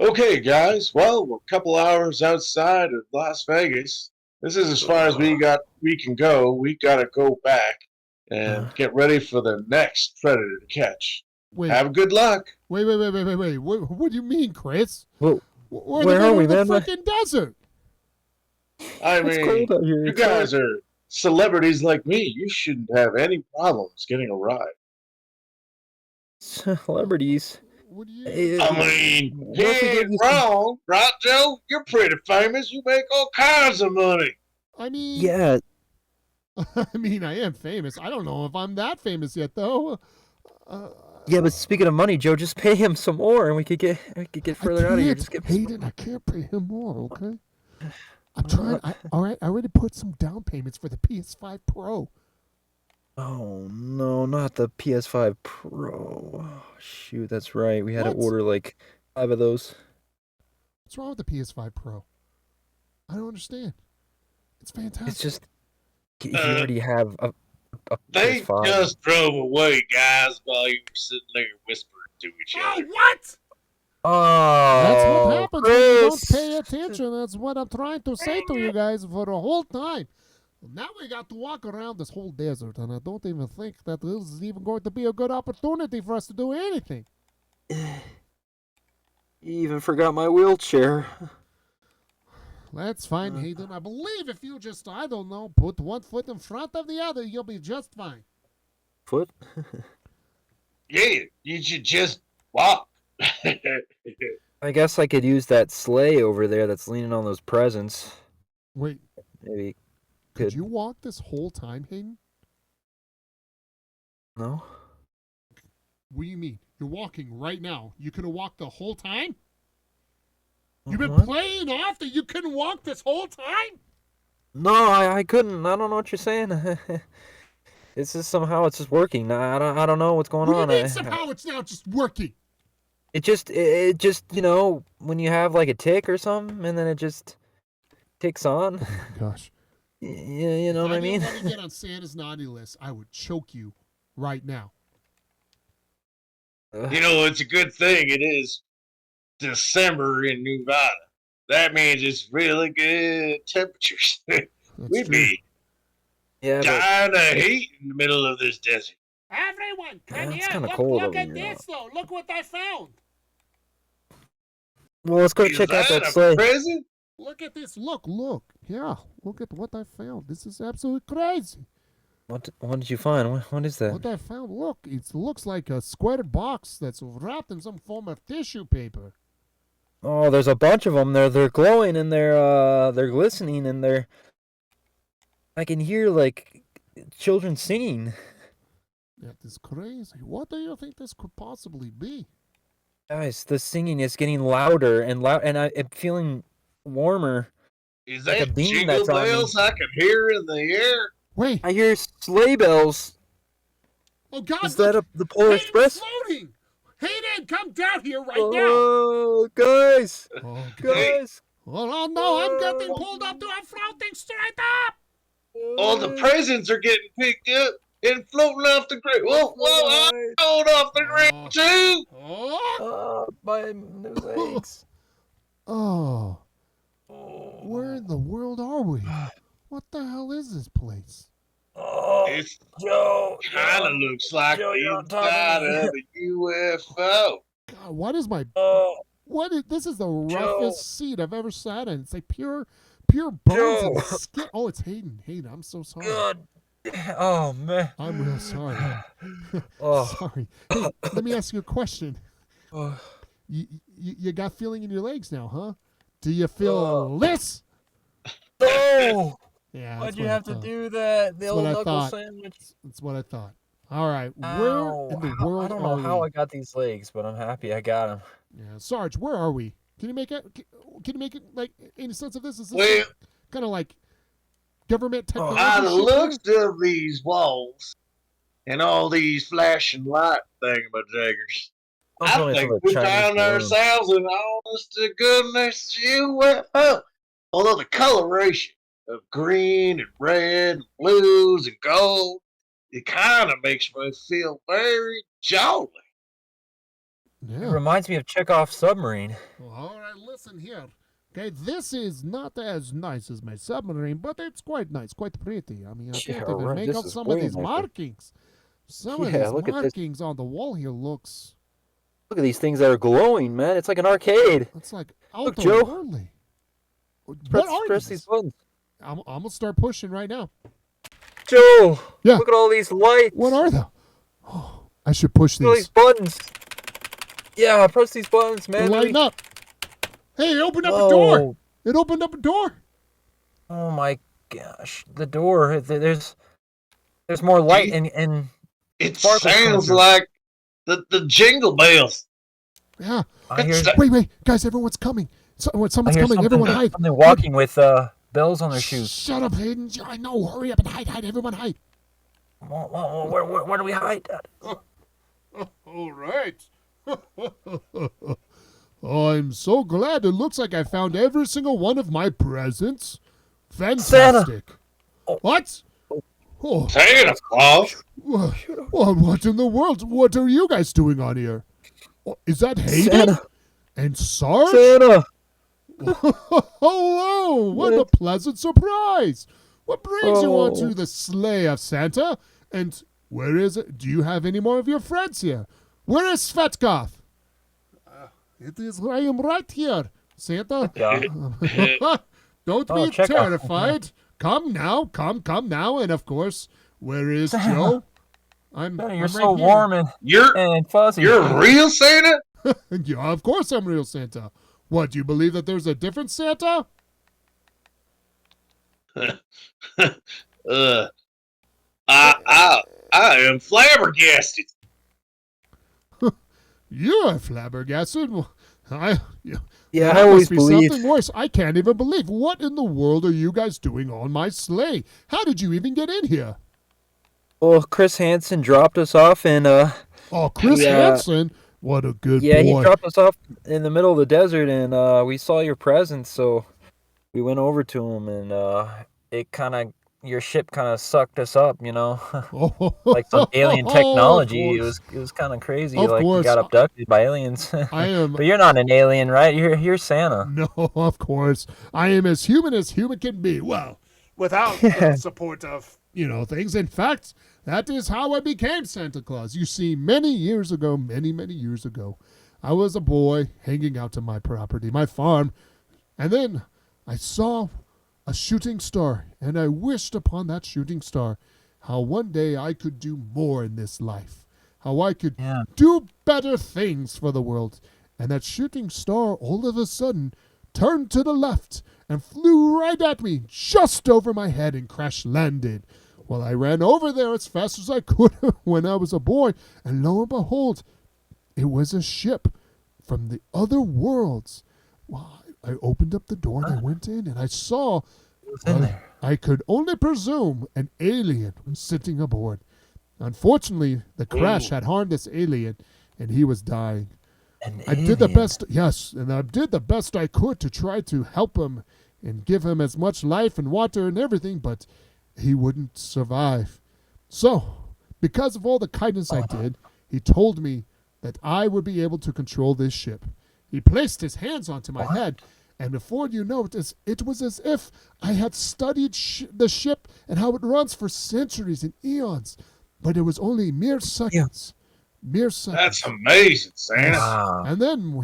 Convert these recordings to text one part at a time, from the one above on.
Okay, guys. Well, we're a couple hours outside of Las Vegas. This is as far as we can go. We gotta go back Uh, and get ready for the next predator to catch. Wait, Have good luck. wait. What do you mean, Chris? well, We're in the where are middle we, of the man? freaking desert. I It's mean, cold out here. you It's hot. guys are celebrities like me. You shouldn't have any problems getting a ride. Celebrities. What do you? I Eh, mean, he what if we ain't give you some? wrong, right, Joe? You're pretty famous. You make all kinds of money. I mean, Yeah, I am famous. I don't know if I'm that famous yet, though. Uh, yeah. But speaking of money, Joe, just pay him some more, and we could get I further out of here. can't, Just give him Hayden. I can't pay him more. Okay. I'm Why trying. not? All right. I already put some down payments for the PS5 Pro. Oh no, not the PS5 Pro. Oh, shoot, that's right. We had to What? order like 5 of those. What's wrong with the PS5 Pro? I don't understand. It's It's fantastic. just if you Uh, already have a They PS5. just drove away, guys, while you were sitting there whispering to each other. What? That's what Oh, happens when you don't Chris. pay attention. That's what I'm trying to say to you guys for the whole time. Now we got to walk around this whole desert, and I don't even think that this is even going to be a good opportunity for us to do anything. You even forgot my wheelchair. That's fine, Hayden. I believe if you just, I don't know, put one foot in front of the other, you'll be just fine. Foot? Yeah, you should just walk. I guess I could use that sleigh over there that's leaning on those presents. Wait, Maybe could could you walk this whole time, Hayden? no? What do you mean? You're walking right now. You could have walked the whole time? You've been What? playing off that you couldn't walk this whole time? No, I couldn't. I don't know what you're saying. It's just somehow it's just working. I don't know what's going What do you on. mean somehow it's now just working? It just when you have like a tick or something and then it just ticks on. Gosh. You know If what I didn't mean? want to get on Santa's naughty list, I would choke you right now. You know, it's a good thing it is December in Nevada. That means it's really good temperatures. That's We'd true. be Yeah, but dying of heat in the middle of this desert. Everyone, Yeah, come it's here. kinda Look, cold look over at here, this, though. Look what I found. well, let's go Is check out that that a sleigh. present? Look at this. Look. Yeah, look at what I found. This is absolutely crazy. What did you find? What is that? What I found, look, it looks like a square box that's wrapped in some form of tissue paper. Oh, there's a bunch of them. They're glowing and they're glistening and I can hear like children singing. That is crazy. What do you think this could possibly be? Guys, the singing is getting louder and I'm feeling warmer. Is Like a that beam jingle that's on me. bells I can hear in the air? Wait. I hear sleigh bells. Oh, God. Is that look. the Polar Hayden's Express? floating. Hayden, come down here right Oh, guys, now. Oh, guys. oh, no, I'm getting pulled up to a floating straight up. All the presents are getting picked up and floating off the ground. Whoa, I'm floating off the ground too. Oh. My new legs. Oh. Where in the world are we? What the hell is this place? Oh, It Joe. kind of looks like Joe, the you're on top inside of me. of a UFO. God, what is my... Oh, This is the Joe. roughest seat I've ever sat in. It's like pure bones and Joe. skin. Oh, it's Hayden. Hayden, I'm so sorry. God. Oh, man. I'm real sorry. Oh. Sorry. Hey, let me ask you a question. Oh. You got feeling in your legs now, huh? Do you feel Oh. this? No. Yeah. Why'd that's you what I have to thought. do that? The That's old what I knuckle thought. sandwich. That's what I thought. All right. Ow. Where in the I world don't are know how we? I got these legs, but I'm happy I got them. Yeah, Sarge, where are we? Can you make it? Can you make it like any sense of this? Is this Well, kind of like government technology? by the shit looks here? of these walls and all these flashing light thingamajiggers, I Something think from a we Chinese found balloon. ourselves an honest to goodness UFO. Although the coloration of green and red and blues and gold, it kind of makes me feel very jolly. Yeah. reminds me of Chekhov's submarine. Well, all right, listen here. Okay, this is not as nice as my submarine, but it's quite nice, quite pretty. I mean, I Yeah, can't even right. make This out is some of way these nicer. markings. Some of Yeah, these look at this. markings on the wall here looks. Look at these things that are glowing, man. It's like an arcade. It's like Look, Joe. otherworldly. What Press, are press these? these buttons. I'm gonna start pushing right now. Joe, Yeah. look at all these lights. What are they? Oh, I should push Look at all these these. buttons. Yeah, press these buttons, They're man. lighting up. Hey, it opened up a door. Whoa. It opened up a door. Oh my gosh, the door. There's more light and It sparkles coming sounds through. like the jingle bells. Yeah. I hear, It's- Wait, guys, everyone's coming. Someone's I hear coming. Everyone hide. something walking with bells on their shoes. Shut up, Hayden. I know. Hurry up and hide. Everyone hide. Where do we hide? All right. I'm so glad. It looks like I found every single one of my presents. Fantastic. Oh. What? Oh, Santa Claus. what in the world? What are you guys doing on here? Oh, is that Hayden? Santa. And Sarge? Santa. Hello! What a pleasant surprise! What brings you onto Oh. the sleigh of Santa? And where is it? Do you have any more of your friends here? Where is Svetkov? It is. I am right here, Santa. Yeah. Don't Oh, be Chekhov. terrified. Come now, come now, and of course, where is Santa. Joe? Santa, I'm you're right so here. warm You're and fuzzy. you're a real Santa? Yeah, of course I'm real Santa. What, do you believe that there's a different Santa? I am flabbergasted. You are flabbergasted. Well, Yeah, that I always must be believed. something worse. I can't even believe. What in the world are you guys doing on my sleigh? How did you even get in here? Well, Chris Hansen dropped us off, and Oh, Chris Yeah. Hansen. What a good yeah, he boy. dropped us off in the middle of the desert, and we saw your presence, so we went over to him, and your ship kind of sucked us up, you know, like some alien technology. It was kind of crazy, Of like we course. got abducted by aliens. I am. But you're not an alien, right? You're Santa. No, of course. I am as human can be. Well, without the support of, things. In fact, that is how I became Santa Claus. You see, many years ago, many years ago, I was a boy hanging out to my property, my farm, and then I saw a shooting star, and I wished upon that shooting star how one day I could do more in this life, how I could Yeah. do better things for the world. And that shooting star all of a sudden turned to the left and flew right at me, just over my head, and crash landed. Well, I ran over there as fast as I could when I was a boy, and lo and behold, it was a ship from the other worlds. Well, I opened up the door and I went in, and I saw, What's in there? I could only presume, an alien was sitting aboard. Unfortunately, the crash had harmed this alien, and he was dying. An I did the alien. best, yes, and I did the best I could to try to help him and give him as much life and water and everything, but he wouldn't survive. So, because of all the kindness I did, he told me that I would be able to control this ship. He placed his hands onto my head, and before you know it, it was as if I had studied the ship and how it runs for centuries and eons, but it was only mere seconds. Mere seconds. That's amazing, Santa. Wow. And then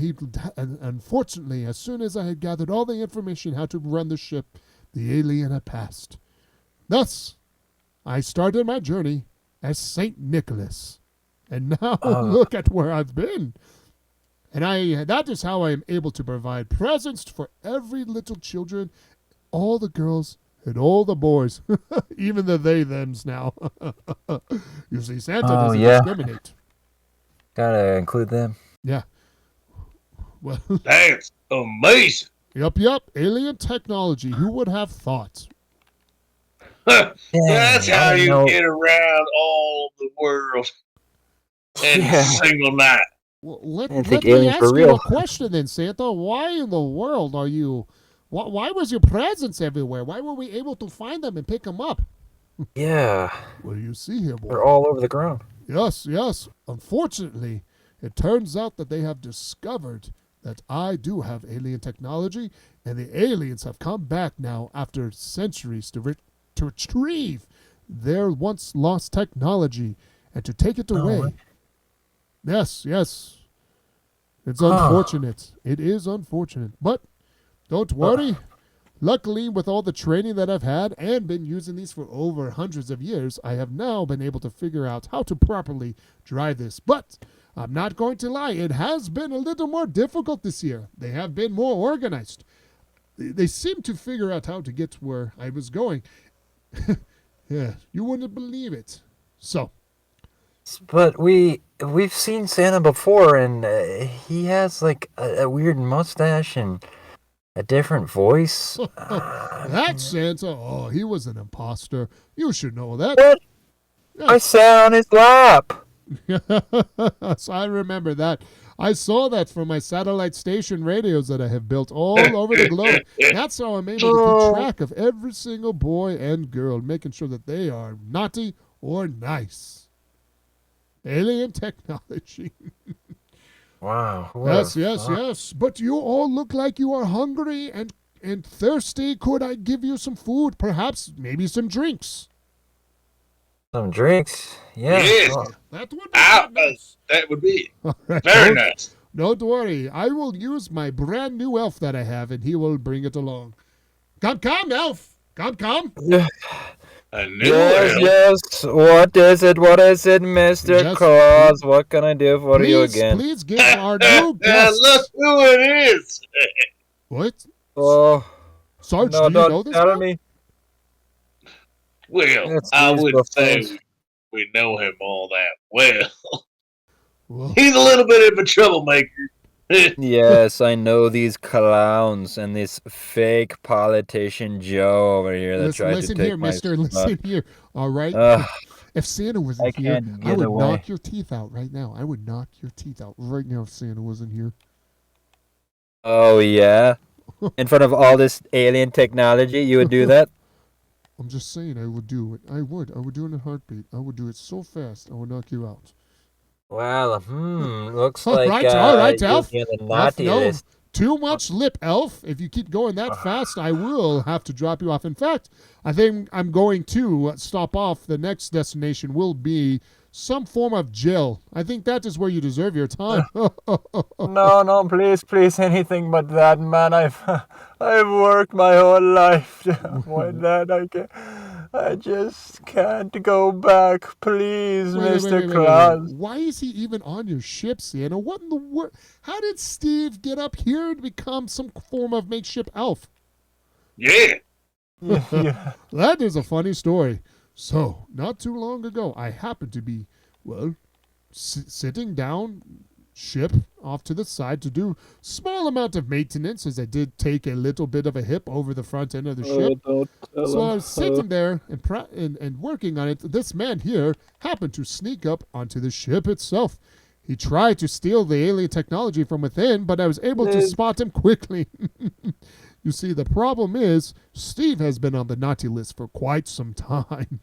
and unfortunately, as soon as I had gathered all the information how to run the ship, the alien had passed. Thus, I started my journey as Saint Nicholas. And now look at where I've been. And that is how I am able to provide presents for every little children, all the girls and all the boys, even the they-thems now. You see, Santa doesn't discriminate. Gotta include them. Yeah. Well, That's amazing. Yep. Alien technology. Who would have thought? That's Dang, I how didn't you know- get around all the world in Yeah. a single night. Well, let didn't think me aliens ask were you real. a question then, Santa. Why in the world are you... Why was your presents everywhere? Why were we able to find them and pick them up? Yeah, Well, you see here, boy. they're all over the ground. Yes. Unfortunately, It turns out that they have discovered that I do have alien technology, and the aliens have come back now after centuries to retrieve their once lost technology and to take it away. what? Yes. It's unfortunate. It is unfortunate. But don't worry. Luckily, with all the training that I've had and been using these for over hundreds of years, I have now been able to figure out how to properly dry this. But I'm not going to lie, it has been a little more difficult this year. They have been more organized. They seem to figure out how to get where I was going. Yeah, you wouldn't believe it. So, But we've seen Santa before, and he has like a weird mustache and a different voice. that Santa, oh, he was an imposter. You should know that. What? Yeah. I sat on his lap. So I remember that. I saw that from my satellite station radios that I have built all over the globe. That's how I'm able to keep track of every single boy and girl, making sure that they are naughty or nice. Alien technology. Wow. Yes. But you all look like you are hungry and thirsty. Could I give you some food? Perhaps maybe some drinks. Some drinks. Yeah. Yes. Oh. That would be nice. That would be All right, very nice. Don't worry. I will use my brand new elf that I have, and he will bring it along. Come, elf. Come. Yeah. A new elf. Yes. What is it, Mr. Yes. Claus? What can I do for you again? Please give our new guest. Look who it is. What? Oh, Sarge, no, do you know don't this tell guy? me. Well, It's I these wouldn't say buffoons. we know him all that well. Well, He's a little bit of a troublemaker. Yes, I know these clowns and this fake politician Joe over here that tried to listen take here, my mister. spot. Listen here. All right? Ugh, If Santa wasn't I here, can't I get would away. knock your teeth out right now. I would knock your teeth out right now if Santa wasn't here. oh yeah? In front of all this alien technology, you would do that? I'm just saying I would do it. I would do it in a heartbeat. I would do it so fast I would knock you out. Well, looks All like right, you're Elf. near the Elf, naughty no. list. Too much lip, Elf. If you keep going that fast, I will have to drop you off. In fact, I think I'm going to stop off. The next destination will be some form of jail. I think that is where you deserve your time. No, please, anything but that, man. I've worked my whole life to avoid that. I just can't go back. Please, Wait, Mr. Claus. Why is he even on your ship, Santa? What in the world? How did Steve get up here to become some form of makeshift elf? Yeah. Yeah. That is a funny story. So, not too long ago, I happened to be, sitting down ship off to the side to do small amount of maintenance, as I did take a little bit of a hip over the front end of the ship. So I was sitting there and working on it. This man here happened to sneak up onto the ship itself. He tried to steal the alien technology from within, but I was able to spot him quickly. You see, the problem is Steve has been on the naughty list for quite some time.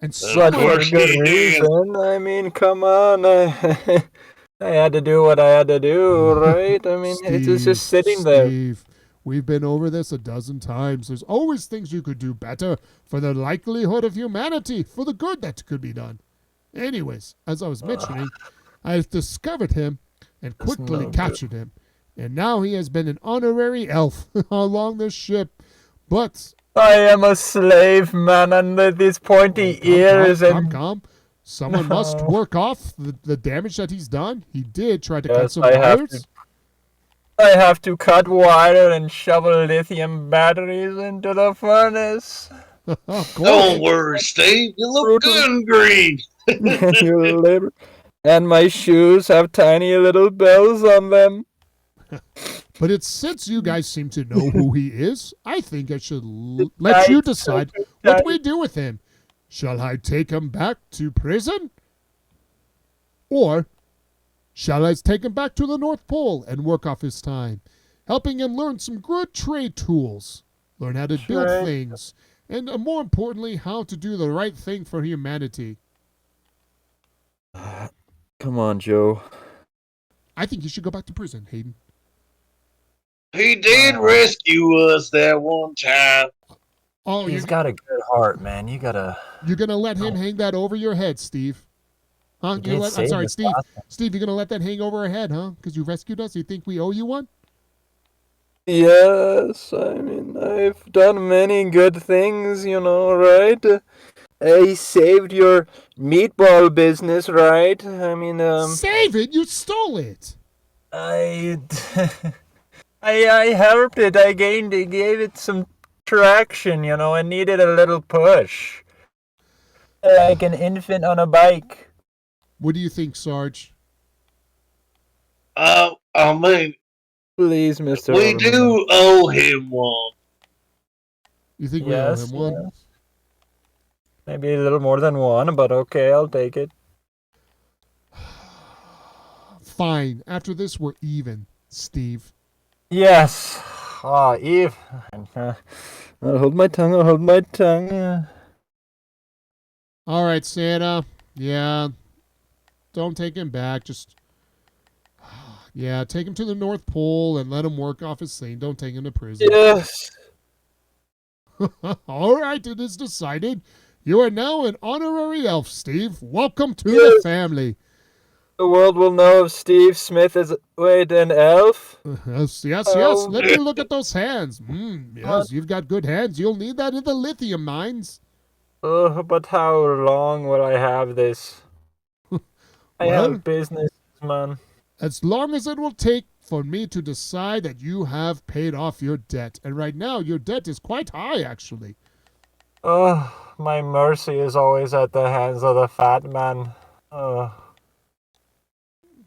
And But for course good he did. reason. I mean, come on. I had to do what I had to do, right? I mean, it's just sitting there. Steve, we've been over this a dozen times. There's always things you could do better for the likelihood of humanity, for the good that could be done. Anyways, as I was mentioning, I discovered him and quickly captured him. And now he has been an honorary elf along this ship. But I am a slave, man, under these pointy ears and... Calm. Someone must work off the damage that he's done. He did try to cut Yes, some I have wires. I have to cut wire and shovel lithium batteries into the furnace. Of course. Don't worry, Steve. You look good in green. You little- And my shoes have tiny little bells on them. But it's since you guys seem to know who he is, I think I should let you decide what we do with him. Shall I take him back to prison? Or shall I take him back to the North Pole and work off his time, helping him learn some good trade tools, learn how to build Trade. things, and more importantly, how to do the right thing for humanity? Come on, Joe. I think you should go back to prison, Hayden. He did rescue us that one time. Oh, He's got a good heart, man. you're gonna let him hang that over your head, Steve? Huh? He did I'm save sorry, us Steve. last time. Steve, you're gonna let that hang over our head, huh? Because you rescued us. You think we owe you one? Yes, I mean, I've done many good things, right? I saved your meatball business, right? I mean, Save it! You stole it. I, I helped it. I gave it some traction, It needed a little push. Like an infant on a bike. What do you think, Sarge? I mean, Please, Mr. we Overman. do owe him one. You think we owe Yes, him one? yes. Maybe a little more than one, but okay, I'll take it. Fine. After this, we're even, Steve. Yes. Oh, Eve. I'll hold my tongue. All right, Santa. Yeah. Don't take him back. Just, yeah, take him to the North Pole and let him work off his thing. Don't take him to prison. Yes. All right, it is decided. You are now an honorary elf, Steve. Welcome to the family. The world will know if Steve Smith is, an elf. Yes. Oh. Let me look at those hands. Yes, you've got good hands. You'll need that in the lithium mines. But how long will I have this? I Well, have business, man. as long as it will take for me to decide that you have paid off your debt. And right now, your debt is quite high, actually. My mercy is always at the hands of the fat man.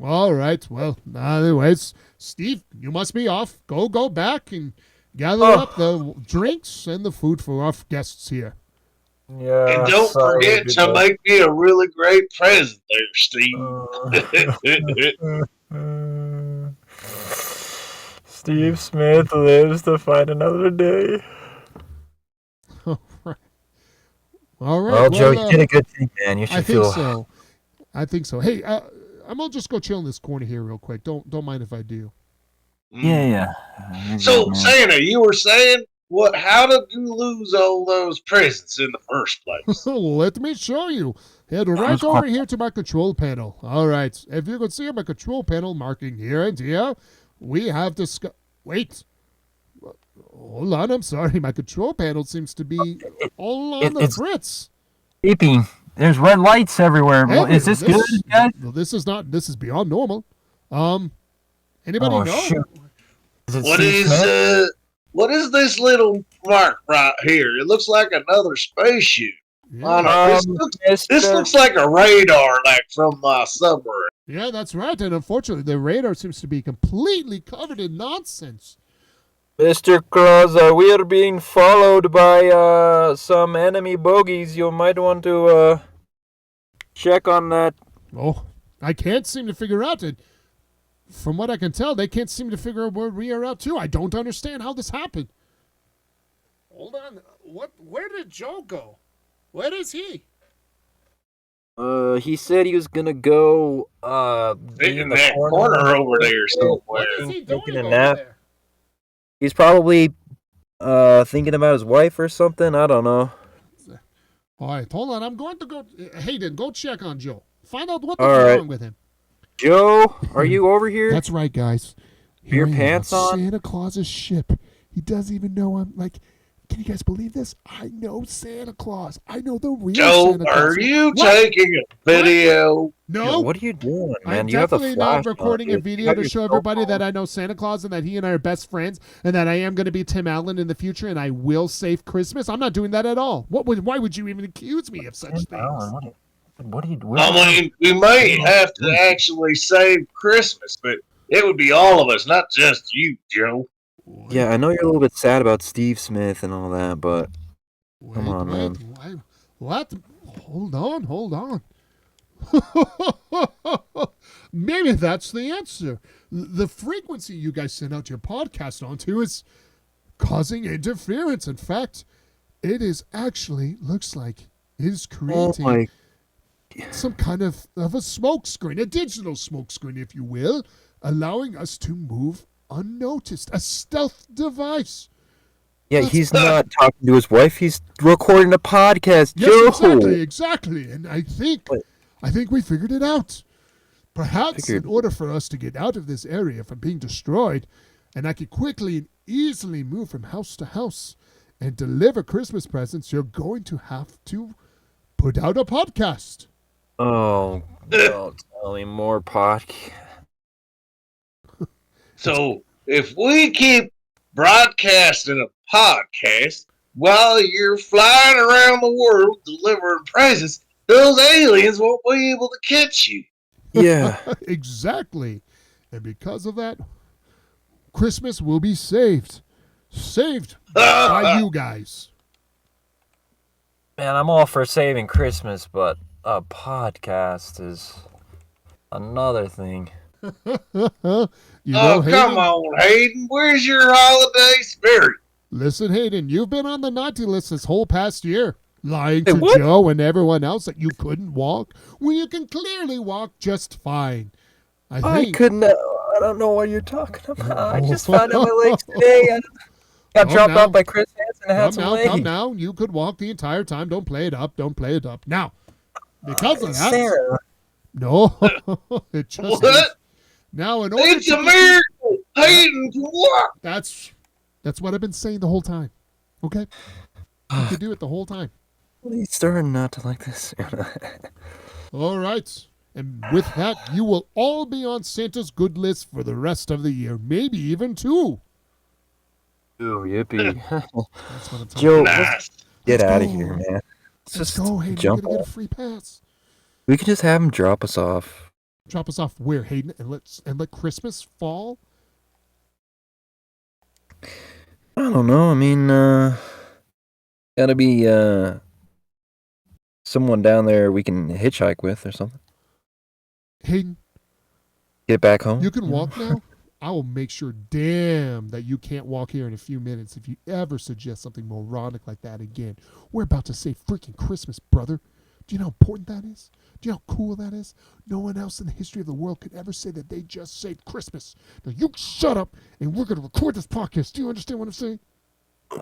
All right. Well, anyways, Steve, you must be off. Go back and gather up the drinks and the food for our guests here. Yeah. And don't forget to make me a really great present there, Steve. Steve Smith lives to fight another day. All right. Well, Joe, you did a good thing, man. You should I think so. Hey, I'm gonna just go chill in this corner here real quick. Don't mind if I do. Yeah. So, Santa, you were saying what? How did you lose all those presents in the first place? Let me show you. Head right over here to my control panel. All right. If you can see my control panel marking here and here, we have discussed. Wait. Hold on. I'm sorry. My control panel seems to be all on the fritz. Beeping. There's red lights everywhere. Is this good, guys? Well, this is not. This is beyond normal. Anybody know? Shoot. What is this little mark right here? It looks like another spaceship. Yeah. This looks like a radar, like from my submarine. Yeah, that's right. And unfortunately, the radar seems to be completely covered in nonsense. Mr. Claus, we are being followed by some enemy bogies. You might want to check on that. Oh, I can't seem to figure out it. From what I can tell, they can't seem to figure out where we are out to. I don't understand how this happened. Hold on. Where did Joe go? Where is he? He said he was gonna go in that corner over there somewhere. What is he doing taking a over nap. there? He's probably thinking about his wife or something. I don't know. All right, hold on. I'm going to go. Hayden, go check on Joe. Find out what's wrong with him. Joe, are you over here? That's right, guys. Your pants on? Santa Claus's ship. He doesn't even know I'm like. Can you guys believe this? I know Santa Claus. I know the real Joe, Santa Claus. are you taking a video? No. Yo, what are you doing, man? I'm you have definitely a flash not recording a video to show everybody that I know Santa Claus and that he and I are best friends and that I am going to be Tim Allen in the future and I will save Christmas. I'm not doing that at all. Why would you even accuse me of such things? What are you doing? I mean, we may have to actually save Christmas, but it would be all of us, not just you, Joe. Yeah, I know you're a little bit sad about Steve Smith and all that, but come on, man. What? Hold on. Maybe that's the answer. The frequency you guys send out your podcast onto is causing interference. In fact, it is actually looks like it is creating some kind of a smoke screen, a digital smoke screen, if you will, allowing us to move unnoticed. A stealth device. Yeah, That's- he's not talking to his wife. He's recording a podcast. Yes, Joe. exactly. And I think we figured it out. Perhaps in order for us to get out of this area from being destroyed, and I could quickly and easily move from house to house and deliver Christmas presents, you're going to have to put out a podcast. Oh, don't tell me more podcast. So if we keep broadcasting a podcast while you're flying around the world delivering presents, those aliens won't be able to catch you. Yeah. Exactly. And because of that, Christmas will be saved. Saved by you guys. Man, I'm all for saving Christmas, but a podcast is another thing. You know, come on, Hayden. Where's your holiday spirit? Listen, Hayden, you've been on the naughty list this whole past year. Lying Hey, to what? Joe and everyone else that you couldn't walk when you can clearly walk just fine. I couldn't. I don't know what you're talking about. I just found out my legs today. I got dropped off by Chris Hansen and had some legs. Come now. You could walk the entire time. Don't play it up. Now, because of that. Sarah. No, it just What? is. Now, in order It's to a miracle. Hayden can walk. That's what I've been saying the whole time. Okay? You could do it the whole time. He's starting not to like this. All right. And with that, you will all be on Santa's good list for the rest of the year. Maybe even 2. Ooh, yippee. That's what I'm talking Joe, about. Nice. get Let's out of go. here, man. Let's Just go, Hayden. jump You're going to get a off. free pass. We can just have him drop us off. Drop us off where, Hayden? And let Christmas fall? I don't know. I mean, gotta be someone down there we can hitchhike with or something. Hayden, Get back home. you can walk now? I will make sure damn that you can't walk here in a few minutes if you ever suggest something moronic like that again. We're about to say freaking Christmas, brother. Do you know how important that is? Do you know how cool that is? No one else in the history of the world could ever say that they just saved Christmas. Now you shut up and we're going to record this podcast. Do you understand what I'm saying?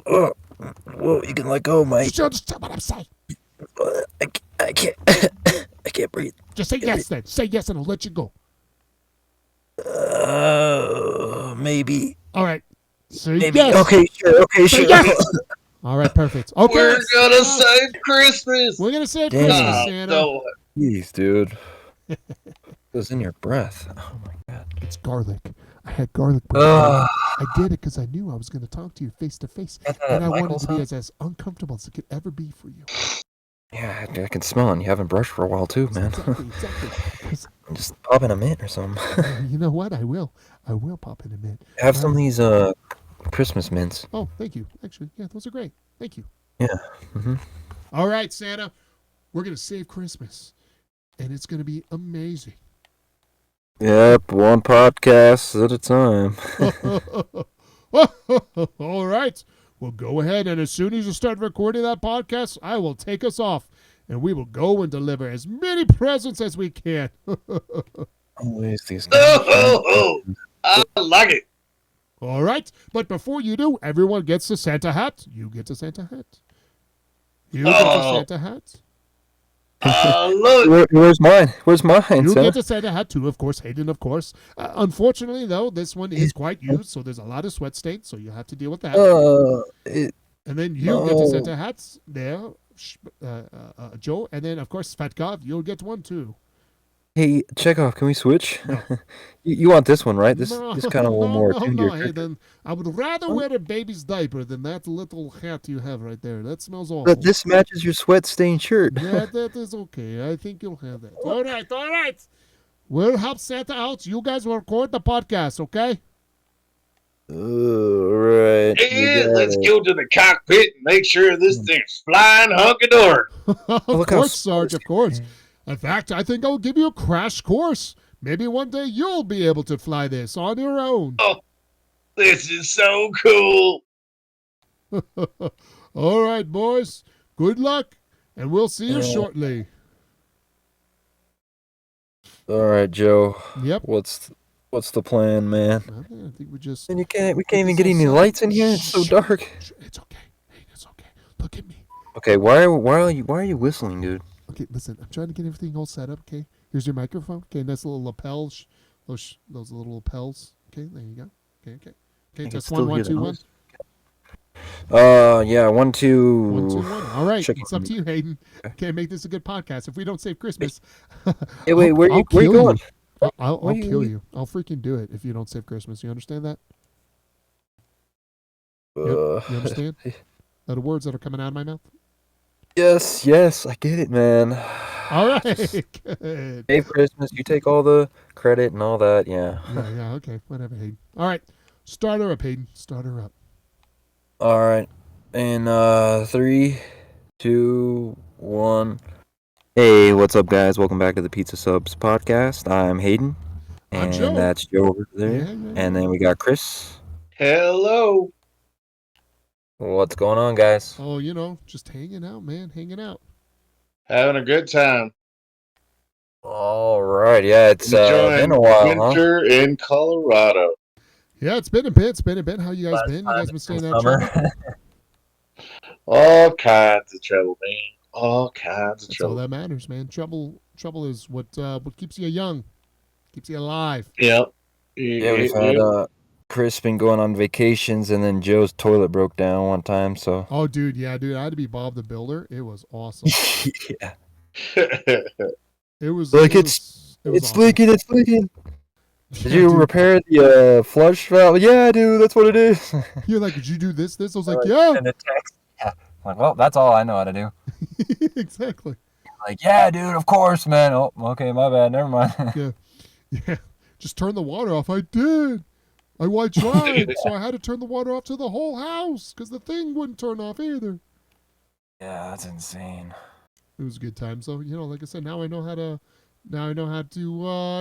Whoa, you can let go, mate. Do you understand what I'm saying? I can't. I can't breathe. Just say yes then. Say yes and I'll let you go. Maybe. All right. Say Maybe. yes. Okay, sure. Say yes. All right, perfect. Okay. We're gonna save Christmas. We're going to save Damn. Christmas, Santa. No. Jeez, dude. It was in your breath. Oh my god. It's garlic. I had garlic bread. Ugh. I did it because I knew I was going to talk to you face to face. And I wanted to be as uncomfortable as it could ever be for you. Yeah, I can smell it. You haven't brushed for a while too, man. Exactly. 'Cause, Just pop in a mint or something. you know what? I will pop in a minute. Have some of these Christmas mints. Oh, thank you. Actually, yeah, those are great. Thank you. Yeah. Mm-hmm. All right, Santa. We're going to save Christmas. And it's going to be amazing. Yep, one podcast at a time. All right. Well, go ahead. And as soon as you start recording that podcast, I will take us off. And we will go and deliver as many presents as we can. Always these Oh, I like it. All right. But before you do, everyone gets a Santa hat. You get a Santa hat. You get a Santa hat. Look. Where's mine? Where's mine, You Santa? get a Santa hat too, of course. Hayden, of course. Unfortunately, though, this one is quite used, so there's a lot of sweat stains, so you have to deal with that. And then you get a Santa hats there, Joe. And then, of course, Fatkov, you'll get one too. Hey, Chekhov, can we switch? you want this one, right? This kind of a little more no, tuned to your character. Hayden. I would rather wear a baby's diaper than that little hat you have right there. That smells awful. But this matches your sweat-stained shirt. Yeah, that is okay. I think you'll have that. All right. We'll help Santa out. You guys will record the podcast, okay? Right. Yeah, let's go to the cockpit and make sure this thing's flying hunky-dory. Of course, Sarge, of course. In fact, I think I'll give you a crash course. Maybe one day you'll be able to fly this on your own. Oh, this is so cool. All right, boys. Good luck, and we'll see you shortly. All right, Joe. Yep. What's the plan, man? I think we just. And we can't get even this get all any set. lights in here. It's so Shh. dark. Shh, it's okay. Hey, it's okay. Look at me. Okay, why are you whistling, dude? Okay, listen. I'm trying to get everything all set up. Okay, here's your microphone. Okay, nice little lapels. Those little lapels. Okay, there you go. Okay. Okay, test 1, 1, 2, 1. Yeah, 1, 2. 1, 2, 1. All right, Check it's up to you, Hayden. Okay, make this a good podcast. If we don't save Christmas, Hey, wait, where you going? I'll kill you. I'll freaking do it if you don't save Christmas. You understand that? You understand? Are the words that are coming out of my mouth? Yes, I get it, man. All right, good. Save Christmas, you take all the credit and all that, yeah. Yeah, okay, whatever, Hayden. All right, start her up, Hayden. Start her up. All right, and 3, 2, 1. Hey, what's up, guys? Welcome back to the Pizza Subs podcast. I'm Hayden, I'm and Joe. that's Joe over there. Yeah. And then we got Chris. Hello. What's going on, guys? Oh, just hanging out, man, hanging out. Having a good time. All right, yeah, it's Enjoying been a while, huh? winter in Colorado. Yeah, it's been a bit. How you guys been? You guys been staying out of trouble? All kinds of trouble, man. All kinds of That's all trouble. that matters, man. Trouble is what keeps you young, keeps you alive. Yep. Yeah, we've had Chris been going on vacations, and then Joe's toilet broke down one time, so. Oh, dude, I had to be Bob the Builder. It was awesome. Yeah. It was Like, it's awesome. leaking. Yeah, Did you dude. repair the flush valve? Yeah, dude, that's what it is. You're like, did you do this? I was like, yeah. And the text. Yeah. I'm like, well, that's all I know how to do. Exactly. Like, yeah, dude, of course, man. Oh, okay, my bad. Never mind. Yeah. Just turn the water off. I did. I tried, so I had to turn the water off to the whole house because the thing wouldn't turn off either. Yeah, that's insane. It was a good time. So like I said, now I know how to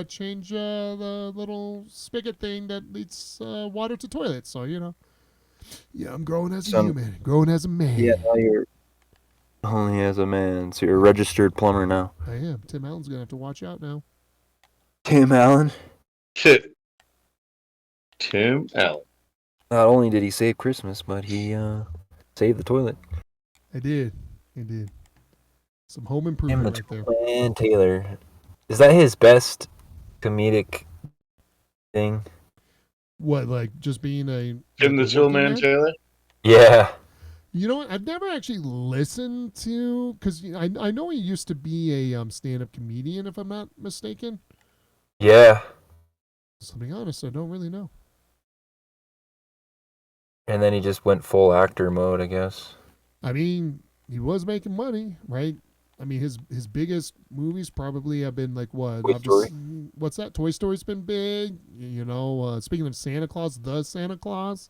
change the little spigot thing that leads water to toilets. So yeah, I'm growing as a human, growing as a man. Yeah, now you're only as a man, so you're a registered plumber now. I am. Tim Allen's gonna have to watch out now. Tim Allen. Tim Allen. Not only did he save Christmas, but he saved the toilet. I did. Some home improvement right there. And Taylor. Is that his best comedic thing? What, like just being a Tim the Toolman man? Taylor? Yeah. You know what? I've never actually listened to, because I know he used to be a stand-up comedian, if I'm not mistaken. Yeah. So to be honest, I don't really know. And then he just went full actor mode, I guess. I mean, he was making money, right? I mean, his biggest movies probably have been like what? Toy Story. What's that? Toy Story's been big. Speaking of Santa Claus, the Santa Claus,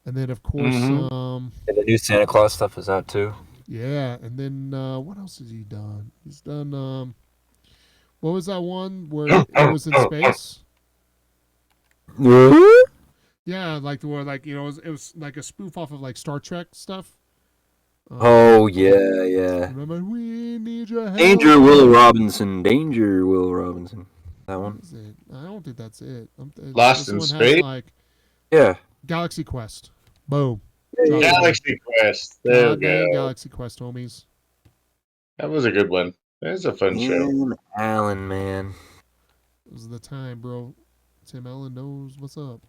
and then of course, And the new Santa Claus stuff is out too. Yeah, and then what else has he done? He's done what was that one where it was in space? Yeah, like where it was like a spoof off of like Star Trek stuff. Yeah. Remember, we need your help. Danger, Will Robinson. That one. Is it? I don't think that's it. Lost in Space? Yeah. Galaxy Quest. Boom. Galaxy Quest. There we go. Galaxy Quest, homies. That was a good one. That's a fun show. Tim Allen, man. It was the time, bro. Tim Allen knows what's up.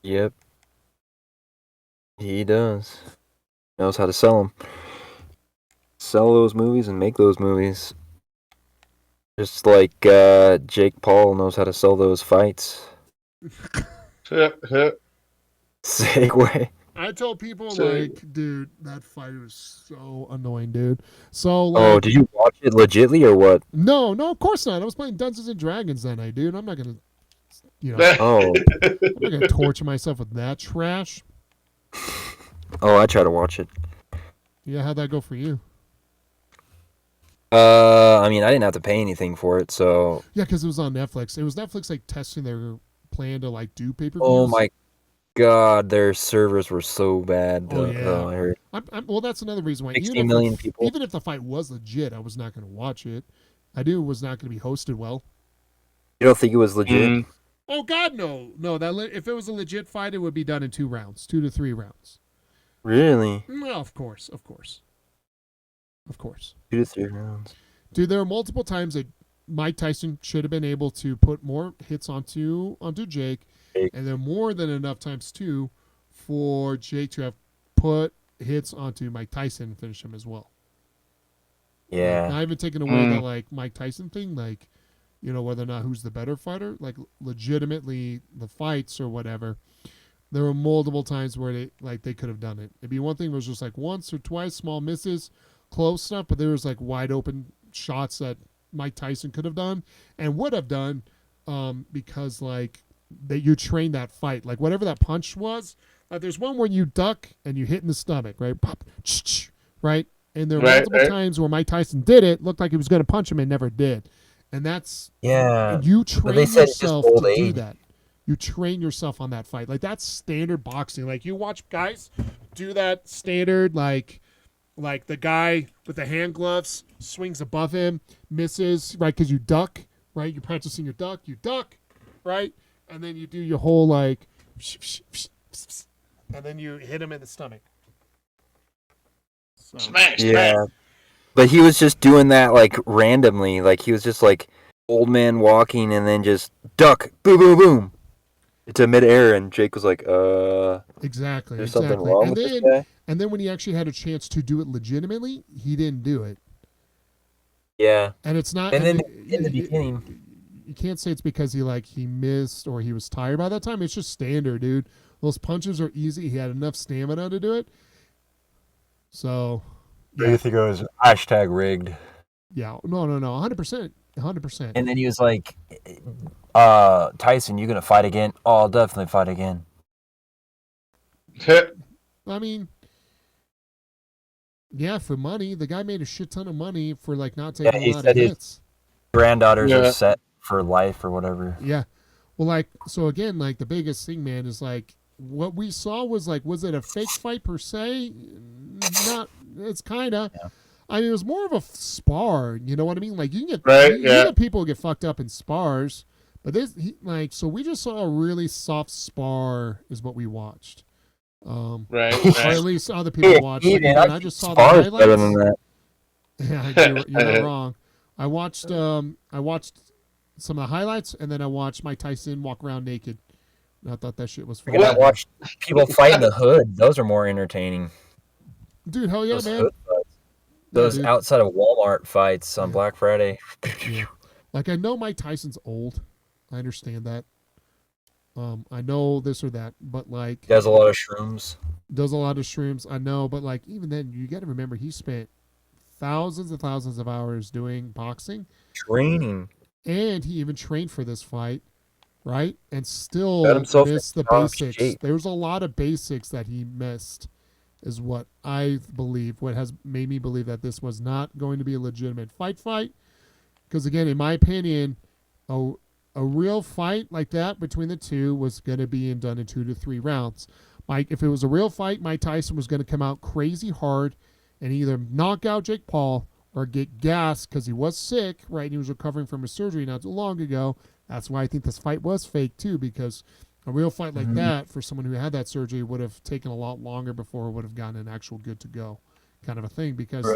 Yep. He does. Knows how to sell them. Sell those movies and make those movies. Just like Jake Paul knows how to sell those fights. Segway. I tell people, dude, that fight was so annoying, dude. So, like... did you watch it legitly or what? No, of course not. I was playing Dungeons and Dragons that night, dude. I'm not gonna, I'm not gonna torture myself with that trash. I try to watch it. Yeah, how'd that go for you? I mean, I didn't have to pay anything for it, so... Yeah, because it was on Netflix. It was Netflix, like, testing their plan to, like, do pay-per-views. Oh, my God. Their servers were so bad. Oh, yeah. I heard. Well, that's another reason why. 60 million people. Even if the fight was legit, I was not going to watch it. I knew it was not going to be hosted well. You don't think it was legit? Oh God, no. If it was a legit fight, it would be done in 2 rounds, 2 to 3 rounds. Really? No, of course. 2 to 3 rounds. Dude, there are multiple times that Mike Tyson should have been able to put more hits onto Jake, and there are more than enough times too for Jake to have put hits onto Mike Tyson and finish him as well. Yeah. Like, not even taking away the like Mike Tyson thing, like, you know, whether or not who's the better fighter, like legitimately the fights or whatever. There were multiple times where they could have done it. It'd be one thing was just like once or twice, small misses, close stuff, but there was like wide open shots that Mike Tyson could have done and would have done, because like that you train that fight, like whatever that punch was. Like there's one where you duck and you hit in the stomach, right? Pop, right? And there were multiple times where Mike Tyson did it, looked like he was going to punch him and never did. And that's you train yourself to do that. You train yourself on that fight. Like that's standard boxing. Like you watch guys do that standard, like the guy with the hand gloves swings above him, misses, right? Because you duck, right? You're practicing your duck. You duck, right? And then you do your whole like, and then you hit him in the stomach. So. Smash. But he was just doing that like randomly. Like he was just like old man walking and then just duck, boom, boom, boom. It's a midair, and Jake was like, Exactly. There's something wrong with this guy? And then when he actually had a chance to do it legitimately, he didn't do it. Yeah. And it's not. And then in the beginning, you can't say it's because he missed or he was tired by that time. It's just standard, dude. Those punches are easy. He had enough stamina to do it. So. Yeah. You think it was hashtag rigged? Yeah. No. 100%. 100%. And then he was like, Tyson, you gonna fight again? Oh, I'll definitely fight again. I mean, yeah, for money. The guy made a shit ton of money for like not taking a lot of hits. Granddaughters are set for life or whatever. Yeah. Well, like, so again, like the biggest thing, man, is like what we saw was like, was it a fake fight per se? Not. It's kind of. Yeah. I mean, it was more of a spar. You know what I mean? Like you can get you get people get fucked up in spars, but so we just saw a really soft spar is what we watched. Right. Or at least other people watched. Like, I just saw the highlights. Better than that. Yeah, you're not wrong. I watched some of the highlights, and then I watched Mike Tyson walk around naked. And I thought that shit was fun. I watched people fight in the hood. Those are more entertaining. Dude, hell yeah, man. Those outside of Walmart fights on Black Friday. Yeah. Like, I know Mike Tyson's old. I understand that. I know this or that, but like... He does a lot of shrooms. I know, but like, even then, you got to remember, he spent thousands and thousands of hours doing boxing. Training. And he even trained for this fight, right? And still missed the basics. Shape. There was a lot of basics that he missed, is what I believe, what has made me believe that this was not going to be a legitimate fight. Because again, in my opinion, a real fight like that between the two was going to be done in 2 to 3 rounds. If it was a real fight, Mike Tyson was going to come out crazy hard and either knock out Jake Paul or get gassed because he was sick, right? And he was recovering from his surgery not too long ago. That's why I think this fight was fake too, because a real fight like that for someone who had that surgery would have taken a lot longer before it would have gotten an actual good to go kind of a thing, because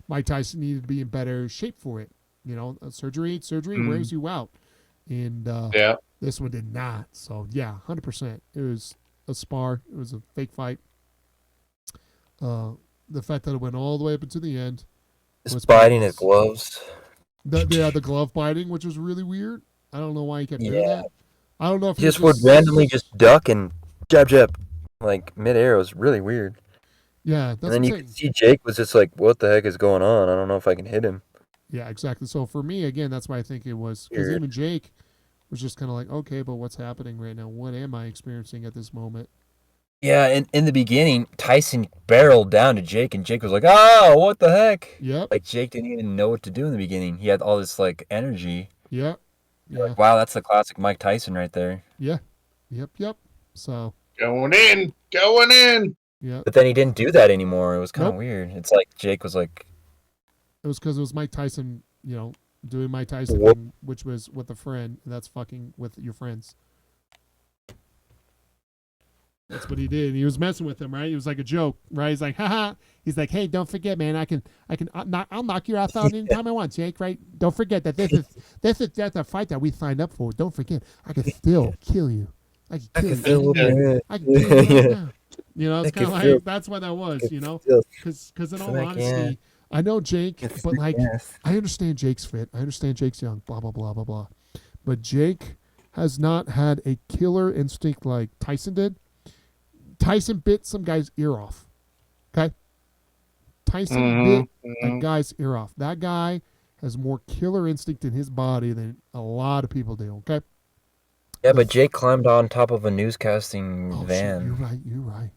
Mike Tyson needed to be in better shape for it. You know, surgery wears you out. And this one did not. So, yeah, 100%. It was a spar. It was a fake fight. The fact that it went all the way up into the end. Just biting his gloves. The glove biting, which was really weird. I don't know why he kept doing that. I don't know if he just would randomly just duck and jab, like midair. It was really weird. Yeah, that's and then you could see Jake was just like, "What the heck is going on? I don't know if I can hit him." Yeah, exactly. So for me, again, that's why I think it was, because even Jake was just kind of like, okay, but what's happening right now? What am I experiencing at this moment? Yeah, and in the beginning, Tyson barreled down to Jake, and Jake was like, "Oh, what the heck?" Yep. Like Jake didn't even know what to do in the beginning. He had all this like energy. Yep. Yeah. Like, wow, that's the classic Mike Tyson right there. Yeah. Yep. So going in. Yeah. But then he didn't do that anymore. It was kind of weird. It's like Jake was like, it was because it was Mike Tyson, doing Mike Tyson What? thing, which was with a friend, and that's fucking with your friends. That's what he did. He was messing with him, right? It was like a joke, right? He's like, haha. He's like, hey, don't forget, man. I'll knock your ass out anytime I want, Jake. Right? Don't forget that that's a fight that we signed up for. Don't forget, I can still kill you. I can kill you. I can kill you right now. You know, it's kind of like that's what that was. You know, because in all honesty, I know Jake, but like I understand Jake's fit. I understand Jake's young. Blah blah blah blah blah. But Jake has not had a killer instinct like Tyson did. Tyson bit some guy's ear off. Okay? Tyson bit a guy's ear off. That guy has more killer instinct in his body than a lot of people do. Okay? Yeah, but Jake climbed on top of a newscasting van. Shit, you're right.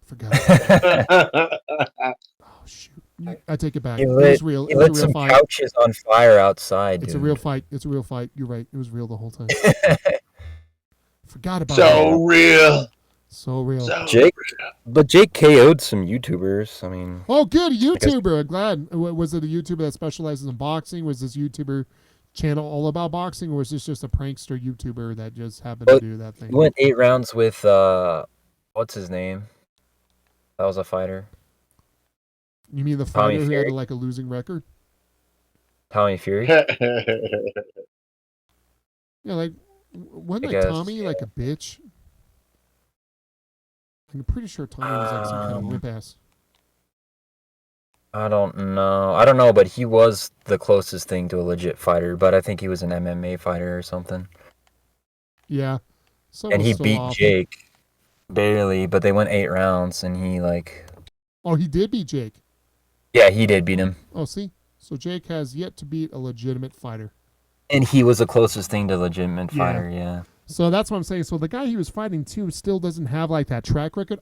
Forgot about that. Oh, shoot. I take it back. He It lit, was real. he It was a lit real some fight. couches on fire outside, It's dude. a real fight. It's a real fight. You're right. It was real the whole time. Forgot about So real. So real. Jake, but Jake KO'd some YouTubers. I mean, oh, good YouTuber. I'm glad. Was it a YouTuber that specializes in boxing? Was this YouTuber channel all about boxing, or was this just a prankster YouTuber that just happened to do that thing? He went 8 rounds with what's his name? That was a fighter. You mean the fighter who had like a losing record? Tommy Fury. Yeah, like wasn't like Tommy like a bitch? I'm pretty sure Tommy was like some kind of whip ass. I don't know, but he was the closest thing to a legit fighter. But I think he was an MMA fighter or something. Yeah. And he beat Jake barely, but they went 8 rounds, and he like. Oh, he did beat Jake. Yeah, he did beat him. Oh, see, so Jake has yet to beat a legitimate fighter. And he was the closest thing to a legitimate fighter. Yeah. So that's what I'm saying. So the guy he was fighting too still doesn't have like that track record.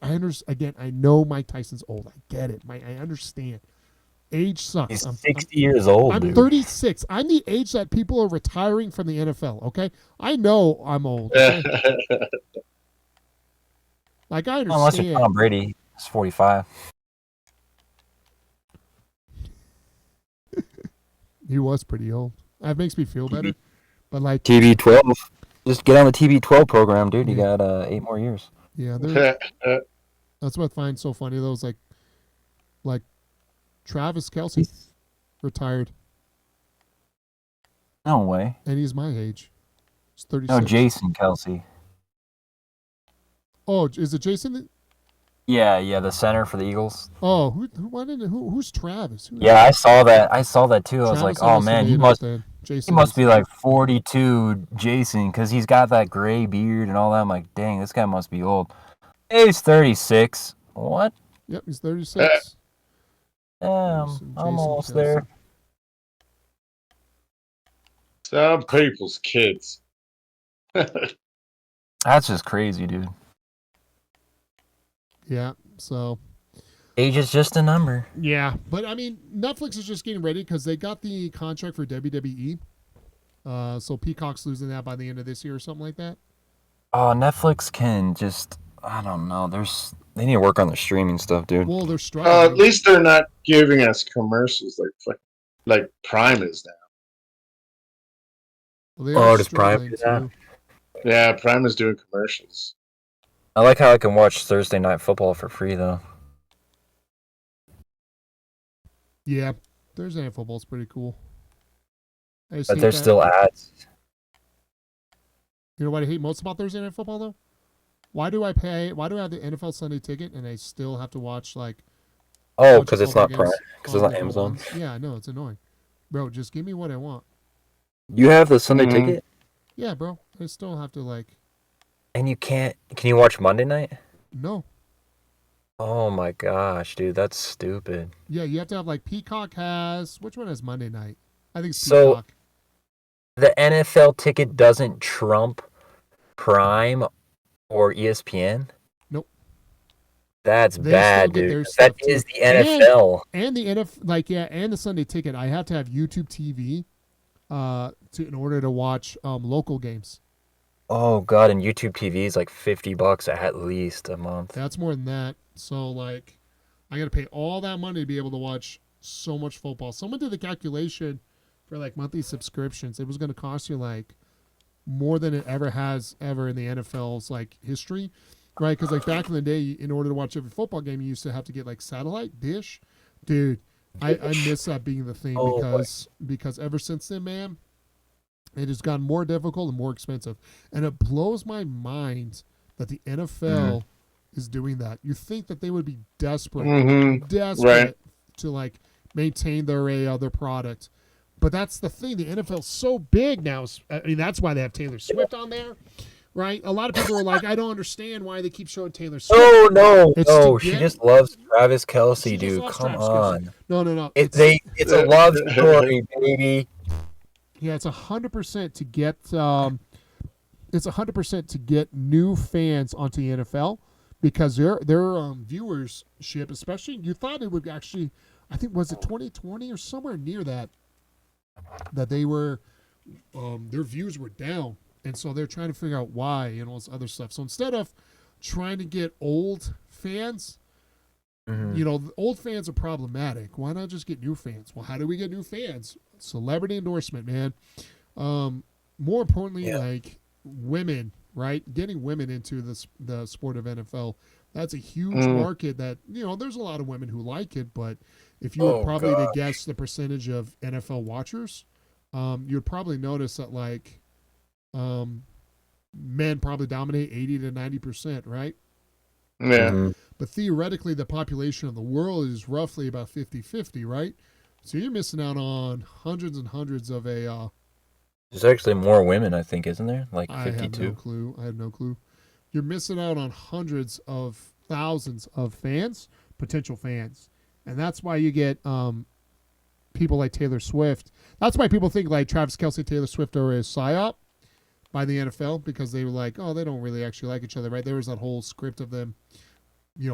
Again, I know Mike Tyson's old. I get it. I understand. Age sucks. He's 60 years old. I'm 36. I'm the age that people are retiring from the NFL. Okay, I know I'm old. Okay? Like I understand. Unless you're Tom Brady, he's 45. He was pretty old. That makes me feel better. But like TB12. Just get on the TB12 program, dude. You got 8 more years. Yeah, that's what I find so funny though. Is like Travis Kelce retired. No way. And he's my age. He's 36. No, Jason Kelce. Oh, is it Jason? Yeah, the center for the Eagles. Oh, who's Travis? I saw that. I saw that too. I was like, oh man, he must be like 42, Jason, because he's got that gray beard and all that. I'm like, dang, this guy must be old. Hey, he's 36. What? Yep, he's 36. I'm almost there. Some people's kids. That's just crazy, dude. Yeah, so age is just a number. Yeah, but I mean, Netflix is just getting ready because they got the contract for WWE. So Peacock's losing that by the end of this year or something like that. Oh, Netflix can just, I don't know. They need to work on their streaming stuff, dude. Well, they're struggling. At least they're not giving us commercials like Prime is now. Well, does Prime do that? Yeah, Prime is doing commercials. I like how I can watch Thursday Night Football for free, though. Yeah, Thursday Night Football is pretty cool. But there's still ads. You know what I hate most about Thursday Night Football, though? Why do I have the NFL Sunday ticket and I still have to watch, like... Oh, because it's not Prime. Because it's not Amazon. Yeah, I know. It's annoying. Bro, just give me what I want. You have the Sunday ticket? Yeah, bro. I still have to, like... And you can't... Can you watch Monday night? No. Oh my gosh, dude. That's stupid. Yeah, you have to have, like, Peacock has... Which one has Monday night? I think it's Peacock. So, the NFL ticket doesn't trump Prime or ESPN? Nope. That's bad, dude. That is the NFL. And the NFL... and the Sunday ticket. I have to have YouTube TV in order to watch local games. Oh god, and YouTube TV is like $50 at least a month. That's more than that. So like, I got to pay all that money to be able to watch so much football. Someone did the calculation for like monthly subscriptions, it was going to cost you like more than it ever has in the NFL's like history, right? Because like back in the day, in order to watch every football game, you used to have to get like satellite dish, dude. I miss that being the thing because ever since then, man, it has gotten more difficult and more expensive, and it blows my mind that the NFL is doing that. You think that they would be desperate Right. to like maintain their product. But that's the thing. The NFL's so big now. I mean, that's why they have Taylor Swift on there, right? A lot of people are like, I don't understand why they keep showing Taylor Swift. No. She just loves Travis Kelce, dude. Come on. No. It's a love story, baby. Yeah, it's 100% to get. It's 100% to get new fans onto the NFL because their viewership, especially, you thought it would actually. I think was it 2020 or somewhere near that they were their views were down, and so they're trying to figure out why and all this other stuff. So instead of trying to get old fans, the old fans are problematic. Why not just get new fans? Well, how do we get new fans? Celebrity endorsement, man. More importantly, like women, right? Getting women into the sport of NFL. That's a huge market that, there's a lot of women who like it, but if you were probably to guess the percentage of NFL watchers, you'd probably notice that like men probably dominate 80 to 90%, right? Yeah. But theoretically, the population of the world is roughly about 50-50, right? So you're missing out on hundreds and hundreds of a... There's actually more women, I think, isn't there? Like 52. I have no clue. You're missing out on hundreds of thousands of fans, potential fans. And that's why you get people like Taylor Swift. That's why people think like Travis Kelce, Taylor Swift are a psyop by the NFL because they were like, oh, they don't really actually like each other, right? There was that whole script of them,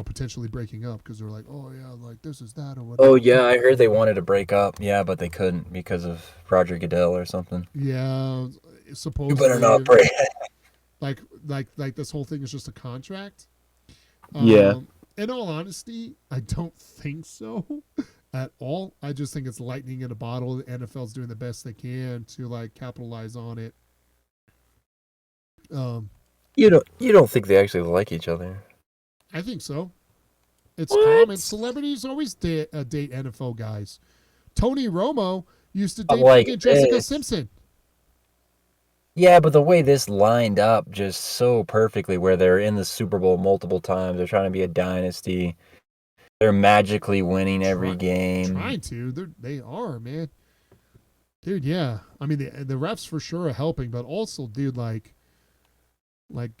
potentially breaking up because they're like, oh, yeah, like this is that or whatever. Oh, yeah, I heard they wanted to break up. Yeah, but they couldn't because of Roger Goodell or something. Yeah, supposedly. You better not break. Like this whole thing is just a contract. Yeah. In all honesty, I don't think so at all. I just think it's lightning in a bottle. The NFL's doing the best they can to like capitalize on it. You don't think they actually like each other? I think so. It's What? common. Celebrities always date NFL guys. Tony Romo used to date like freaking Jessica this. Simpson. Yeah, but the way this lined up just so perfectly, where they're in the Super Bowl multiple times, they're trying to be a dynasty. They're magically winning every game. Trying to. They are, man. Dude, yeah. I mean, the refs for sure are helping, but also, dude, like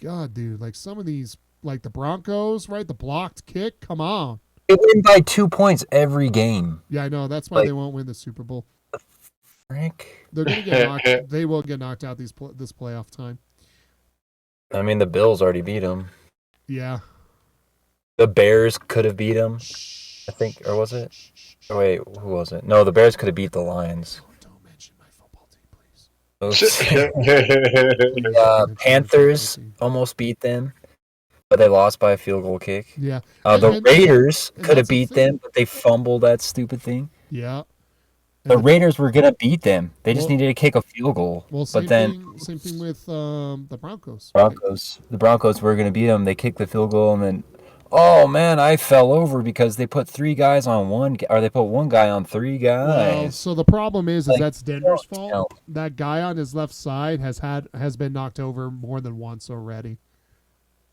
God, dude, like some of these, like the Broncos, right? The blocked kick. Come on. They win by 2 points every game. Yeah, I know. That's why they won't win the Super Bowl. Frick. They're gonna get knocked. They will get knocked out this playoff time. I mean, the Bills already beat them. Yeah. The Bears could have beat them, I think, or was it? Oh, wait, who was it? No, the Bears could have beat the Lions. Don't mention my football team, please. Panthers almost beat them, but they lost by a field goal kick. Yeah. The Raiders could have that's the beat thing. them, but they fumbled that stupid thing. Yeah. The Raiders were gonna beat them. They just Well- needed to kick a field goal. Well, But then same thing with the Broncos. right? the Broncos were gonna beat them. They kicked the field goal, and then, oh man, I fell over because they put three guys on one, or they put one guy on three Well, guys. so the problem is Like, that's Denver's don't fault. count. That guy on his left side has been knocked over more than once already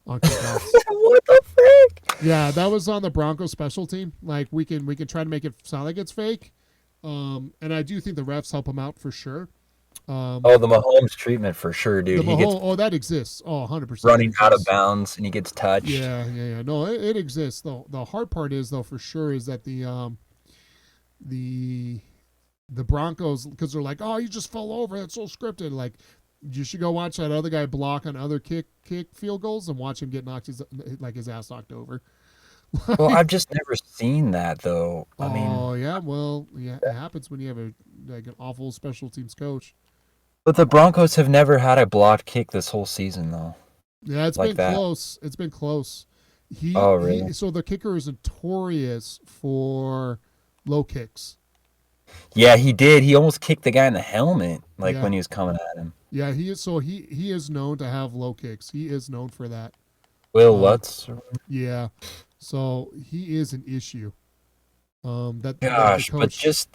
on kickoffs. What the frick? Yeah, that was on the Broncos special team. Like we can try to make it sound like it's fake. And I do think the refs help him out for sure. Oh, the Mahomes treatment for sure, dude. He gets that exists. Oh, 100%. running out of bounds and he gets touched. Yeah. No, it exists though. The hard part is though for sure is that the Broncos, because they're like, oh, you just fell over. That's so scripted. Like, you should go watch that other guy block on other kick field goals and watch him get his ass knocked over. Well, I've just never seen that though. I mean, it happens when you have an awful special teams coach. but the Broncos have never had a blocked kick this whole season though. Yeah, it's Like been that. close. It's been close. Oh, really? So the kicker is notorious for low kicks. Yeah, he did. He almost kicked the guy in the helmet, like Yeah. when he was coming at him. Yeah, he is. So he is known to have low kicks. He is known for that. Will Lutz. Yeah. So he is an issue. That Gosh, the coach.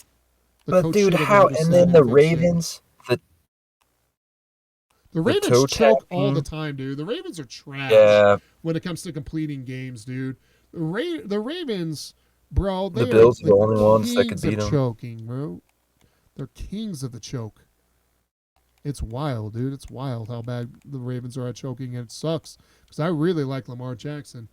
but dude, should have how? noticed And that then the fixed it. Ravens, The toe Ravens choke tag all the team. time, dude. The Ravens are trash Yeah, when it comes to completing games, dude. The Ravens, bro, the they are Bills are the the only ones that could kings beat of them. choking, bro. They're kings of the choke. It's wild, dude. It's wild how bad the Ravens are at choking, and it sucks because I really like Lamar Jackson.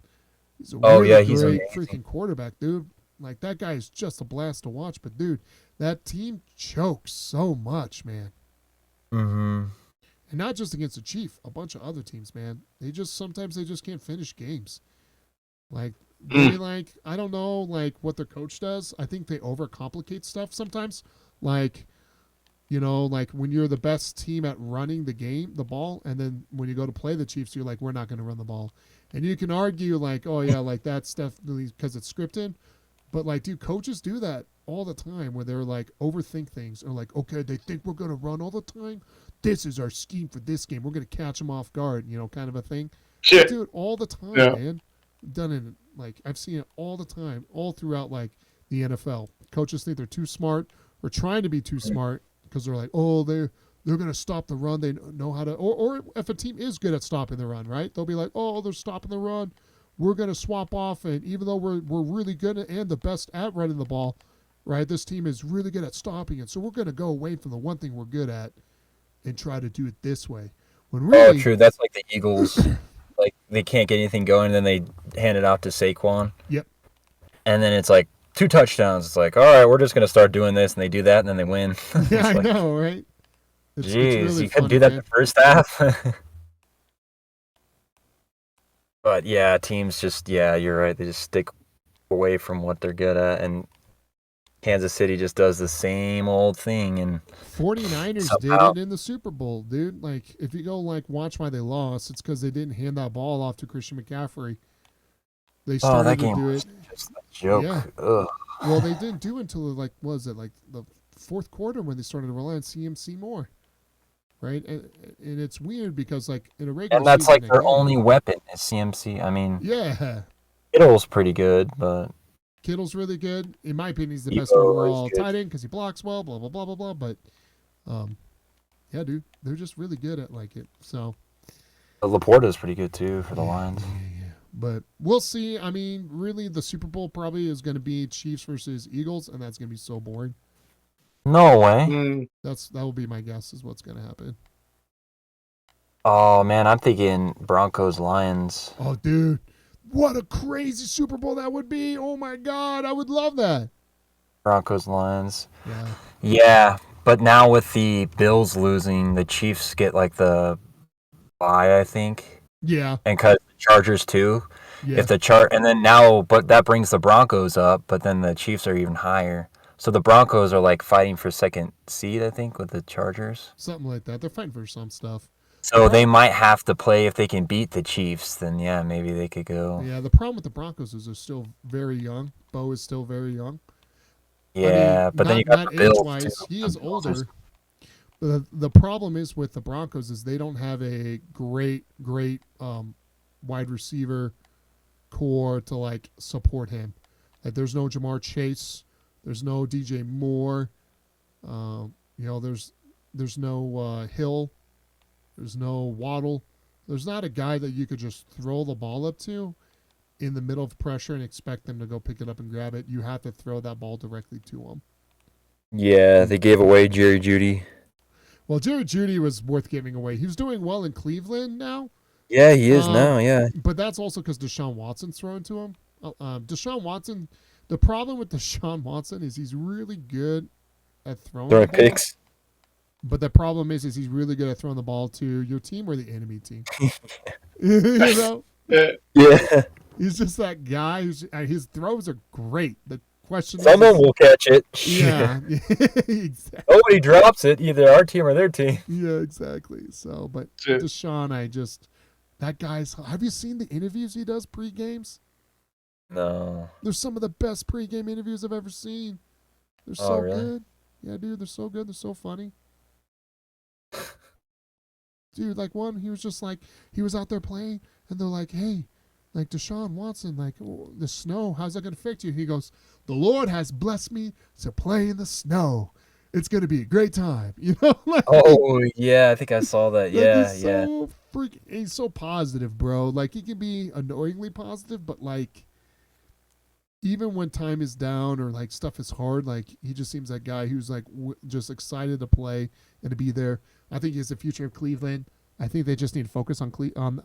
He's a Oh really yeah, he's great amazing. freaking quarterback, dude. Like, that guy is just a blast to watch. But, dude, that team chokes so much, man. Mm-hmm. And not just against the Chief, a bunch of other teams, man. Sometimes they just can't finish games. Like, I don't know, like, what their coach does. I think they overcomplicate stuff sometimes. Like, like when you're the best team at running the ball, and then when you go to play the Chiefs, you're like, we're not going to run the ball. And you can argue, like, oh, yeah, like, that's definitely because it's scripted. But, like, dude, coaches do that all the time where they're, like, overthink things. Or, like, okay, they think we're going to run all the time. This is our scheme for this game. We're going to catch them off guard, kind of a thing. Shit. They do it all the time, Yeah. man. Done it, like, I've seen it all the time, all throughout, like, the NFL. Coaches think they're too smart or trying to be too smart because they're like, oh, they're going to stop the run. They know how to, or if a team is good at stopping the run, right? They'll be like, oh, they're stopping the run. We're going to swap off, and even though we're really good and the best at running the ball, right, this team is really good at stopping it. So we're going to go away from the one thing we're good at and try to do it this way. When really, Oh, true. That's like the Eagles. Like, they can't get anything going, and then they hand it off to Saquon. Yep. And then it's like 2 touchdowns. It's like, all right, we're just going to start doing this, and they do that, and then they win. Yeah, I like, know, right? It's Jeez, really you couldn't funny, do that man. the first half. But yeah, teams just, yeah, you're right. They just stick away from what they're good at, and Kansas City just does the same old thing. And 49ers somehow, did it in the Super Bowl, dude. Like, if you go, like, watch why they lost, it's because they didn't hand that ball off to Christian McCaffrey. They started that to game do was it. just a joke. Yeah. Ugh. Well, they didn't do it until, like, what was it, like the fourth quarter when they started to rely on CMC more, right? And it's weird because, like, in a regular And that's season, like I their get it. only weapon is CMC. I mean, Yeah. Kittle's pretty good, but Kittle's really good. In my opinion, he's the best Debo is overall good. tight end because he blocks well, blah, blah, blah, blah, blah. But, yeah, dude, they're just really good at, like, it. So, Laporta's pretty good too for the Lions. yeah. But we'll see. I mean, really, the Super Bowl probably is going to be Chiefs versus Eagles, and that's going to be so boring. No way. Mm. That will be my guess is what's going to happen. Oh man, I'm thinking Broncos Lions. Oh, dude, what a crazy Super Bowl that would be. Oh, my God, I would love that. Broncos Lions. Yeah. Yeah, but now with the Bills losing, the Chiefs get like the bye, I think. Yeah. And because the Chargers too. Yeah. If the and then but that brings the Broncos up, but then the Chiefs are even higher. So the Broncos are like fighting for second seed, I think, with the Chargers. Something like that. They're fighting for some stuff. So they might have to play if they can beat the Chiefs. Then yeah, maybe they could go. Yeah. The problem with the Broncos is they're still very young. Bo is still very young. Yeah, but then you got the Bills age-wise, too. he is older. But the problem is with the Broncos is they don't have a great wide receiver core to, like, support him. Like, there's no Jamar Chase, there's no DJ Moore, there's no Hill, there's no Waddle. There's not a guy that you could just throw the ball up to in the middle of pressure and expect them to go pick it up and grab it. You have to throw that ball directly to him. Yeah, they gave away Jerry Jeudy. Well, Jerry Jeudy was worth giving away. He was doing well in Cleveland now. Yeah, he is now, yeah. But that's also because Deshaun Watson's thrown to him. Deshaun Watson, the problem with Deshaun Watson is he's really good at throwing the ball. Picks. But the problem is he's really good at throwing the ball to your team or the enemy team. You know? Yeah. He's just that guy. His throws are great. The question Someone will catch it. Yeah. Exactly. Nobody drops it, either our team or their team. Yeah, exactly. So, but Deshaun, that guy's. Have you seen the interviews he does pre-games? No. They're some of the best pre-game interviews I've ever seen. They're so really? good. Yeah, dude, they're so good. They're so funny. Dude, like one, he was just like, he was out there playing, and they're like, hey, like Deshaun Watson, like the snow, how's that gonna affect you? He goes, the Lord has blessed me to play in the snow. It's gonna be a great time, you know. Like, Oh yeah, I think I saw that. like Yeah, he's yeah. so freaking, he's so positive, bro. Like he can be annoyingly positive, but like even when time is down or like stuff is hard, like he just seems that guy who's like just excited to play and to be there. I think he's the future of Cleveland. I think they just need to focus on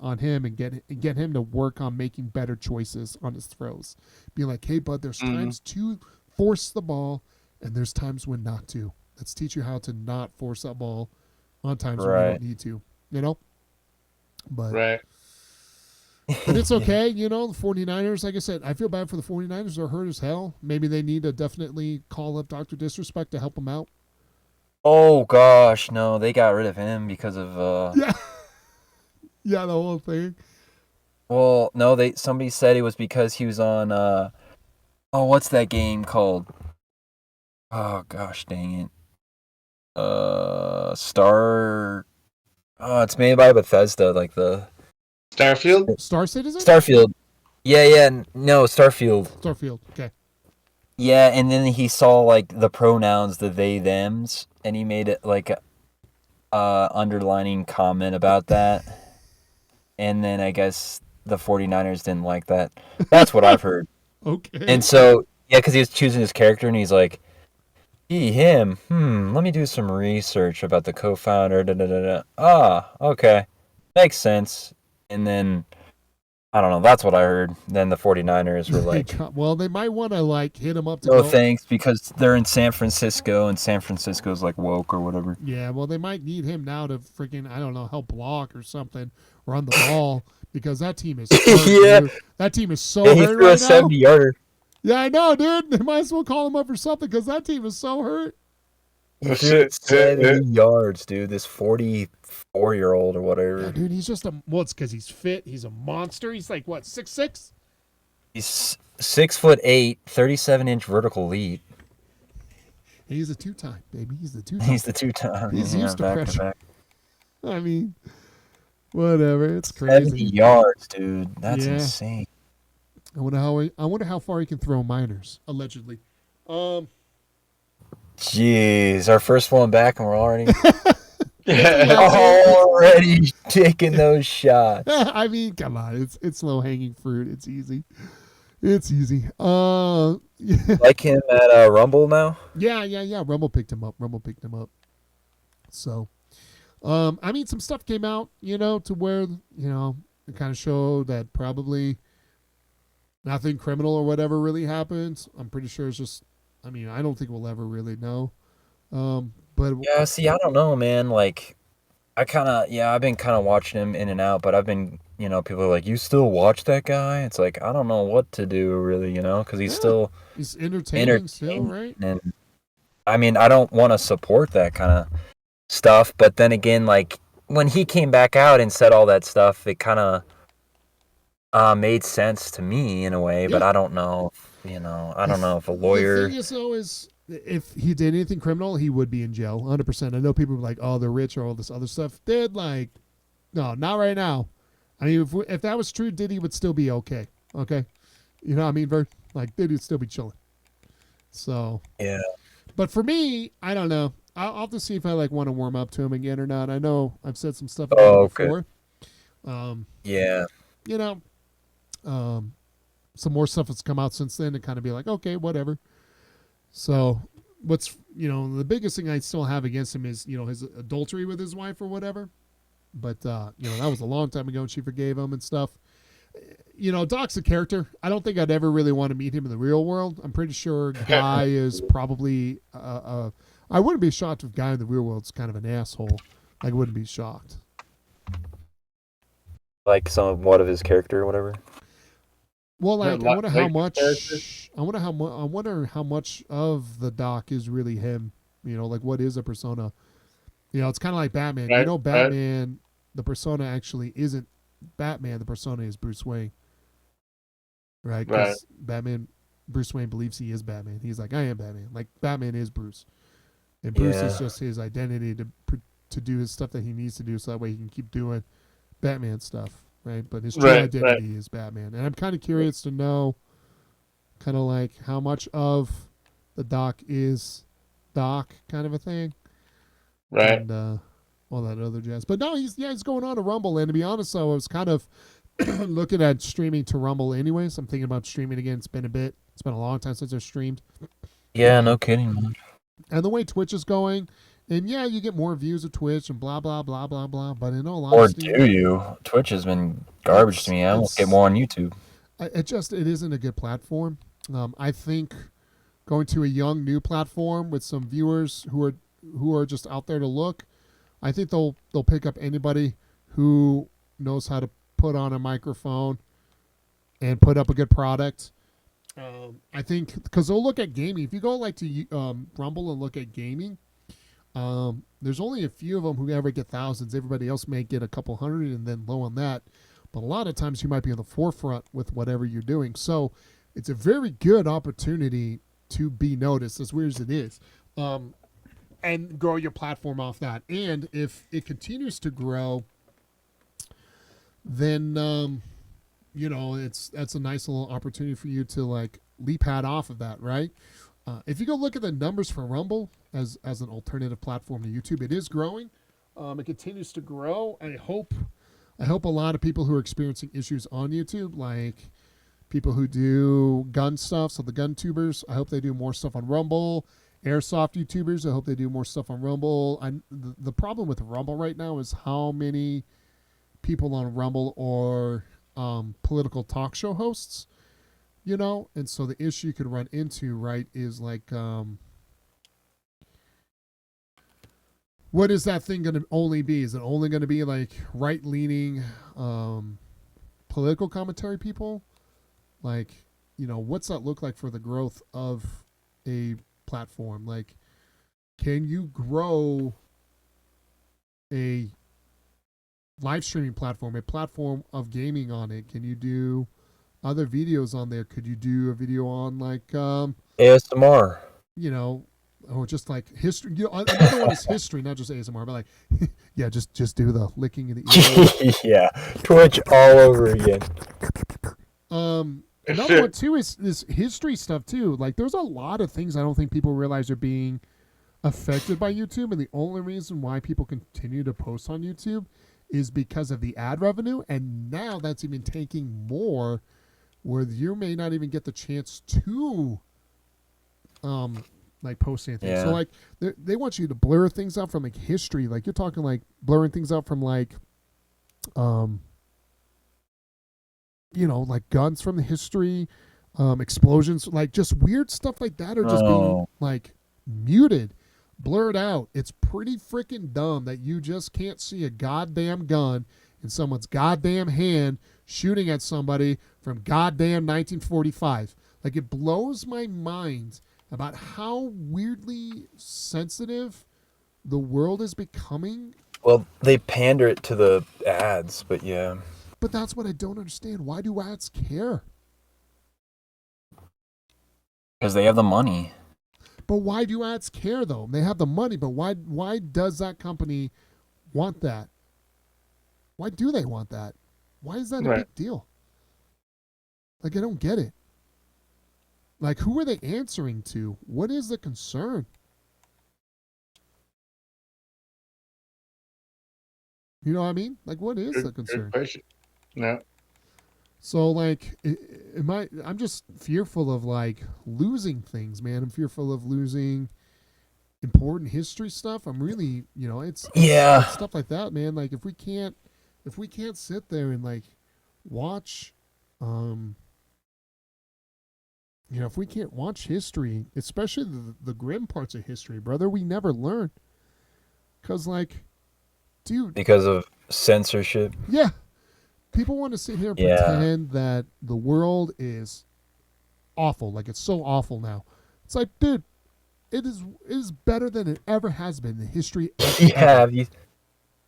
on him and get him to work on making better choices on his throws. Be like, hey, bud, there's times to force the ball, and there's times when not to. Let's teach you how to not force that ball on times when you Right. don't need to. You know, but Right. but it's okay, you know, the 49ers, like I said, I feel bad for the 49ers. They're hurt as hell. Maybe they need to definitely call up Dr. Disrespect to help them out. Oh gosh, no, they got rid of him because of Yeah. Yeah, the whole thing. well, no, somebody said it was because he was on oh, what's that game called? Oh gosh, dang it. Star Oh, it's made by Bethesda, like the Starfield? Star Citizen? Starfield. Yeah, no, Starfield. Starfield. Okay. Yeah, and then he saw like the pronouns, the they thems, and he made it like a underlining comment about that. And then I guess the 49ers didn't like that. That's what I've heard. Okay. And so, yeah, because he was choosing his character, and he's like, he, him, let me do some research about the co-founder, da da da da. Ah, okay. Makes sense. And then, I don't know, that's what I heard. Then the 49ers were like, well, they might want to like hit him up to no go. thanks, because they're in San Francisco, and San Francisco's like woke or whatever. Yeah, well, they might need him now to freaking, I don't know, help block or something, or on the ball, because that team is hurt, Yeah. dude. That team is so Yeah, he hurt threw a right now. 70-yarder. Yeah, I know, dude. They might as well call him up for something because that team is so hurt. He threw 70 yards, dude. This 44-year-old or whatever. Yeah, dude, he's just well, it's because he's fit. He's a monster. He's like, what, 6'6"? He's 6'8", 37-inch vertical leap. He's a two-time, baby. He's the two-time. He's the two-time. He's yeah, used to back pressure. back. I mean, whatever. It's 70 crazy. yards, dude. That's Yeah. insane. I wonder how far he can throw minors, allegedly. Jeez, our first one back, and we're already Yeah. already taking those shots. I mean, come on. It's low-hanging fruit. It's easy. It's easy. Yeah. Like him at Rumble now. Yeah. Rumble picked him up. So, I mean, some stuff came out, you know, to where, you know, it kind of showed that probably nothing criminal or whatever really happened. I'm pretty sure it's just, I mean, I don't think we'll ever really know. But Yeah, see, I don't know, man. Like, I've been kind of watching him in and out, but I've been, you know, people are like, you still watch that guy? It's like, I don't know what to do, really, you know, because he's still he's entertaining still, right? And I mean, I don't want to support that kind of stuff, but then again, like, when he came back out and said all that stuff, it kind of made sense to me in a way, but I don't know, I don't know if a lawyer. The thing is, though, is if he did anything criminal, he would be in jail, 100%. I know people are like, oh, they're rich or all this other stuff. Dude, like, no, not right now. I mean, if that was true, Diddy would still be okay. Okay, you know what I mean? Like, Diddy would still be chilling. So Yeah. But for me, I don't know. I'll have to see if I like want to warm up to him again or not. I know I've said some stuff about him before. Yeah. You know, some more stuff that's come out since then to kind of be like, okay, whatever. So what's, you know, the biggest thing I still have against him is, you know, his adultery with his wife or whatever. But, you know, that was a long time ago and she forgave him and stuff. You know, Doc's a character. I don't think I'd ever really want to meet him in the real world. I'm pretty sure Guy is probably, I wouldn't be shocked if Guy in the real world's kind of an asshole. I wouldn't be shocked. Like somewhat of his character or whatever. Well, like, Yeah, I wonder how like much. character. I wonder how much of the Doc is really him. You know, like what is a persona? You know, it's kind of like Batman. Right, You know, Batman. The persona actually isn't Batman. The persona is Bruce Wayne. Right? Because Bruce Wayne believes he is Batman. He's like, I am Batman. Like Batman is Bruce. And Bruce is just his identity to do his stuff that he needs to do, so that way he can keep doing Batman stuff, right? But his true identity is Batman. And I'm kind of curious to know, kind of like how much of the Doc is Doc, kind of a thing, Right. And all that other jazz. But no, he's going on to Rumble. And to be honest, though, I was kind of looking at streaming to Rumble anyways. I'm thinking about streaming again. It's been a bit. It's been a long time since I've streamed. Yeah, no kidding, man. And the way Twitch is going, and yeah, you get more views of Twitch and blah, blah, blah, blah, blah. But in all honesty... Or do you? Twitch has been garbage to me. I almost get more on YouTube. It isn't a good platform. I think going to a young, new platform with some viewers who are just out there to look, I think they'll pick up anybody who knows how to put on a microphone and put up a good product. I think because they'll look at gaming. If you go like to Rumble and look at gaming, there's only a few of them who ever get thousands. Everybody else may get a couple hundred and then low on that. But a lot of times you might be on the forefront with whatever you're doing. So it's a very good opportunity to be noticed, as weird as it is, and grow your platform off that. And if it continues to grow, then that's a nice little opportunity for you to like leapad off of that, right? If you go look at the numbers for Rumble as an alternative platform to YouTube, it is growing. It continues to grow. I hope a lot of people who are experiencing issues on YouTube, like people who do gun stuff, so the gun tubers, I hope they do more stuff on Rumble. Airsoft YouTubers, I hope they do more stuff on Rumble. The problem with Rumble right now is how many people on Rumble are political talk show hosts, and so the issue you could run into, right, is like, what is that thing going to only be? Is it only going to be like right-leaning political commentary people? Like, what's that look like for the growth of a platform? Like, can you grow a live streaming platform, a platform of gaming on it? Can you do other videos on there? Could you do a video on like ASMR? Or just like history. Another one is history, not just ASMR, but like, yeah, just do the licking in the ear. Yeah, Twitch all over again. Another one too is this history stuff too. Like, there's a lot of things I don't think people realize are being affected by YouTube, and the only reason why people continue to post on YouTube is because of the ad revenue, and now that's even taking more, where you may not even get the chance to like post anything. Yeah. So like they want you to blur things out from like history. Like, you're talking like blurring things out from like like guns from the history, explosions, like just weird stuff like that are just being like muted, blurred out. It's pretty freaking dumb that you just can't see a goddamn gun in someone's goddamn hand shooting at somebody from goddamn 1945. Like, it blows my mind about how weirdly sensitive the world is becoming. Well, they pander it to the ads, but yeah. But that's what I don't understand. Why do ads care? Because they have the money. But why do ads care, though? They have the money, but why does that company want that? Why do they want that? Why is that a big deal? Like, I don't get it. Like, who are they answering to? What is the concern? You know what I mean? Like, what is the concern? No. So, like, I'm just fearful of, like, losing things, man. I'm fearful of losing important history stuff. I'm really, it's stuff like that, man. Like, if we can't sit there and, like, watch, if we can't watch history, especially the grim parts of history, brother, we never learn. Because, like, dude. Because of censorship. Yeah. People want to sit here and pretend that the world is awful. Like, it's so awful now. It's like, dude, it is better than it ever has been in history.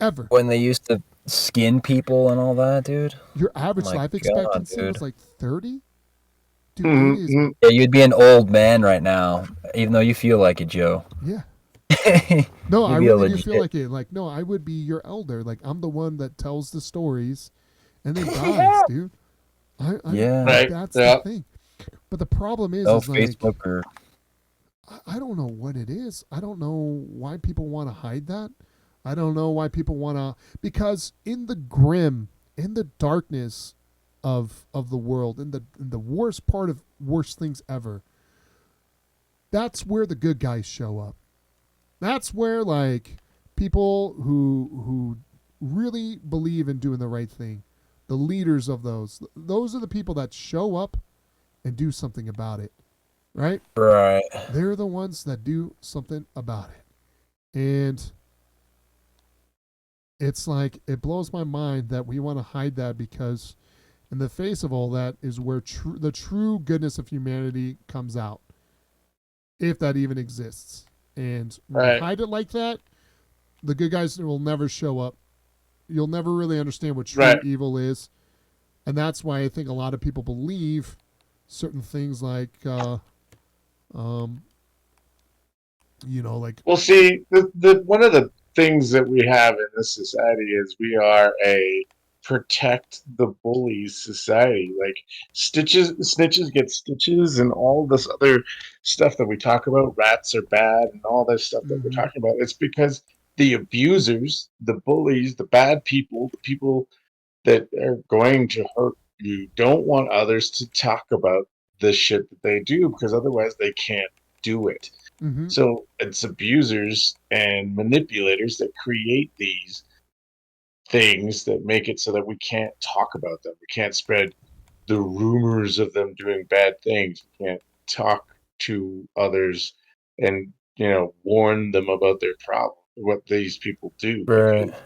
Ever. When they used to skin people and all that, dude. Your average life expectancy was like 30? Dude, Mm-hmm. Yeah, you'd be an old man right now, even though you feel like it, Joe. Yeah. No, I You'd be a really do feel legit. like it. Like, no, I would be your elder. Like, I'm the one that tells the stories and then dies, dude. I'm Yeah. like, Right. that's the Yeah. thing. But the problem No is like, Facebook or I don't know what it is. I don't know why people want to hide that. I don't know why people want to, because in the grim, in the darkness of the world, in the worst part of worst things ever, that's where the good guys show up. That's where like people who really believe in doing the right thing, the leaders of those are the people that show up and do something about it, right? right. They're the ones that do something about it. And it's like it blows my mind that we want to hide that, because in the face of all that is where the true goodness of humanity comes out, if that even exists. And when you Right. hide it like that, the good guys will never show up. You'll never really understand what true Right. evil is. And that's why I think a lot of people believe certain things like um like Well, see, the one of the things that we have in this society is we are a protect the bullies society. Like snitches get stitches, and all this other stuff that we talk about. Rats are bad, and all this stuff that we're mhm, talking about. It's because the abusers, the bullies, the bad people, the people that are going to hurt you, don't want others to talk about the shit that they do, because otherwise they can't do it. mhm, So it's abusers and manipulators that create these things that make it so that we can't talk about them. We can't spread the rumors of them doing bad things. We can't talk to others and, warn them about their problem, what these people do, Right. because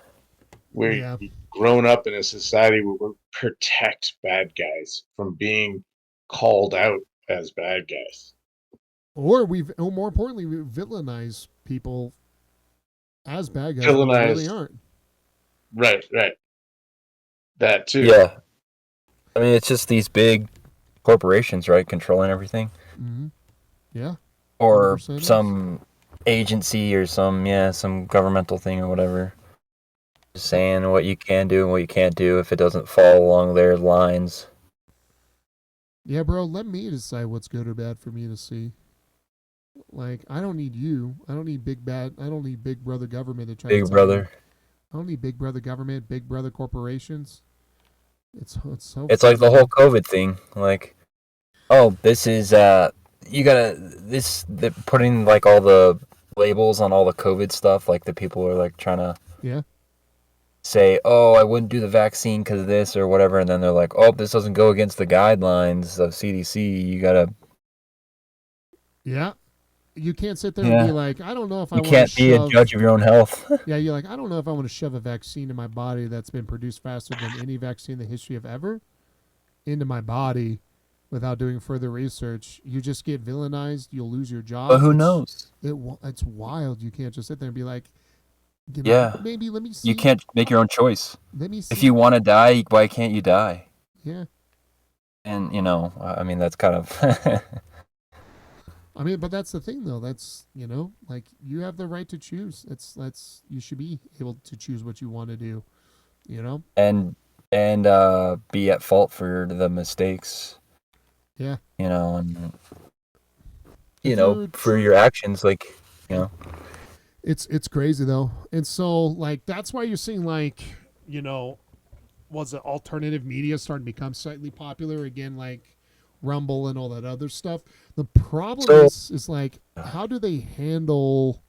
we've yeah. grown up in a society where we protect bad guys from being called out as bad guys. Or more importantly, we villainize people as bad guys when they really Villainized. aren't. Right, right. That too. Yeah. I mean, it's just these big corporations, right, controlling everything, Mm-hmm. Yeah, or 100% is. some agency or some governmental thing or whatever, just Yep. saying what you can do and what you can't do if it doesn't fall along their lines. Yeah, bro, let me decide what's good or bad for me to see. Like, I don't need you. I don't need I don't need big brother government to try to Big tell me. brother. I don't need big brother government, big brother corporations. It's so It's like the frustrating. whole COVID thing. Like, oh, this is you gotta they're putting like all the labels on all the COVID stuff. Like the people are like trying to Yeah. say, oh, I wouldn't do the vaccine because of this or whatever, and then they're like, oh, this doesn't go against the guidelines of CDC. You gotta, Yeah. You can't sit there and be yeah, like, I don't know if I you want to can't be a shove. judge of your own health. Yeah, you're like, I don't know if I want to shove a vaccine in my body that's been produced faster than any vaccine in the history of ever into my body without doing further research. You just get villainized. You'll lose your But job. who knows? It's wild. You can't just sit there and be like, Yeah, maybe let me you see. can't make your own choice. Let me If see. you want to die, why can't you die? Yeah. And I mean, that's kind of I mean, but that's the thing, though. That's like you have the right to choose. That's you should be able to choose what you want to do. You know? and be at fault for the mistakes. Yeah. And If you're for your actions, like it's crazy though, and so like that's why you're seeing like was it alternative media starting to become slightly popular again, like Rumble and all that other stuff. The problem so. is like, how do they handle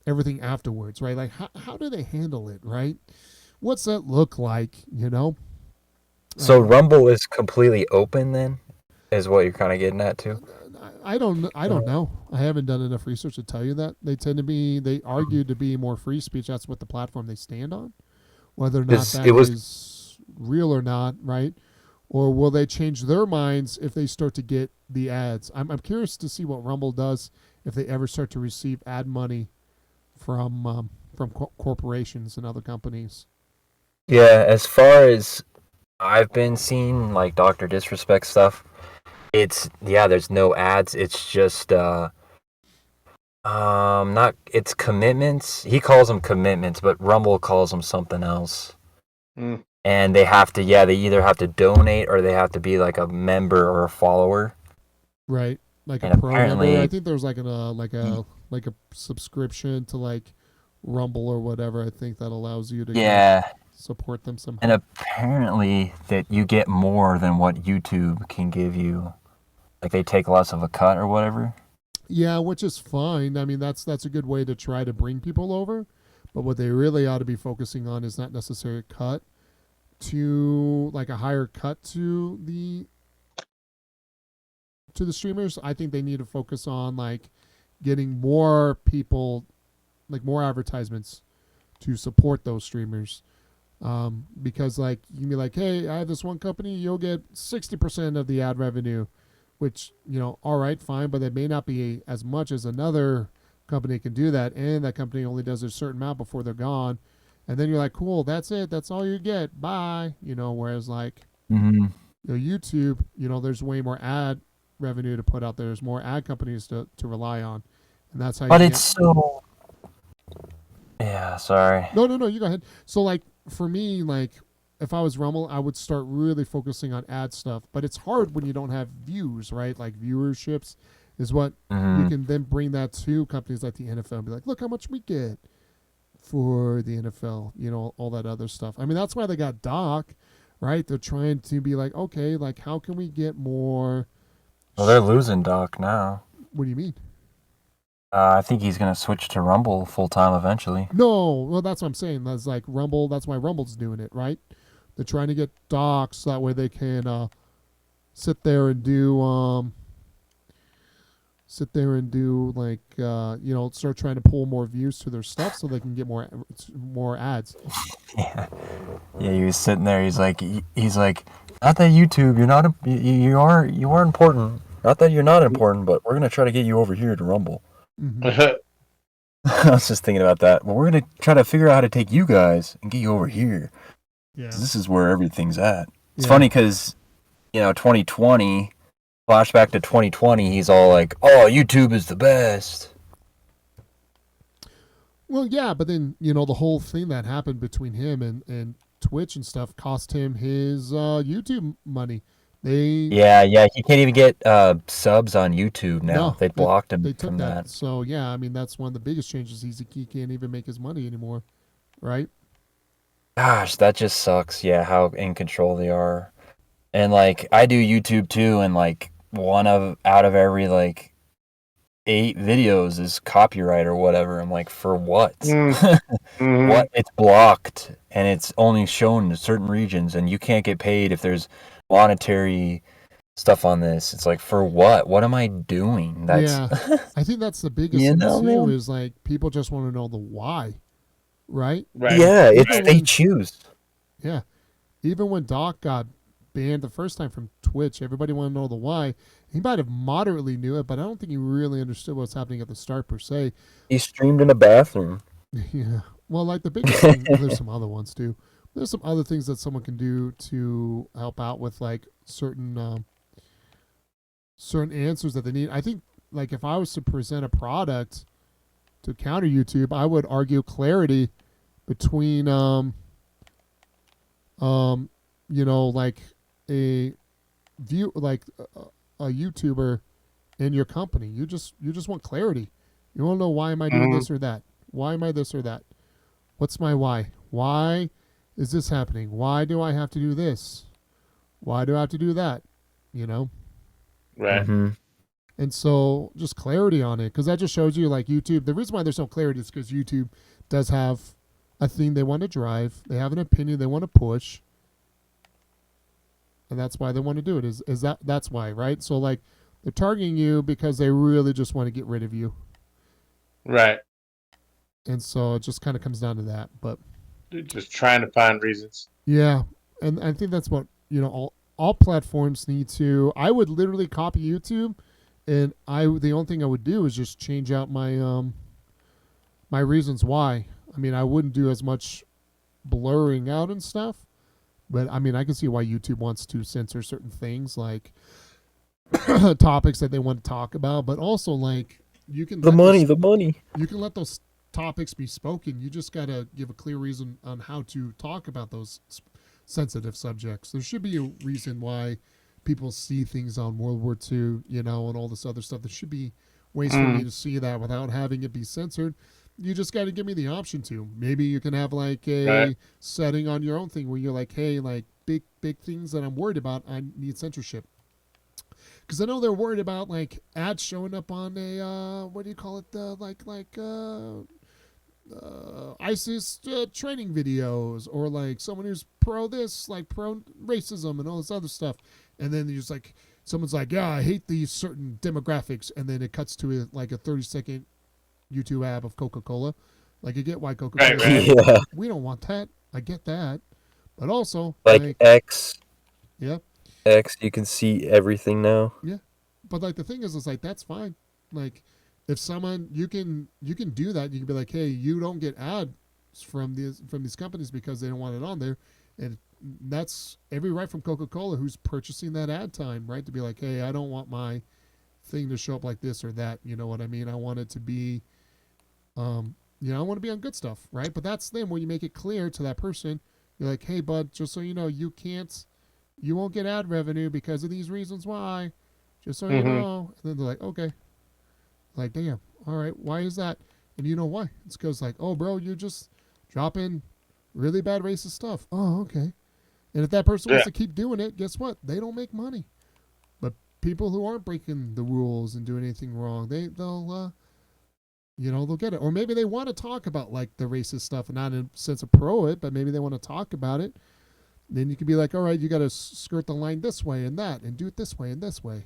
everything afterwards, right? Like, how do they handle it, right? What's that look like, So Uh, Rumble is completely open then, is what you're kind of getting at too. I don't know. I haven't done enough research to tell you that. They argue to be more free speech. That's what the platform they stand on. Whether or not Because that it was is real or not, right? Or will they change their minds if they start to get the ads? I'm curious to see what Rumble does if they ever start to receive ad money from corporations and other companies. yeah. As far as I've been seeing, like Doctor Disrespect stuff, it's there's no ads. It's just Not it's commitments. He calls them commitments, but Rumble calls them something else. Mm. And they have to, they either have to donate or they have to be like a member or a follower. Right. Like And a pro member. apparently- I think there's like a subscription to like Rumble or whatever. I think that allows you to support them somehow. And apparently that you get more than what YouTube can give you. Like they take less of a cut or whatever. Yeah, which is fine. I mean, that's a good way to try to bring people over. But what they really ought to be focusing on is not necessarily a cut to like a higher cut to the streamers. I think they need to focus on like getting more people, like more advertisements to support those streamers. Because like you can be like, hey, I have this one company, you'll get 60% of the ad revenue, which, you know, all right, fine, but it may not be as much as another company can do that, and that company only does a certain amount before they're gone. And then you're like, cool, that's it, that's all you get, bye. You know, whereas like you know, YouTube, you know, there's way more ad revenue to put out there. There's more ad companies to rely on. And that's how But you it's so sorry. No, you go ahead. So like for me, like if I was Rumble, I would start really focusing on ad stuff. But it's hard when you don't have views, right? Like viewerships is what you can then bring that to companies like the NFL and be like, look how much we get for the NFL, you know, all that other stuff. I mean, that's why they got Doc, right? They're trying to be like, okay, like how can we get more? Well, they're losing Doc now. What do you mean? I think he's going to switch to Rumble full-time eventually. No, well, that's what I'm saying. That's like Rumble. That's why Rumble's doing it, right? They're trying to get docs so that way they can sit there and do like you know, start trying to pull more views to their stuff so they can get more ads. Yeah, he was sitting there. He's like, not that YouTube, you are important. Not that you're not important, but we're gonna try to get you over here to Rumble. Mm-hmm. I was just thinking about that. Well, we're gonna try to figure out how to take you guys and get you over here. Yeah, This is where everything's at. It's funny because, you know, 2020, flashback to 2020, he's all like, "Oh, YouTube is the best." Well, yeah, but then you know the whole thing that happened between him and Twitch and stuff cost him his YouTube money. Yeah, he can't even get subs on YouTube now. No, they blocked him they took from that. So yeah, I mean that's one of the biggest changes. He can't even make his money anymore, right? Gosh, that just sucks. Yeah, how in control they are. And like I do YouTube too, and like out of every like 8 videos is copyright or whatever. I'm like, for what? What? It's blocked and it's only shown in certain regions, and you can't get paid if there's monetary stuff on this. It's like, for what? What am I doing? Yeah, I think that's the biggest thing too. Is like people just want to know the why, right? Yeah, they choose. Yeah, even when Doc got banned the first time from Twitch, everybody wanted to know the why. He might have moderately knew it, but I don't think he really understood what's happening at the start per se. He streamed in a bathroom. Yeah, well, like the biggest thing, there's some other ones too. There's some other things that someone can do to help out with like certain answers that they need. I think like if I was to present a product to counter YouTube, I would argue clarity between you know, like a view, like a YouTuber in your company. You just want clarity. You want to know, why am I doing this or that? Why am I this or that? What's my why? Why is this happening? Why do I have to do this? Why do I have to do that? You know? Right. Mm-hmm. And so just clarity on it, because that just shows you like YouTube. The reason why there's no clarity is because YouTube does have a thing they want to drive. They have an opinion they want to push. And that's why they want to do it. That's why, right? So like they're targeting you because they really just want to get rid of you. Right. And so it just kind of comes down to that. But They're just trying to find reasons. yeah, and I think that's what, you know, all platforms need to. I would literally copy YouTube, and the only thing I would do is just change out my my reasons why. I mean, I wouldn't do as much blurring out and stuff, but I mean, I can see why YouTube wants to censor certain things like topics that they want to talk about, but also like you can The let money, those, the money. you can let those topics be spoken. You just gotta give a clear reason on how to talk about those sensitive subjects. There should be a reason why people see things on World War II, you know, and all this other stuff. There should be ways for me to see that without having it be censored. You just got to give me the option to. Maybe you can have like a Right. setting on your own thing where you're like, hey, like big things that I'm worried about, I need censorship. Because I know they're worried about like ads showing up on a what do you call it? ISIS training videos, or like someone who's pro this, like pro racism and all this other stuff. And then there's like someone's like, yeah, I hate these certain demographics, and then it cuts to like a 30-second YouTube ad of Coca-Cola. Like, I get why Coca-Cola. Right. Yeah. We don't want that. I get that, but also Like X, yeah, you can see everything now. yeah. But like the thing is like that's fine. Like if someone you can do that, you can be like, hey, you don't get ads from these companies because they don't want it on there, and that's every right from Coca-Cola who's purchasing that ad time, right? To be like, hey, I don't want my thing to show up like this or that. You know what I mean? I want it to be, I want to be on good stuff, right? But that's then when you make it clear to that person, you're like, hey, bud, just so you know, you won't get ad revenue because of these reasons why. Just so you know. And then they're like, okay. Like, damn. All right. Why is that? And you know why? It's because like, oh, bro, you're just dropping really bad racist stuff. Oh, okay. And if that person wants to keep doing it, guess what? They don't make money. But people who aren't breaking the rules and doing anything wrong, they'll they'll get it. Or maybe they want to talk about like the racist stuff and not in a sense of pro it, but maybe they want to talk about it. Then you can be like, all right, you got to skirt the line this way and that, and do it this way and this way.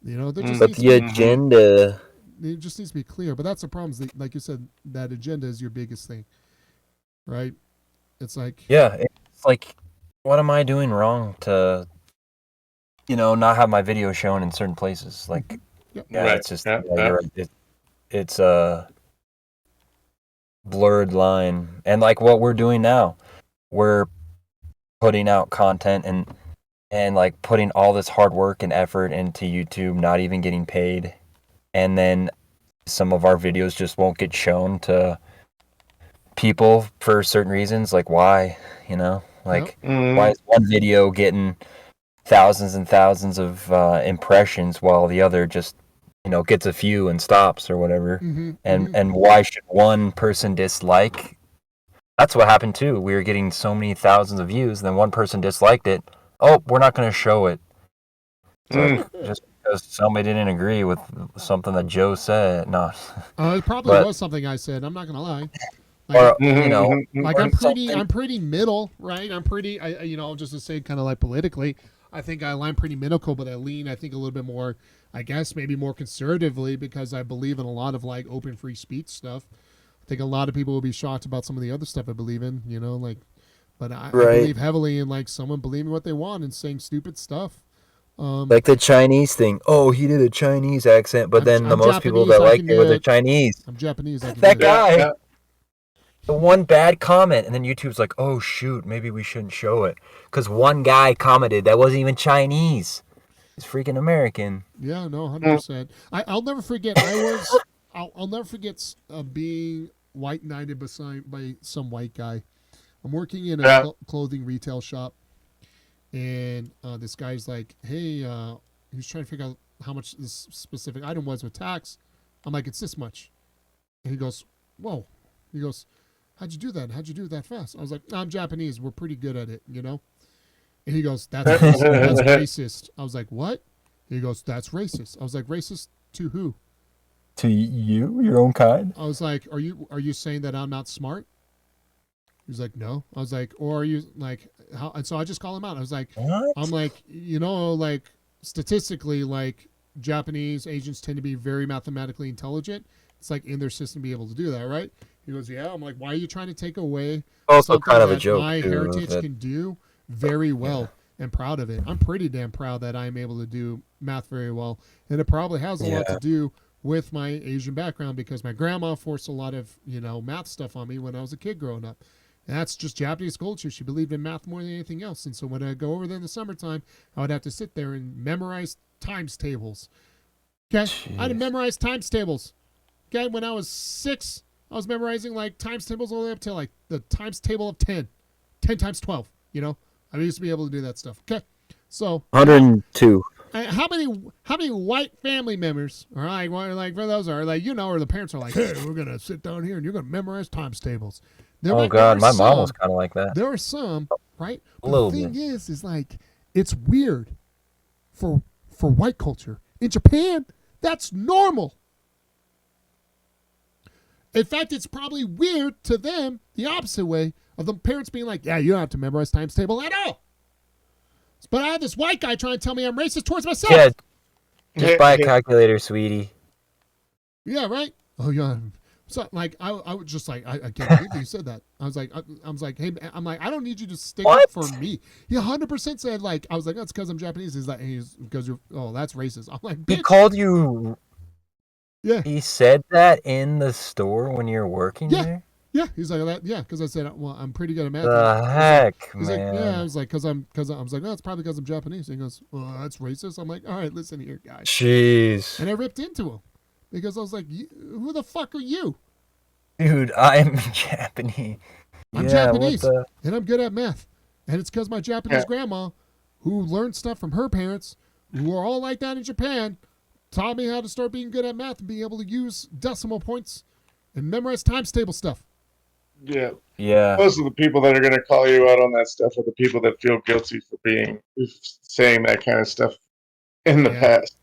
You know, there just But needs to the be, agenda, it just needs to be clear. But that's the problem. Is that, like you said, that agenda is your biggest thing, right? It's like, yeah, it's like, what am I doing wrong to, not have my video shown in certain places? Like, Yep. yeah, Right. it's just, Yep. yeah, you're right. It's a blurred line. And like what we're doing now, we're putting out content and like putting all this hard work and effort into YouTube, not even getting paid. And then some of our videos just won't get shown to people for certain reasons. Like why, like why is one video getting thousands and thousands of impressions while the other just, gets a few and stops or whatever. And why should one person dislike? That's what happened too. We were getting so many thousands of views, and then one person disliked it. Oh, we're not going to show it. Just because somebody didn't agree with something that Joe said. No. It probably was something I said. I'm not gonna lie. Like, Like I'm pretty middle, right? I'm pretty, just to say, kind of like politically, I think I line pretty middle, but I lean, I think, a little bit more, I guess, maybe more conservatively because I believe in a lot of like open free speech stuff. I think a lot of people will be shocked about some of the other stuff I believe in, but I believe heavily in like someone believing what they want and saying stupid stuff. Like the Chinese thing. Oh, he did a Chinese accent, but then the most Japanese, people that liked it was a Chinese. I'm Japanese. That guy. The one bad comment, and then YouTube's like, oh shoot, maybe we shouldn't show it because one guy commented that wasn't even Chinese. He's freaking American. Yeah, no, 100%. I'll never forget. I'll never forget being white knighted by some white guy. I'm working in a clothing retail shop, and this guy's like, hey, he was trying to figure out how much this specific item was with tax. I'm like, it's this much. And he goes, whoa. He goes, how'd you do that? How'd you do it that fast? I was like, I'm Japanese. We're pretty good at it, And he goes, that's racist. I was like, what? He goes, that's racist. I was like, racist to who? To you, your own kind? I was like, are you saying that I'm not smart? He was like, no. I was like, or are you like, how? And so I just call him out. I was like, what? I'm like, like statistically, like Japanese Asians tend to be very mathematically intelligent. It's like in their system to be able to do that, right? He goes, yeah. I'm like, why are you trying to take away also something kind of a that joke my too, heritage can do very well and proud of it? I'm pretty damn proud that I'm able to do math very well. And it probably has a lot to do with my Asian background because my grandma forced a lot of, math stuff on me when I was a kid growing up. And that's just Japanese culture. She believed in math more than anything else. And so when I go over there in the summertime, I would have to sit there and memorize times tables. Okay, I had to Jeez. memorize times tables. Okay, when I was 6, I was memorizing like times tables all the way up to like the times table of 10, 10 times 12. You know, I used to be able to do that stuff. Okay, so 102. how many white family members are like for those are like or the parents are like, hey, we're gonna sit down here and you're gonna memorize times tables. Oh God, my mom was kind of like that. There are some, right? A But little the thing bit. is like it's weird for white culture. In Japan, that's normal. In fact, it's probably weird to them the opposite way of the parents being like, yeah, you don't have to memorize times table at all. But I had this white guy trying to tell me I'm racist towards myself. Yeah, just buy a calculator, sweetie. Yeah, right? Oh, yeah. So, like, I was just like, I can't believe you said that. I was like, hey, I don't need you to stick up for me. He 100% said, like, I was like, that's because I'm Japanese. He's like, because that's racist. I'm like, bitch. He called you. Yeah. He said that in the store when you're working there? Yeah. He's like, that. Yeah. Because I said, well, I'm pretty good at math. The heck, he's man. like, yeah. I was like, I was like, no, it's probably because I'm Japanese. He goes, well, that's racist. I'm like, all right, listen here, guys. Jeez. And I ripped into him because I was like, who the fuck are you? Dude, I'm Japanese. I'm Japanese, and I'm good at math. And it's because my Japanese grandma, who learned stuff from her parents, who are all like that in Japan, taught me how to start being good at math and being able to use decimal points and memorize times table stuff. Yeah. Yeah. Most of the people that are going to call you out on that stuff are the people that feel guilty for saying that kind of stuff in the past.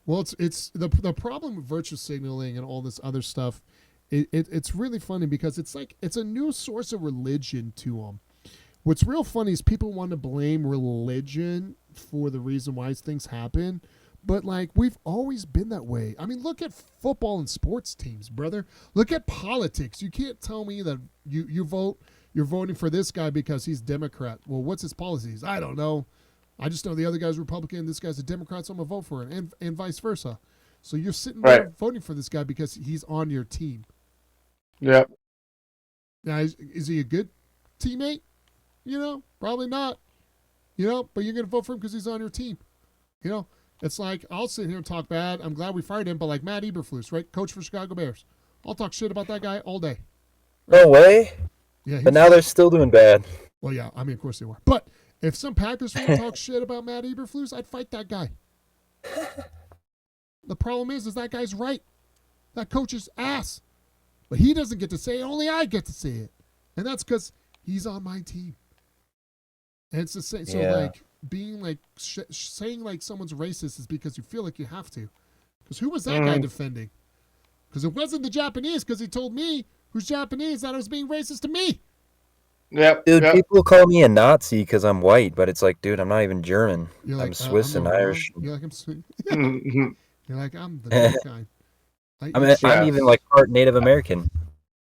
Well, it's the problem with virtue signaling and all this other stuff. It's really funny because it's like it's a new source of religion to them. What's real funny is people want to blame religion for the reason why things happen. But, like, we've always been that way. I mean, look at football and sports teams, brother. Look at politics. You can't tell me that you're voting for this guy because he's Democrat. Well, what's his policies? I don't know. I just know the other guy's Republican, this guy's a Democrat, so I'm going to vote for him, and vice versa. So you're sitting there voting for this guy because he's on your team. Yeah. Now, is he a good teammate? Probably not. But you're going to vote for him because he's on your team. It's like, I'll sit here and talk bad. I'm glad we fired him, but like Matt Eberflus, right? Coach for Chicago Bears. I'll talk shit about that guy all day. Right? No way. Yeah, but now they're still doing bad. Well, yeah, I mean, of course they were. But if some Packers fan talk shit about Matt Eberflus, I'd fight that guy. The problem is that guy's right. That coach is ass. But he doesn't get to say it. Only I get to say it. And that's because he's on my team. And it's the same. So, like, being like saying like someone's racist is because you feel like you have to. Because who was that guy defending? Because it wasn't the Japanese, because he told me who's Japanese that I was being racist to me. Yep. Dude, people call me a Nazi because I'm white, but it's like, dude, I'm not even German. I'm Swiss and Irish. You're like, I'm Swiss. You're like, I'm the good kind. I'm even like part Native American.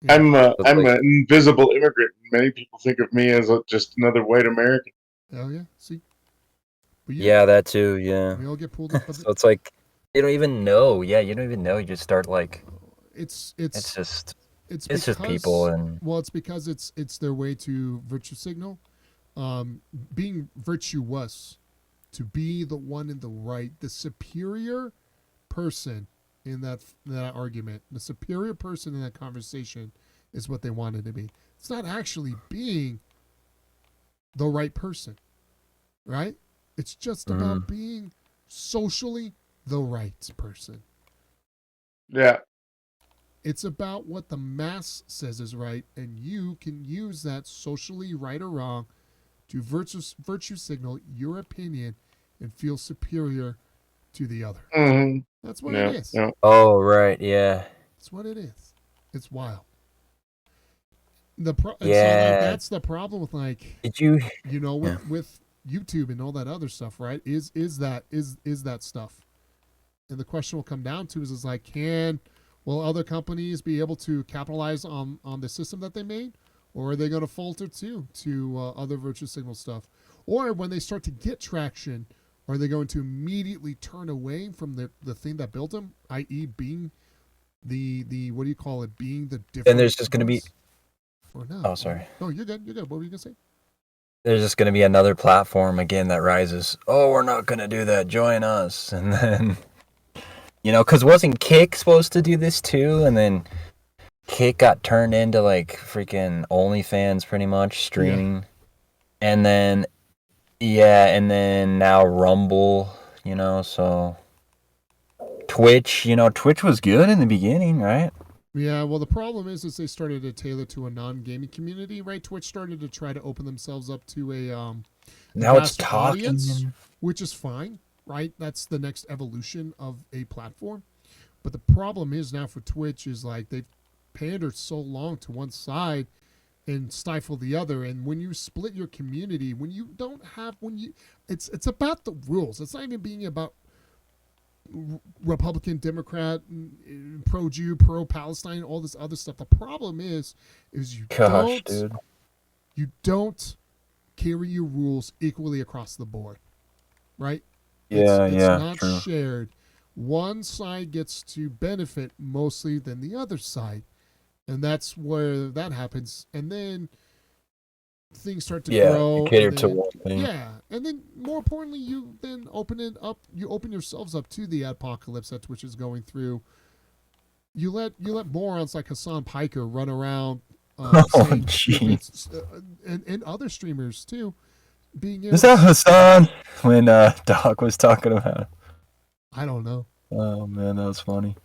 Yeah. I'm an invisible immigrant. Many people think of me as just another white American. Oh yeah, see. Yeah, that too. Yeah. We all get pulled up. So it's like you don't even know. Yeah, you don't even know. You just start like. It's just people and. Well, it's because it's their way to virtue signal, being virtuous, to be the one in the right, the superior person in that argument, the superior person in that conversation is what they wanted to be. It's not actually being the right person, right? It's just about being socially the right person. Yeah. It's about what the mass says is right, and you can use that socially right or wrong to virtue signal your opinion and feel superior to the other. Mm-hmm. That's what it is. Yeah. Oh, right, yeah. That's what it is. It's wild. So that's the problem with like. Did you? With YouTube and all that other stuff, right? Is that stuff? And the question will come down to is like, will other companies be able to capitalize on the system that they made, or are they going to falter too to other virtue signal stuff? Or when they start to get traction, are they going to immediately turn away from the thing that built them, i.e., being the what do you call it? Being the different. And there's just going to be. Or not. Oh, sorry. No, you're good. You're good. What were you gonna say? There's just going to be another platform again that rises. Oh, we're not going to do that. Join us, and then You know, because wasn't Kick supposed to do this too? And then Kick got turned into like freaking OnlyFans pretty much, streaming. And then, and then now Rumble, you know, so Twitch, you know, Twitch was good in the beginning, right? Yeah, well, the problem is they started to tailor to a non-gaming community, right? Twitch started to try to open themselves up to a Now it's vast talking. audience, which is fine, right? That's the next evolution of a platform. But the problem is now for Twitch is like they've pandered so long to one side and stifle the other. And when you split your community, it's about the rules. It's not even being about Republican, Democrat, pro-Jew, pro-Palestine, all this other stuff. The problem is you don't carry your rules equally across the board, right? It's not true. shared. One side gets to benefit mostly than the other side, and that's where that happens. And then things start to grow. You cater to one thing. Yeah, and then more importantly, you then open it up. You open yourselves up to the apocalypse that Twitch is going through. You let morons like Hassan Piker run around, saying and other streamers too. Is that Hassan when Doc was talking about it? I don't know. Oh man, that was funny.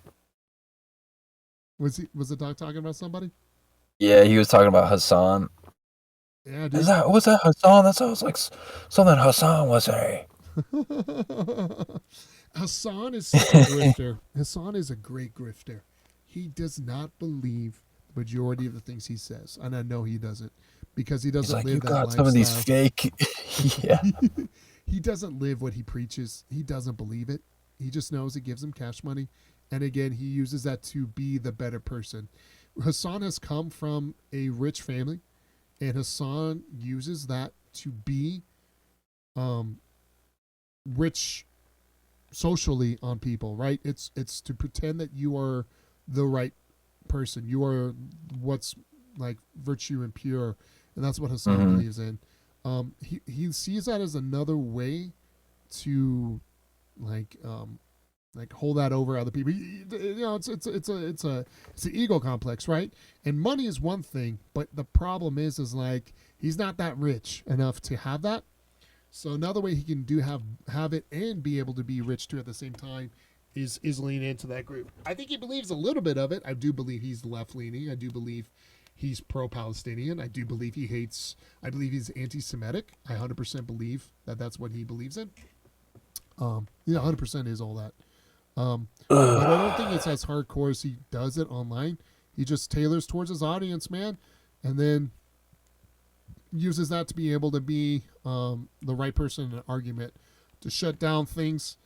Was the Doc talking about somebody? Yeah, he was talking about Hassan. Yeah, dude. Was that Hassan? That sounds like something Hassan was saying. Hassan is such a grifter. Hassan is a great grifter. He does not believe the majority of the things he says, and I know he doesn't because he doesn't live that lifestyle. Some of these fake. Yeah. He doesn't live what he preaches. He doesn't believe it. He just knows it gives him cash money, and again, he uses that to be the better person. Hassan has come from a rich family. And Hassan uses that to be rich socially on people, right? It's to pretend that you are the right person. You are what's like virtue and pure. And that's what Hassan believes in. He sees that as another way to like hold that over other people. You know, it's an ego complex, right? And money is one thing, but the problem is like he's not that rich enough to have that. So another way he can have it and be able to be rich too at the same time is lean into that group. I think he believes a little bit of it. I do believe he's left leaning. I do believe he's pro-Palestinian. I do believe I believe he's anti-Semitic. I 100% believe that that's what he believes in. 100% is all that. But I don't think it's as hardcore as he does it online. He just tailors towards his audience, man, and then uses that to be able to be the right person in an argument to shut down things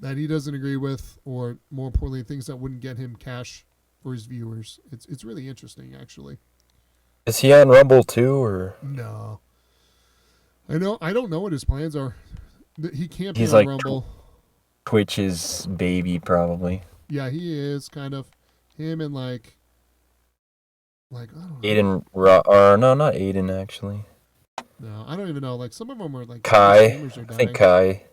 that he doesn't agree with, or more importantly, things that wouldn't get him cash for his viewers. It's really interesting, actually. Is he on Rumble too, or no? I don't know what his plans are. He can't be He's on like Rumble. Twitch's baby, probably. Yeah, he is kind of him and like I don't know. Aiden, or no, not Aiden actually. No, I don't even know. Like some of them are like Kai. I think Kai.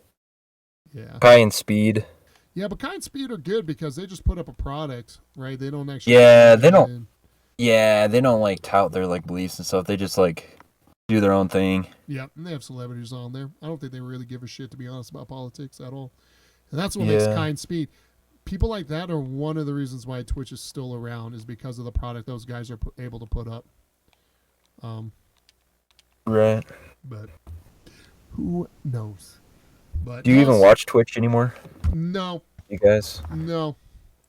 Yeah. Kai and Speed. Yeah, but Kai and Speed are good because they just put up a product, right? They don't actually. Yeah, they don't. Yeah, they don't like tout their like beliefs and stuff. They just like do their own thing. Yeah, and they have celebrities on there. I don't think they really give a shit, to be honest, about politics at all. And that's what makes Kai and Speed. People like that are one of the reasons why Twitch is still around, is because of the product those guys are able to put up. Right. But who knows? But do you even watch Twitch anymore? No. You guys? No.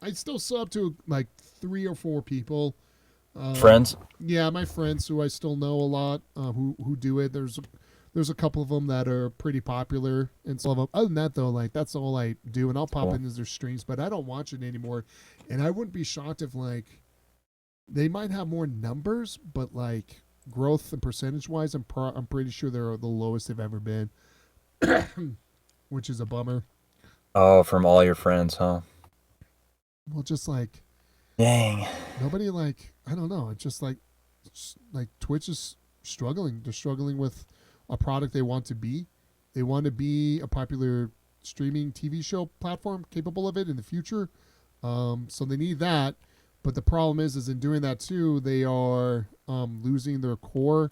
I still sub to like 3 or 4 people. Friends? Yeah, my friends who I still know a lot who do it. There's a couple of them that are pretty popular and some of them. Other than that, though, like that's all I do, and I'll pop into their streams, but I don't watch it anymore. And I wouldn't be shocked if like they might have more numbers, but like growth and percentage wise, I'm pretty sure they're the lowest they've ever been, which is a bummer. Oh, from all your friends, huh? Well, just like dang, nobody like I don't know. It's just like Twitch is struggling. They're struggling with a product they want to be. They want to be a popular streaming TV show platform capable of it in the future. So they need that. But the problem is in doing that too, they are losing their core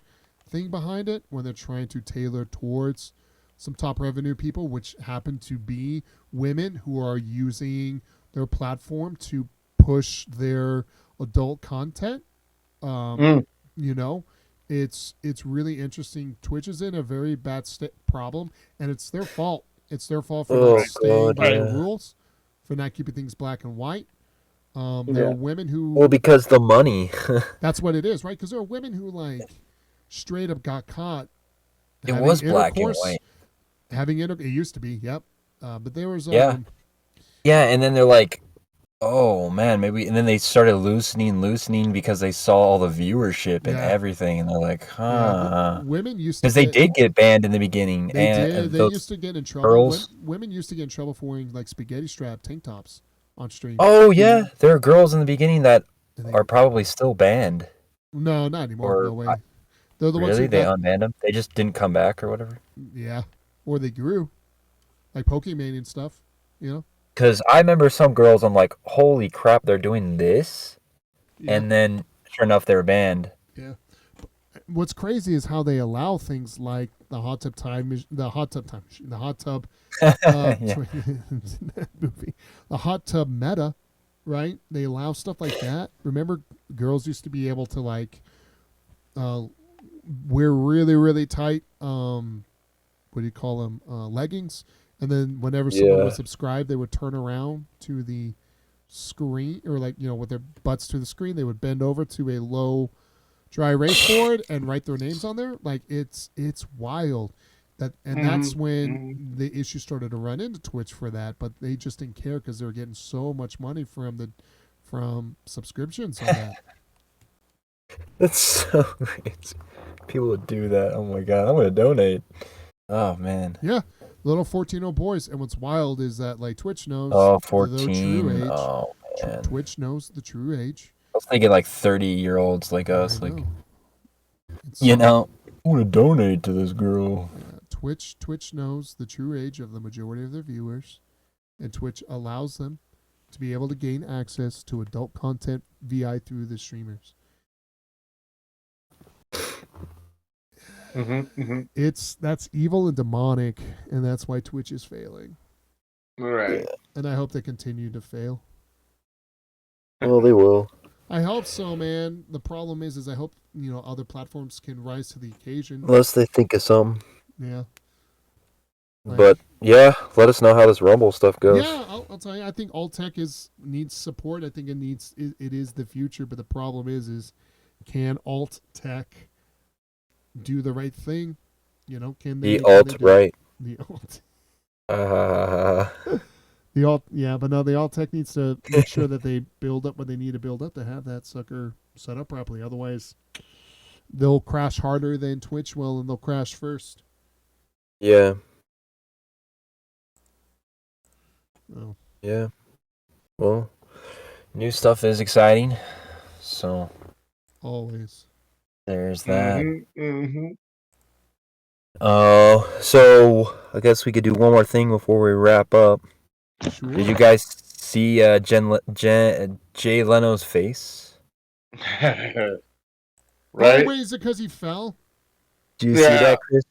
thing behind it when they're trying to tailor towards some top revenue people, which happen to be women who are using their platform to push their adult content. You know, it's really interesting. Twitch is in a very bad problem, and it's their fault. It's their fault for not staying by the rules, for not keeping things black and white. There are women who... Well, because the money. That's what it is, right? Because there are women who, like, straight up got caught. It was black and white. It used to be, yep. But there was... Yeah, and then they're like, oh, man, maybe... And then they started loosening because they saw all the viewership and everything. And they're like, huh. Women used to... Because they did get banned in the beginning. They used to get in trouble. Women used to get in trouble for wearing, like, spaghetti strap tank tops on stream. Oh, yeah. There are girls in the beginning that are probably still banned. No, not anymore. No way. They're the ones who they unbanned them? They just didn't come back or whatever? Yeah. Or they grew. Like Pokemon and stuff, you know? Because I remember some girls, I'm like, holy crap, they're doing this? Yeah. And then, sure enough, they were banned. Yeah. What's crazy is how they allow things like the hot tub movie, the hot tub meta, right? They allow stuff like that. Remember, girls used to be able to like wear really, really tight what do you call them, leggings, and then whenever someone was subscribed, they would turn around to the screen, or like, you know, with their butts to the screen, they would bend over to a low dry erase board and write their names on there. Like, it's wild. That's when the issue started to run into Twitch for that, but they just didn't care because they were getting so much money from subscriptions on that. That's so crazy. People would do that. Oh my god, I'm gonna donate. Oh man. Yeah, little 14-year-old boys. And what's wild is that like Twitch knows 14. the true age. Oh man. Twitch knows the true age. I was thinking like 30-year-olds like us, like you know, I want to donate to this girl. Yeah, Twitch knows the true age of the majority of their viewers, and Twitch allows them to be able to gain access to adult content via through the streamers. That's evil and demonic, and that's why Twitch is failing. Right. And I hope they continue to fail. Well, they will. I hope so, man. The problem is I hope, you know, other platforms can rise to the occasion. Unless they think of something. Yeah. But yeah, let us know how this Rumble stuff goes. Yeah, I'll tell you. I think alt tech needs support. I think it is the future. But the problem is can alt tech do the right thing? You know, can they? The alt right. The alt. The alt, yeah, but no, the alt tech needs to make sure that they build up what they need to build up to have that sucker set up properly. Otherwise, they'll crash harder than Twitch will, and they'll crash first. Yeah. Oh. Yeah. Well, new stuff is exciting, so always there's that. So I guess we could do one more thing before we wrap up. Sure. Did you guys see Jay Leno's face? Right? Oh, wait, is it because he fell? Do you see that, Chris?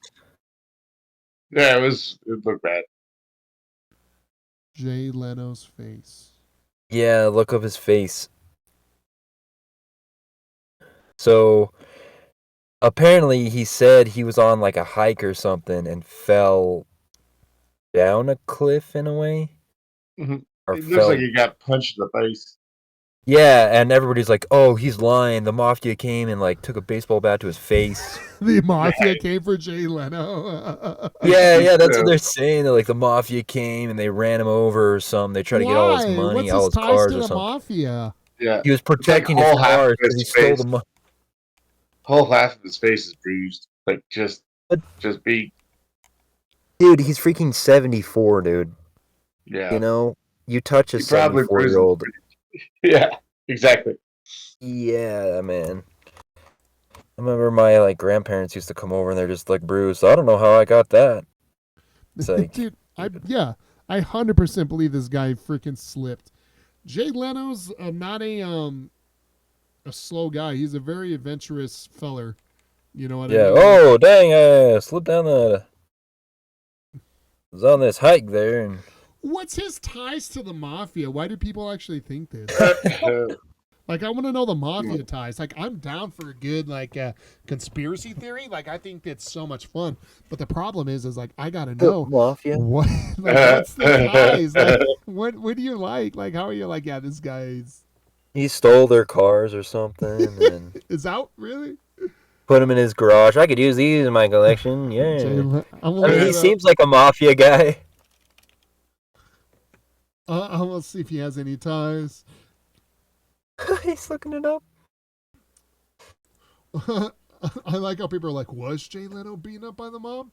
Yeah, it looked bad. Jay Leno's face. Yeah, look up his face. So apparently he said he was on like a hike or something and fell down a cliff in a way. It looks like he got punched in the face. Yeah, and everybody's like, "Oh, he's lying. The mafia came and like took a baseball bat to his face." The mafia came for Jay Leno. yeah, that's what they're saying. They're like the mafia came and they ran him over or something. They tried to get all his money, all his cars or something. Mafia? Yeah, he was protecting his cars because he stole the money. Whole half of his face is bruised, like just beat. Dude, he's freaking 74, dude. Yeah, you know, you touch a 74-year-old. Yeah, exactly. Yeah, man. I remember my like grandparents used to come over and they're just like bruised. I don't know how I got that. It's like, dude, I 100% believe this guy freaking slipped. Jay Leno's not a slow guy. He's a very adventurous feller. You know what I Yeah. mean? Oh, dang! I slipped down the. Was on this hike there, and What's his ties to the mafia? Why do people actually think this? Like, I want to know the mafia ties. Like, I'm down for a good, like, conspiracy theory. Like, I think it's so much fun. But the problem is like, I got to know. mafia. What, like, what's the ties? Like, what do you like? Like, how are you like, yeah, this guy's... He stole their cars or something, and Is out, really? put them in his garage. I could use these in my collection. Yeah. I'm I mean, he seems like a mafia guy. I'm going to see if he has any ties. He's looking it up. I like how people are like, was Jay Leno beaten up by the mob?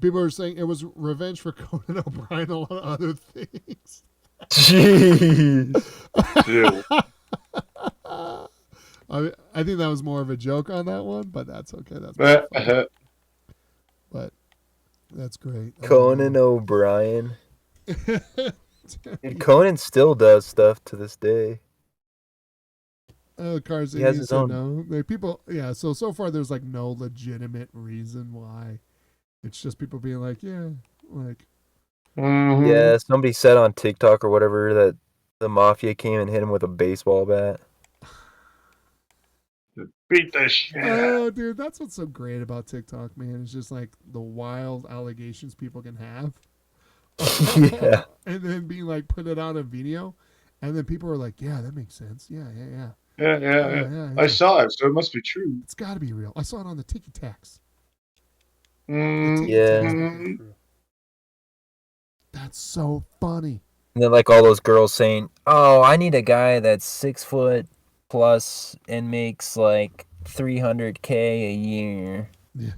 People are saying it was revenge for Conan O'Brien and a lot of other things. Jeez. I think that was more of a joke on that one, but that's okay. That's funny. But that's great. Conan O'Brien. And Conan still does stuff to this day. Cars. He has his own. No, like people. Yeah. So far, there's like no legitimate reason why. It's just people being like, yeah, like. Mm-hmm. Yeah, somebody said on TikTok or whatever that the mafia came and hit him with a baseball bat. Beat the shit. Oh, dude, that's what's so great about TikTok, man. It's just like the wild allegations people can have. Yeah. And then being like, put it on a video, and then people are like, yeah, that makes sense. Yeah. Yeah. I saw it, so it must be true. It's got to be real. I saw it on the Tiki Tacs. Yeah. That's so funny. And then like all those girls saying, "Oh, I need a guy that's 6 foot plus and makes like $300K a year." Yeah.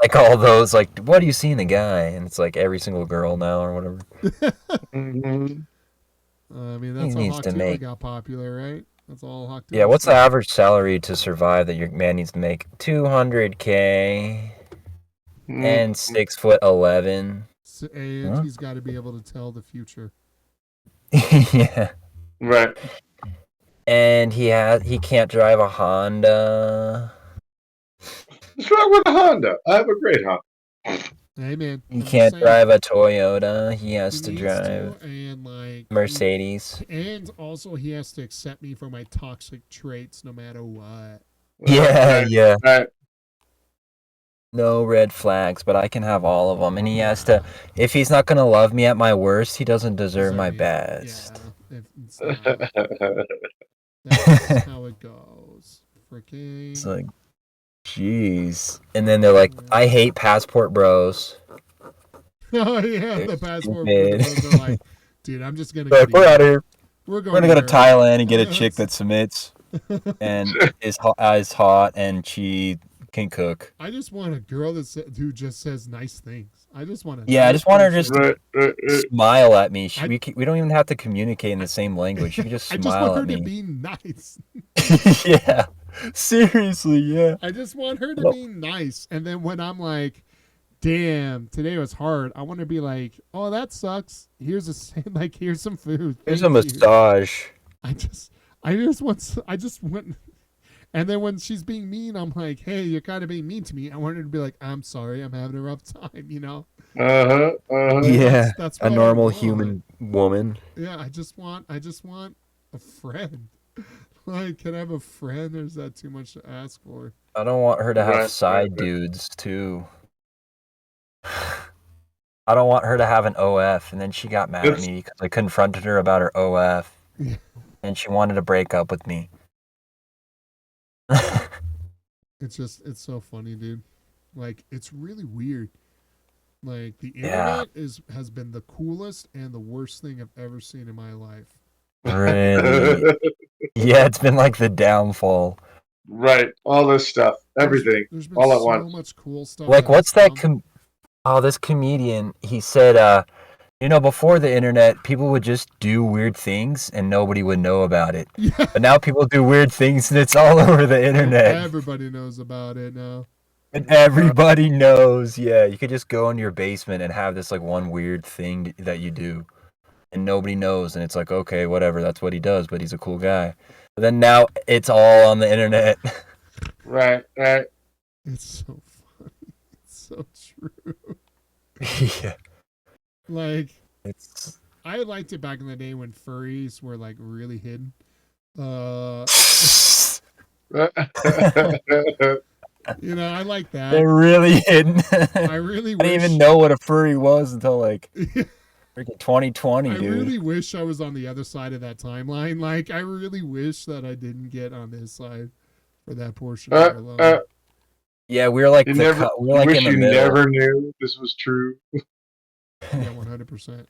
Like all those, like, what do you see in the guy? And it's like every single girl now or whatever. I mean, that's how Hawk got popular, right? That's all Hawk. Yeah, what's the average salary to survive that your man needs to make? $200K and 6'11". And he's got to be able to tell the future. Yeah. Right. And he can't drive a Honda. What's wrong with a Honda? I have a great Honda. Hey, man. He can't drive a Toyota. He has to drive and like Mercedes. And also he has to accept me for my toxic traits no matter what. Yeah. Right. No red flags, but I can have all of them. And he has to, if he's not going to love me at my worst, he doesn't deserve my best. Yeah, it's not. That's how it goes. Freaking. It's like, jeez. And then they're like, I hate passport bros. Oh, yeah, the passport bros are like, dude, I'm just going to go. We're out of here. We're going to go to Thailand and get a chick that submits and is hot and she can cook. I just want a girl who just says nice things. I just want to. Yeah, I just want her just to smile at me. We don't even have to communicate in the same language. She can just smile at me. I just want her to be nice. Yeah, seriously, yeah. I just want her to be nice, and then when I'm like, "Damn, today was hard," I want to be like, "Oh, that sucks. Here's here's some food. Here's a massage." I just want. And then when she's being mean, I'm like, hey, you're kind of being mean to me. I want her to be like, I'm sorry, I'm having a rough time, you know? Yeah, that's a normal human woman. Yeah, I just want a friend. Like, can I have a friend, or is that too much to ask for? I don't want her to have side dudes, too. I don't want her to have an OF, and then she got mad at me because I confronted her about her OF, and she wanted to break up with me. It's so funny, dude. Like, it's really weird. Like, the internet has been the coolest and the worst thing I've ever seen in my life. Really? Yeah, it's been like the downfall. Right. All this stuff. Everything. There's been all at so once. much cool stuff. Like, what's that? This comedian, he said, before the internet, people would just do weird things and nobody would know about it. Yeah. But now people do weird things and it's all over the internet. Everybody knows about it now. And everybody knows. Yeah, you could just go into your basement and have this like one weird thing that you do, and nobody knows, and it's like, okay, whatever, that's what he does, but he's a cool guy. But then now it's all on the internet. Right. It's so funny. It's so true. Yeah, Like, it's I liked it back in the day when furries were like really hidden. You know, I like that. they're really hidden. I really I didn't wish. even know what a furry was until like freaking 2020, I dude. really wish I was on the other side of that timeline. Like, I really wish that I didn't get on this side for that portion of our life. Yeah, we're like You the never. we're like wish in the you middle. never knew this was true. Yeah, 100%.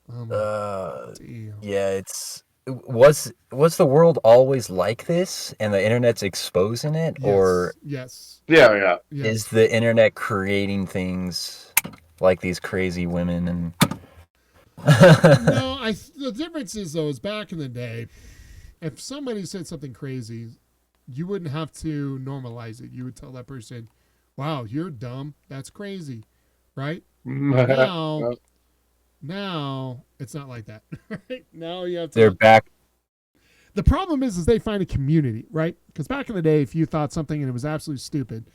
Damn. Yeah, it's was the world always like this, and the internet's exposing it, or Yes. Yeah. is the internet creating things like these crazy women and? No, the difference is though is back in the day, if somebody said something crazy, you wouldn't have to normalize it. You would tell that person, "Wow, you're dumb. That's crazy," right? Now it's not like that. Right? Now you have to. They're back. The problem is they find a community, right? Because back in the day, if you thought something and it was absolutely stupid,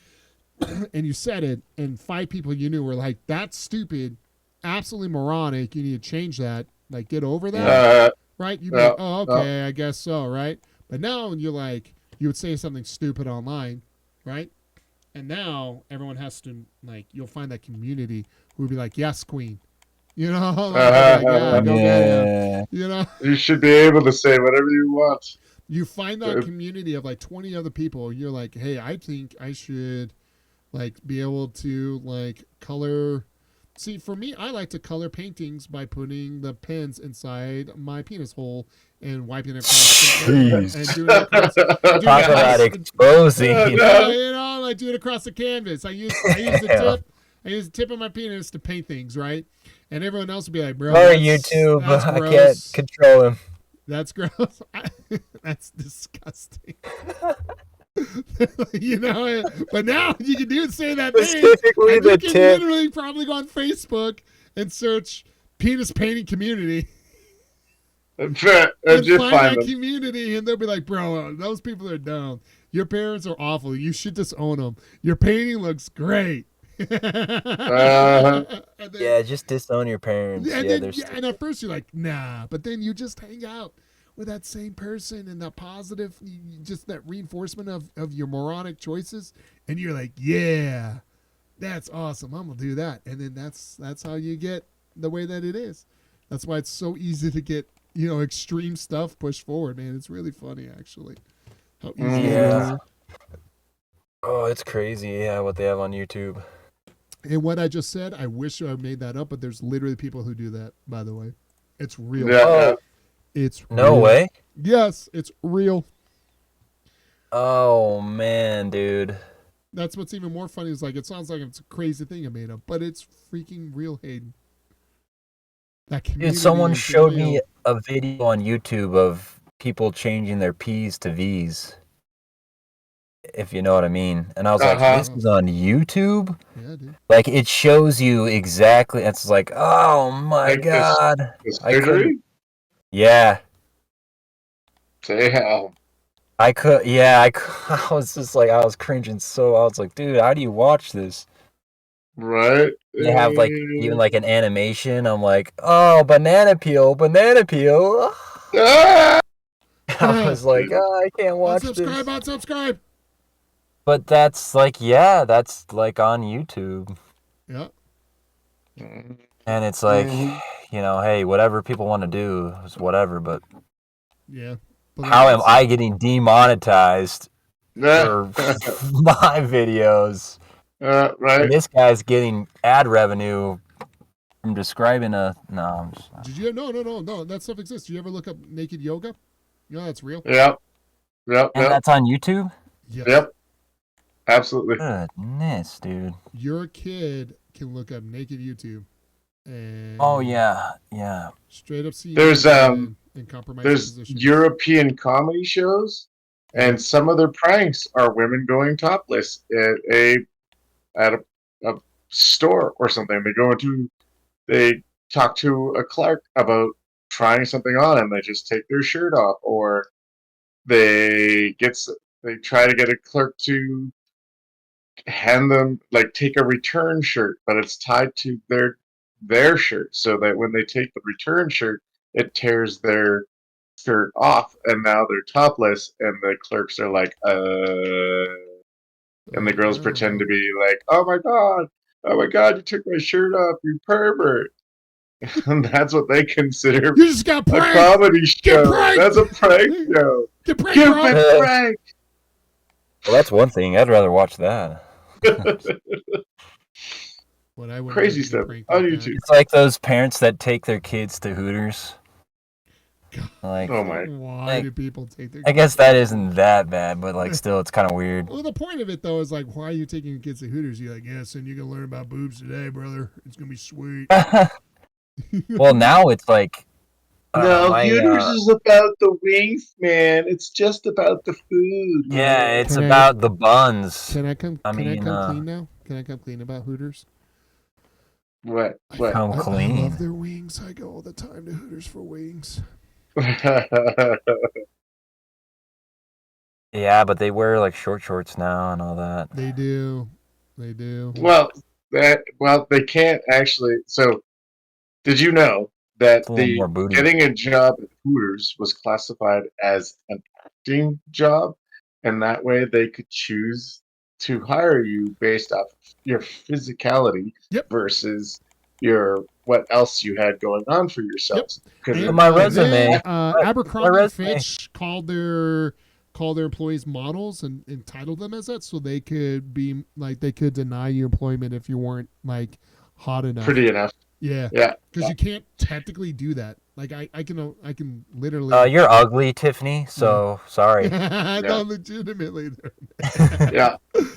and you said it, and 5 people you knew were like, "That's stupid, absolutely moronic. You need to change that. Like, get over that." Right? You'd be like, "Oh, okay, I guess so." Right? But now you're like, you would say something stupid online, right? And now everyone has to like, you'll find that community who would be like, "Yes, queen." You know, like, yeah, go get him. You know, you should be able to say whatever you want. you find that community of like 20 other people. You're like, "Hey, I think I should like be able to like color." See, for me, I like to color paintings by putting the pens inside my penis hole and wiping it across and doing it across. Talk about exposing. You know, like do it across the canvas. I use the tip. I use the tip of my penis to paint things, right? And everyone else would be like, "Bro, sorry, YouTube, I can't control him. That's gross. That's disgusting." You know, but now you can do say that thing. Specifically And the you can tip. literally probably go on Facebook and search penis painting community and Just find that them. community, and they'll be like, "Bro, those people are dumb. Your parents are awful. You should just own them. Your painting looks great." Uh-huh. Yeah, just disown your parents. And at first you're like, "Nah," but then you just hang out with that same person and that positive, just that reinforcement of your moronic choices, and you're like, "Yeah, that's awesome. I'm gonna do that." And then that's how you get the way that it is. That's why it's so easy to get extreme stuff pushed forward, man. It's really funny actually how easy it is. Oh, it's crazy. Yeah, what they have on YouTube. And what I just said, I wish I made that up, but there's literally people who do that. By the way, it's real. Yeah. It's no real. way. Yes, it's real. Oh man, dude. That's what's even more funny is like it sounds like it's a crazy thing I made up, but it's freaking real, Hayden. That community. Dude, someone is showed real. me a video on YouTube of people changing their P's to V's. If you know what I mean. And I was like, this is on YouTube? Yeah, dude. Like, it shows you exactly. It's like, oh my Like God. This I couldn't. Yeah. Damn. I was just like, I was cringing so. I was like, dude, how do you watch this? Right. They have like even like an animation. I'm like, oh, banana peel. Ah! I was like, oh, I can't watch this. Unsubscribe. But that's like, yeah, that's like on YouTube. Yeah. And it's like, hey, whatever people want to do is whatever. But yeah. How am I getting demonetized for my videos? Right. And this guy's getting ad revenue from describing a. No, I'm just not. Did you? No. That stuff exists. Did you ever look up naked yoga? You know that's real. Yep. And that's on YouTube? Yes. Yep. Absolutely. Goodness, dude. Your kid can look up naked YouTube. And oh yeah. Straight up see there's in compromising there's positions. European comedy shows And some of their pranks are women going topless at a store or something. They talk to a clerk about trying something on, and they just take their shirt off, or they they try to get a clerk to hand them take a return shirt, but it's tied to their shirt, so that when they take the return shirt, it tears their shirt off, and now they're topless, and the clerks are like, and the girls pretend to be like, oh my god, you took my shirt off, you pervert. And that's what they consider You just got a pranked. comedy show. pranked. That's a prank show. Get pranked, You've bro. been pranked. Well, that's one thing. I'd rather watch that. But I wouldn't Crazy get stuff pranked on like YouTube. It's like those parents that take their kids to Hooters. Like, Oh my! that. Why Like, do people take their? I guess that isn't that bad, but like, still, it's kind of weird. Well, the point of it though is like, why are you taking your kids to Hooters? You're like, yes, and you can learn about boobs today, brother. It's gonna be sweet. Well, now it's like, No, my, Hooters is about the wings, man. It's just about the food. yeah, it's Can I- about the buns. Can I come? I Can I mean, come clean now? Can I come clean about Hooters? What? Come I clean. love their wings. I go all the time to Hooters for wings. Yeah, but they wear like short shorts now and all that. They do. They do. Well, they can't actually. So, did you know that It's a little more booty. getting a job at Hooters was classified as an acting job, and that way they could choose to hire you based off your physicality Yep. versus what else you had going on for yourselves. Because And, my resume- then, Abercrombie and resume. Fitch called their employees models and entitled them as that, so they could be like they could deny you employment if you weren't like hot enough. pretty enough. Yeah, Yeah. because you can't technically do that. Like I can literally. You're ugly, Tiffany. So sorry. No, legitimately. Yeah.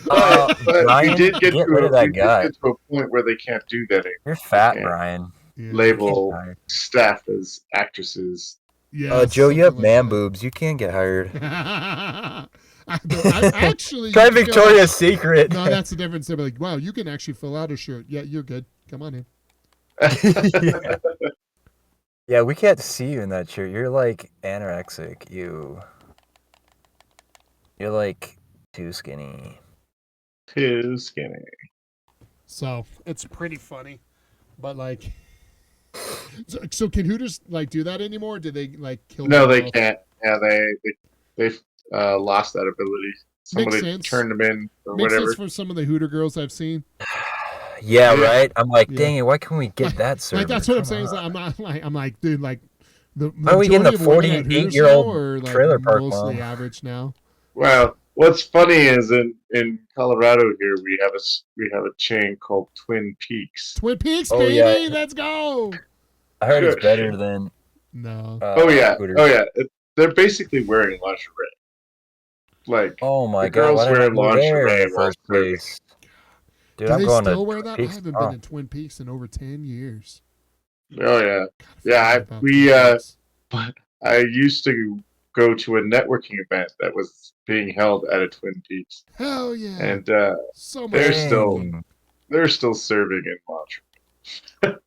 Uh, But Brian, we did get get rid of that guy. get to a point where they can't do that anymore. You're fat, Okay. Brian. Yeah. Label Sorry. staff as actresses. Yeah, Joe, you have something man like boobs. You can't get hired. that. I actually Try you can fill Victoria's Secret. out- No, that's the difference. They're like, wow, you can actually fill out a shirt. Yeah, you're good. Come on in. Yeah. Yeah, we can't see you in that shirt. You're like anorexic. You're like too skinny. Too skinny. So it's pretty funny, but like, so can Hooters like do that anymore? Did they like kill? No, them they off? can't. Yeah, they've lost that ability. Somebody sense. turned them in or Makes whatever. sense for some of the Hooter girls I've seen. Yeah, Yeah. right. I'm like, Yeah. dang it. Why can't we get that server? Like that's what I'm Come saying. Is on. like, I'm like, dude, like the Why are we getting majority the of women at Hooters 48-year-old now are, like, trailer park mostly mom? average now. Well, what's funny is in Colorado here we have a chain called Twin Peaks. Twin Peaks, Oh, baby, yeah. let's go. I heard it's better than. No, Oh yeah, Hooters. oh yeah. They're basically wearing lingerie. Like Oh my the god! girls Why did I wear go there lingerie in the while first serving. place? Dude, do I'm they going still to wear Twin that? I Peaks haven't tomorrow. been in Twin Peaks in over 10 years. Oh yeah, God, I Yeah, forgot about we, Twin Peaks. but I used to go to a networking event that was being held at a Twin Peaks, Hell yeah, and so much. they're fun. still Dang. they're still serving in lingerie.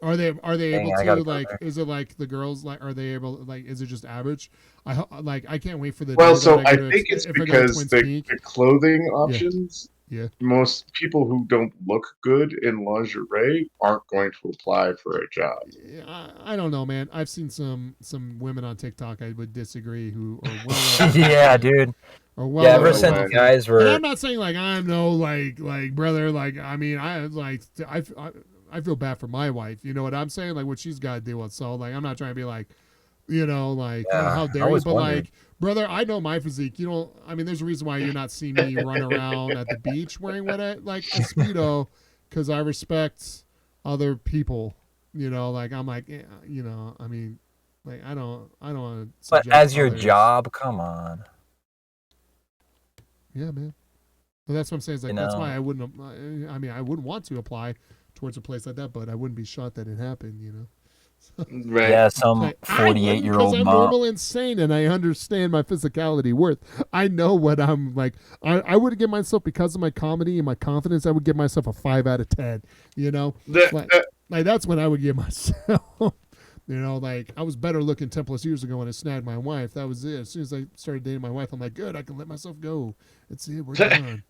Are they Dang, able I gotta to go like? there. Is it like the girls like? Are they able like? Is it just average? I can't wait for the. Well, day so that I go to- think it's if I go to because Twins the Peak. clothing options. Yeah. Most people who don't look good in lingerie aren't going to apply for a job. Yeah, I don't know, man. I've seen some women on TikTok I would disagree who are well Yeah, dude. Or well Yeah, ever over since man. guys And I'm were. not saying like I'm no like brother like I mean I like I feel bad for my wife. You know what I'm saying? Like what she's got to deal with. So like I'm not trying to be like, you know, like Yeah, how I dare you? was But wondering. like brother, I know my physique. You don't. I mean, there's a reason why you're not seeing me run around at the beach wearing like a speedo, because I respect other people. You know, like I'm like you know I mean. Like I don't want to. But as your job, come on. Yeah, man. Well, that's what I'm saying. Is like You that's know. why I wouldn't. I mean, I wouldn't want to apply towards a place like that, but I wouldn't be shocked that it happened. You know. Right. Yeah, some Like, I wouldn't because 48-year-old I'm mom. normal insane and I understand my physicality worth. I know what I'm like. I would give myself, because of my comedy and my confidence, I would give myself a 5 out of 10. You know, The, like, the, like that's what I would give myself. You know, like I was better looking 10 plus years ago when I snagged my wife. That was it. As soon as I started dating my wife, I'm like, good, I can let myself go. That's it. We're done.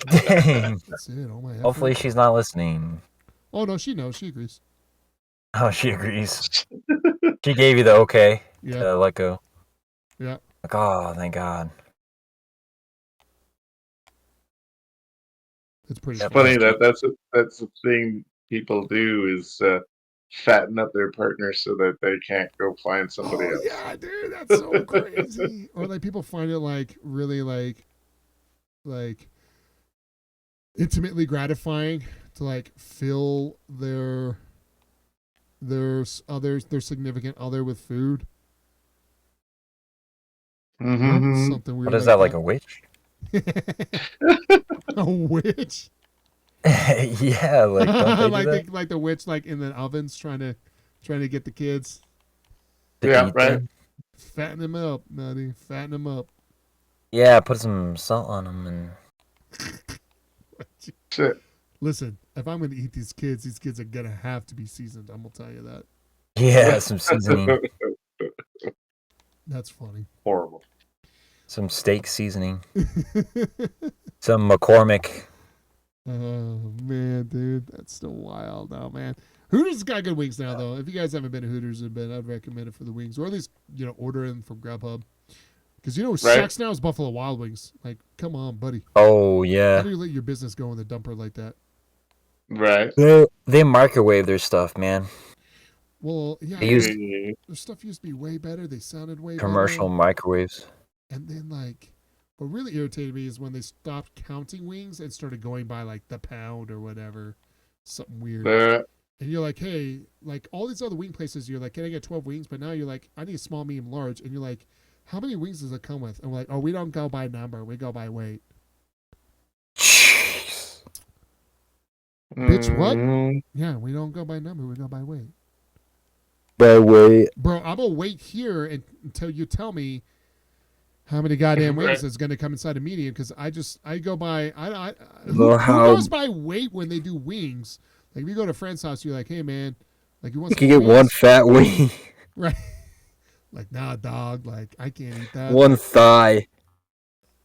Dang. That's it. All my effort. Hopefully she's not listening. Oh no, she knows. She agrees. Oh, she agrees. She gave you the okay Yeah. to let go. Yeah. Like, oh, thank God. It's pretty Yep, funny that's that's the thing people do is fatten up their partner so that they can't go find somebody Oh else. yeah, dude, that's so crazy. Or like people find it like really like intimately gratifying to like fill their significant other with food. Mm-hmm. Something weird. What is like that, like a witch? A witch? Yeah, like, don't they do that? like the witch like in the ovens trying to get the kids. To Yeah, eat right. them? Fatten them up, Nutty. Fatten them up. Yeah, put some salt on them and... Shit. Listen, if I'm going to eat these kids are going to have to be seasoned. I'm going to tell you that. Yeah, some seasoning. That's funny. Horrible. Some steak seasoning. Some McCormick. Oh, man, dude. That's still wild now, man. Hooters got good wings now, though. If you guys haven't been to Hooters, I'd recommend it for the wings. Or at least, order them from Grubhub. Because what Right. sucks now is Buffalo Wild Wings. Like, come on, buddy. Oh, How yeah. do you let your business go in the dumper like that? Right. They microwave their stuff, man. Well, yeah. They use Their stuff used to be way better. They sounded way commercial better. microwaves. And then, like, what really irritated me is when they stopped counting wings and started going by, like, the pound or whatever. Something weird. And you're like, hey, like, all these other wing places, you're like, can I get 12 wings? But now you're like, I need a small, medium, large. And you're like, how many wings does it come with? And we're like, oh, we don't go by number. We go by weight. Jeez. Bitch, what? Yeah, we don't go by number. We go by weight. By weight. Bro, I'm going to wait here until you tell me how many goddamn wings is going to come inside a medium, because I go by who goes by weight when they do wings? Like, if you go to a friend's house, you're like, hey man, like, you want some You can get wings? one fat wing. Right. Like, nah, dog, like, I can't eat that. One thigh.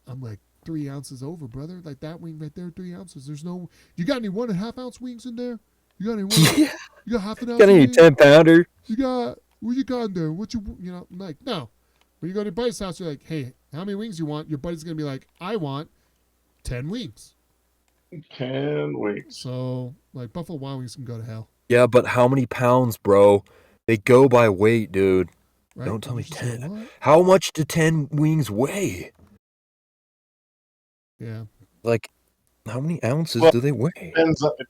I'm like, 3 ounces over, brother. Like, that wing right there, 3 ounces. There's no, you got any 1.5 ounce wings in there? You got any one? Yeah. You got half an ounce? Got any 10-pounder? You got, what you got in there? What I'm like, no. When you go to your buddy's house, you're like, hey, how many wings you want? Your buddy's going to be like, I want 10 wings. 10 wings. So, like, Buffalo Wild Wings can go to hell. Yeah, but how many pounds, bro? They go by weight, dude. Right? Don't tell me You just say, 10. what? How much do 10 wings weigh? Yeah. Like, how many ounces Well, do they weigh? It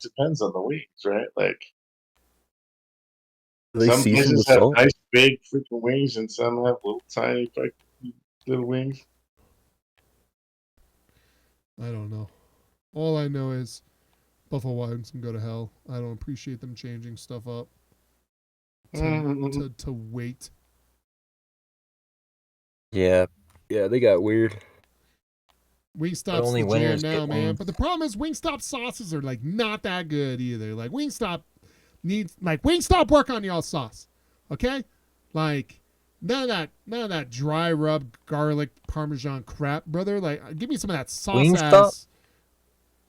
depends on the wings, right? Like, Do they some season places with have salt? nice big freaking wings, and some have little tiny little wings. I don't know. All I know is Buffalo Wild Wings can go to hell. I don't appreciate them changing stuff up to wait. Yeah. Yeah, they got weird. Wingstop's only the jam winners now, get man. wings. But the problem is Wingstop sauces are like not that good either. Like Wingstop needs Wingstop work on y'all sauce. Okay? Like none of that dry rub garlic parmesan crap, brother. Like give me some of that sauce Wingstop? ass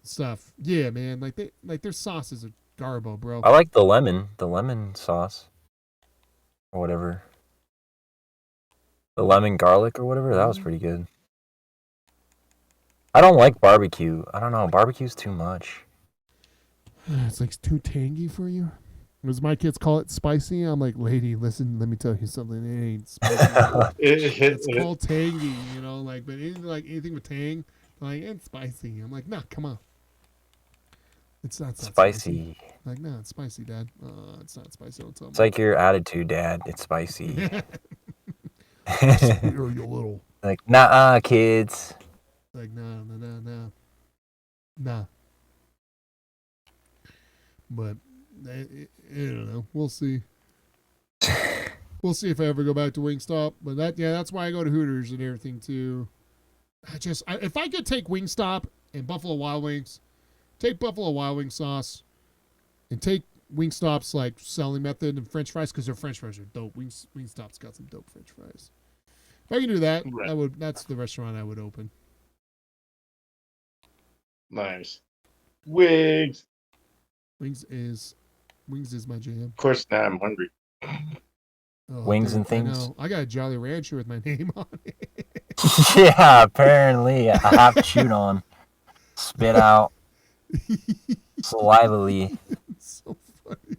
stuff. Yeah, man. Like their sauces are garbo, bro. I like the lemon sauce. Or whatever. The lemon garlic or whatever, that was pretty good. I don't like barbecue. I don't know, barbecue's too much. It's like too tangy for you. As my kids call it spicy, I'm like, lady, listen, let me tell you something. It ain't spicy. It's called tangy, like, but anything with tang, like, it's spicy. I'm like, nah, come on. It's not spicy. Like, nah, it's spicy, Dad. It's not spicy. Don't tell me. It's like your attitude, Dad. It's spicy. You're you little. Like, nah, kids. Like, nah. But I don't know. We'll see. We'll see if I ever go back to Wingstop. But that's why I go to Hooters and everything too. If I could take Wingstop and Buffalo Wild Wings, take Buffalo Wild Wing sauce, and take Wingstop's like selling method and French fries, because their French fries are dope. Wingstop's got some dope French fries. If I can do that, Right. that's the restaurant I would open. Nice. Wigs. Wings is my jam. Of course, now I'm hungry. Oh, Wings dude, and things. I know. I got a Jolly Rancher with my name on it. Yeah, apparently I have chewed on, spit out, salivally. It's so funny.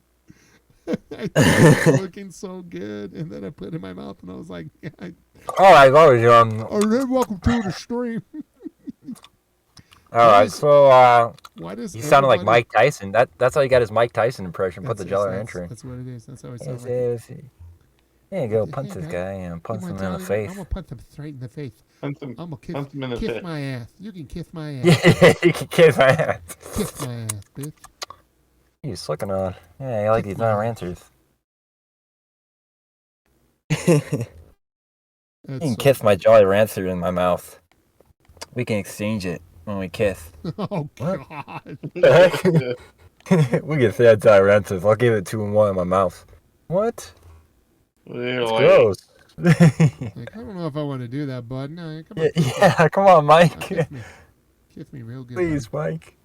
I thought it was looking so good, and then I put it in my mouth, and I was like, yeah, All right, welcome to the stream. all right. So Why does you sounded like everybody- Mike Tyson. That's how you got his Mike Tyson impression. Put the That's- Jolly that's- Rancher in. That's what it is. That's how I sound Yes, like. yes, yes. There you go. Yeah, Punch this man. guy and punch You him want in the Jolly face. I'm gonna punch him straight in the face. Punch him, I'm gonna punch him in the kiss face. my ass. You can kiss my ass. Yeah, you can kiss my ass. Kiss my ass, bitch. He's sucking on. Yeah, you like these Jolly Ranchers. You That's can so kiss my Jolly Rancher in my mouth. We can exchange it when we kiss. Oh What? God. We can say that Jolly Ranchers. I'll give it 2 and 1 in my mouth. What? They're It's like, gross. Like, I don't know if I want to do that, bud. No, come on. Yeah, come on, Mike. Kiss me. Kiss me real good. Please, Mike.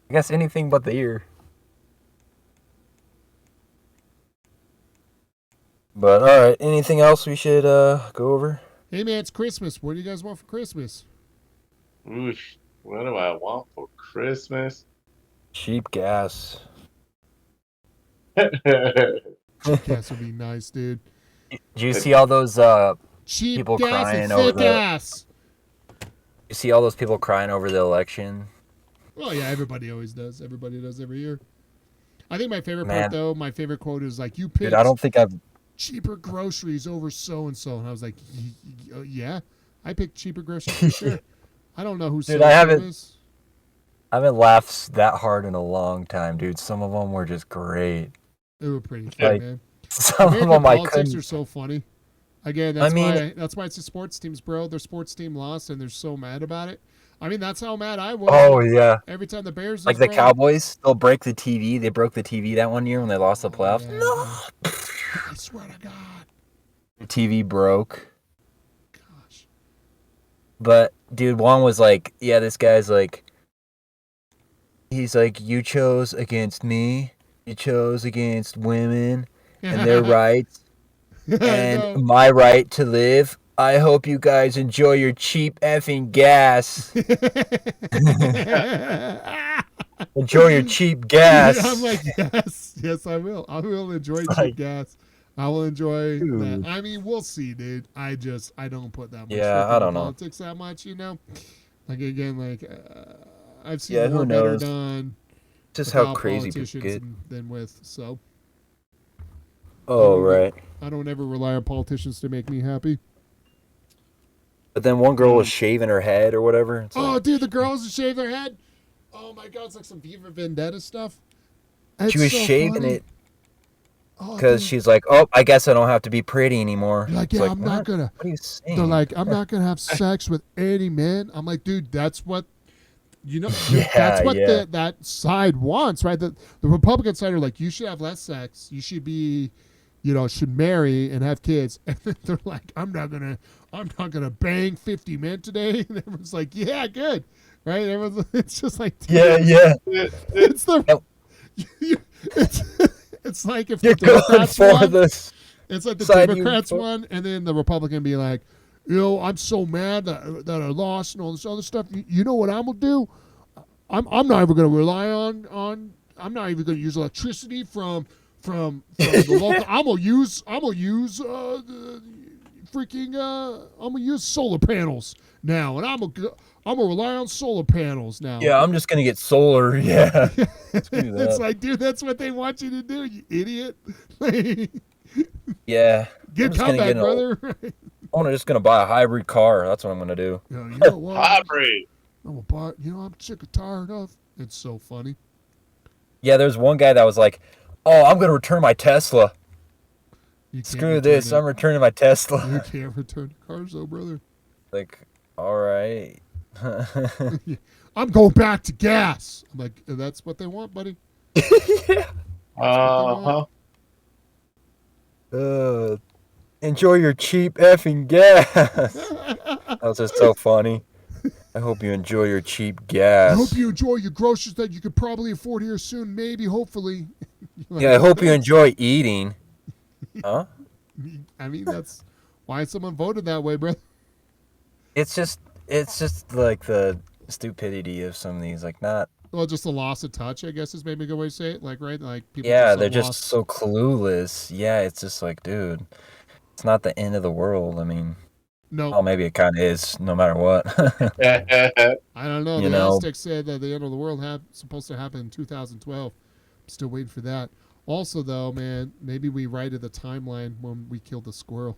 I guess anything but the ear. But all right, anything else we should go over? Hey man, it's Christmas. What do you guys want for Christmas? Oosh, what do I want for Christmas? Cheap gas. Gas would be nice, dude. Do you see all those? Cheap People gas crying and over thick the- ass. You see all those people crying over the election? Well, yeah, everybody always does. Everybody does every year. I think my favorite Man. part, though, my favorite quote is like, "You picked Dude, I don't think I've. cheaper groceries over so and so," and I was like, "Yeah, I picked cheaper groceries for sure." I don't know who Dude, so I haven't- is. I haven't laughed that hard in a long time, dude. Some of them were just great. They were pretty funny, Like, man. Some of American them I politics couldn't. are so funny. Again, I mean- that's why it's the sports teams, bro. Their sports team lost, and they're so mad about it. I mean, that's how mad I was. Oh yeah, Every time the Bears like lose, the bro. Cowboys, they'll break the TV. They broke the TV that one year when they lost the Oh, playoffs. yeah, No, man. I swear to God. the TV broke. Gosh. But dude, one was like, yeah, this guy's like, he's like, you chose against me, you chose against women and their rights I and know. my right to live. I hope you guys enjoy your cheap effing gas. Enjoy your cheap gas. Yeah, I'm like, yes, I will. I will enjoy cheap Like- gas. I will enjoy Dude. that. I mean, we'll see, dude. I don't put that much. Yeah, faith I in don't know. politics that much, you know. Like again, like I've seen Yeah, who more better knows? done Just how without crazy people politicians get. than with. So Oh, don't right. I don't ever rely on politicians to make me happy. But then one girl was shaving her head or whatever. It's Oh, like, dude, the girls that shave their head. Oh my God, it's like some Viva Vendetta stuff. she It's was so shaving funny. it Oh, because dude. she's like, oh, I guess I don't have to be pretty anymore. You're like, It's yeah, like, I'm not what? gonna. What are you saying? They're like, I'm not gonna have sex with any man. I'm like, dude, that's what you know. Yeah, that's what yeah. that side wants, right? The Republican side are like, you should have less sex. You should be, should marry and have kids. And then they're like, I'm not gonna bang 50 men today. And everyone's like, yeah, good, right? It's just like, dude, yeah. it's the. Yep. It's like if You're the going Democrats for won, this. it's like the side you Democrats vote. won, and then the Republican be like, I'm so mad that I lost and all this other stuff. You know what I'm gonna do? I'm not even gonna rely on. I'm not even gonna use electricity from the local. I'm gonna use the freaking. I'm gonna use solar panels now, and I'm gonna rely on solar panels now. Yeah, I'm just gonna get solar. Yeah. Let's do that. It's like, dude, that's what they want you to do, you idiot. Yeah. Good I'm just gonna comeback, get brother. I'm just gonna buy a hybrid car. That's what I'm gonna do. You know what? Hybrid. I'm gonna buy. I'm sick and tired of. It's so funny. Yeah, there's one guy that was like, oh, I'm gonna return my Tesla. You can't Screw return this. it. I'm returning my Tesla. You can't return the cars, though, brother. Like, all right. I'm going back to gas. I'm like, that's what they want, buddy. Yeah. Uh-huh. Enjoy your cheap effing gas. That was just so funny. I hope you enjoy your cheap gas. I hope you enjoy your groceries that you could probably afford here soon, maybe, hopefully. Like, Yeah, I hope you enjoy eating. Huh? I mean, that's why someone voted that way, bro. It's just like the stupidity of some of these, like not. Well, just a loss of touch, I guess is maybe a good way to say it. Like, right? Like people. Yeah, just they're lost. just so clueless. Yeah, it's just like, dude, it's not the end of the world. I mean, No, well, maybe it kind of is, no matter what. I don't know. You The know. Aztecs said that the end of the world supposed to happen in 2012. I'm still waiting for that. Also, though, man, maybe we righted the timeline when we killed the squirrel.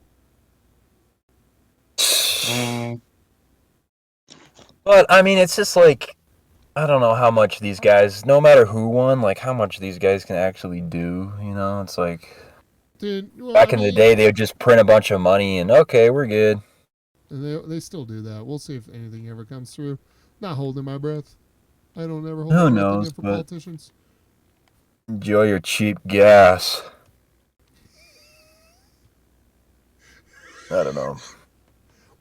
But I mean, it's just like, I don't know how much these guys, no matter who won, like how much these guys can actually do. You know, it's like Dude, well, back in the day, they would just print a bunch of money and okay, we're good. And they still do that. We'll see if anything ever comes through. Not holding my breath. I don't ever hold Who my breath knows, again for but- politicians. Enjoy your cheap gas. I don't know.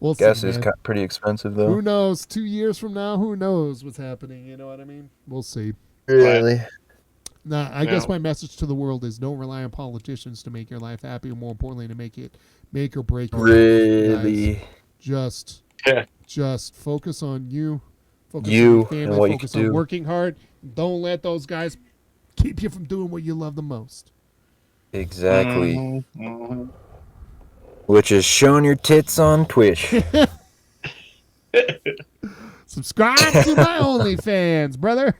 We'll see, Gas is man. pretty expensive though. Who knows? 2 years from now, who knows what's happening? You know what I mean? We'll see. Really? Nah, I guess No. my message to the world is don't rely on politicians to make your life happy, or more importantly, to make or break your life. Really? Guys, Yeah. just focus on you. Focus on You your and family. what you Focus can on do. working hard. Don't let those guys keep you from doing what you love the most. Exactly. Mhm. Which is showing your tits on Twitch. Subscribe to my OnlyFans, brother.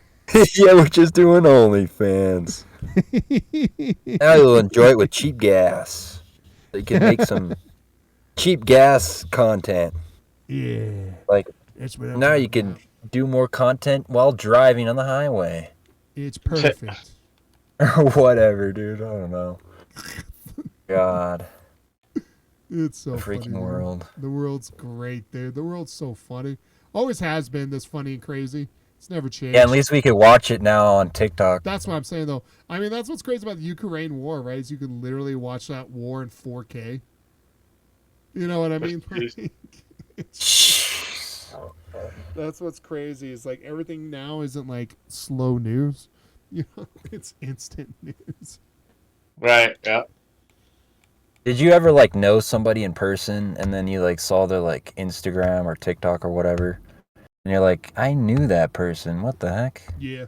Yeah, we're just doing OnlyFans. Now you'll enjoy it with cheap gas. So you can make some cheap gas content. Yeah. Like, It's what I'm now talking you can about. do more content while driving on the highway. It's perfect. Or whatever, dude. I don't know. God. It's so The funny. freaking man. world. The world's great, dude. The world's so funny. Always has been this funny and crazy. It's never changed. Yeah, at least we could watch it now on TikTok. That's what I'm saying, though. I mean, that's what's crazy about the Ukraine war, right? Is you can literally watch that war in 4K. You know what I mean? That's what's crazy. Is like everything now isn't like slow news. You know, it's instant news. Right. Yeah. Did you ever like know somebody in person and then you like saw their like Instagram or TikTok or whatever? And you're like, I knew that person. What the heck? Yeah.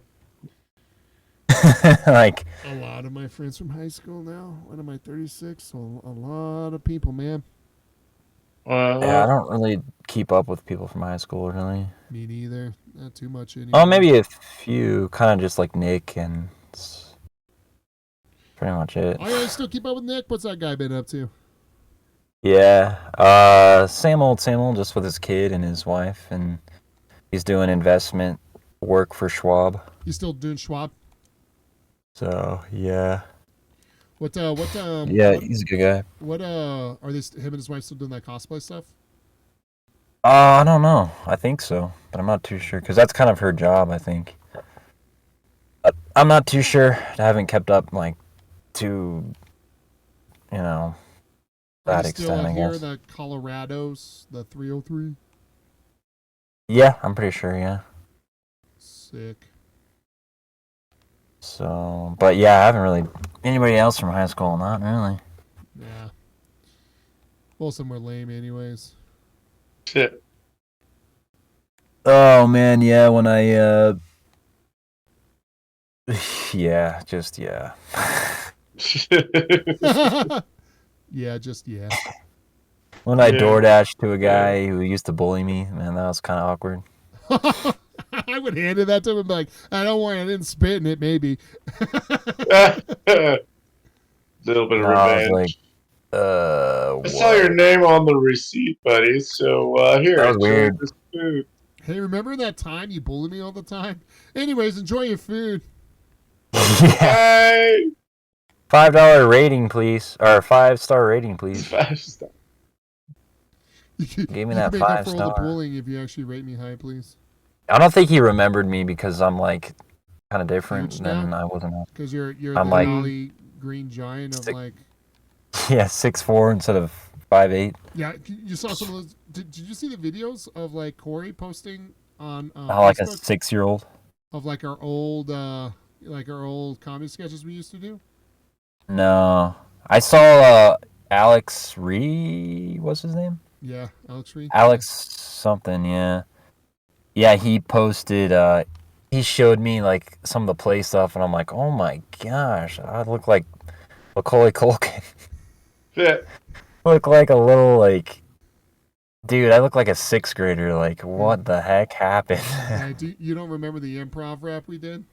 Like, A lot of my friends from high school now. What am I, 36? So a lot of people, man. yeah, I don't really keep up with people from high school, really. Me neither. Not too much anymore. Oh, maybe a few, kind of just like Nick, and it's pretty much it. Oh, yeah, I still keep up with Nick. What's that guy been up to? Yeah, same old, just with his kid and his wife, and he's doing investment work for Schwab. You still doing Schwab? So yeah, Yeah, he's a good guy. what are they? Him and his wife still doing that cosplay stuff? I don't know. I think so, but I'm not too sure because that's kind of her job, I think. But I'm not too sure. I haven't kept up like to, you know, Are that they still extent, out I here guess. in the Colorados, the 303? Yeah, I'm pretty sure. Yeah. Sick. So, but yeah, I haven't really anybody else from high school. Not really. Yeah. Most of them were lame, anyways. Shit. Oh man, yeah. When I yeah, just yeah. Yeah, just yeah. When I Yeah. DoorDashed to a guy who used to bully me, man, that was kind of awkward. I would hand it that to him and be like, I don't want it, I didn't spit in it, maybe. Little bit of No, I was revenge. like, I saw your name on the receipt, buddy. So here, That was enjoy weird. this food. Hey, remember that time you bullied me all the time? Anyways, enjoy your food. Yeah, Bye. $5 rating, please, or 5-star rating, please. 5-star. Give me you that can make up 5 for all the star. bullying if you actually rate me high, please. I don't think he remembered me because I'm like kind of different Huge than now? I wasn't. Because you're I'm the like- jolly green giant of Sick. like. Yeah, 6'4" instead of 5'8". Yeah, you saw some of those. Did you see the videos of like Corey posting on Like a Facebook 6-year-old. of like our old comedy sketches we used to do? No, I saw Alex Ree. What's his name? Yeah, Alex Reed. Alex something. Yeah, yeah. He posted. He showed me like some of the play stuff, and I'm like, oh my gosh, I look like Macaulay Culkin. Yeah. Look like a little like. Dude, I look like a 6th grader. Like, what the heck happened? You don't remember the improv rap we did?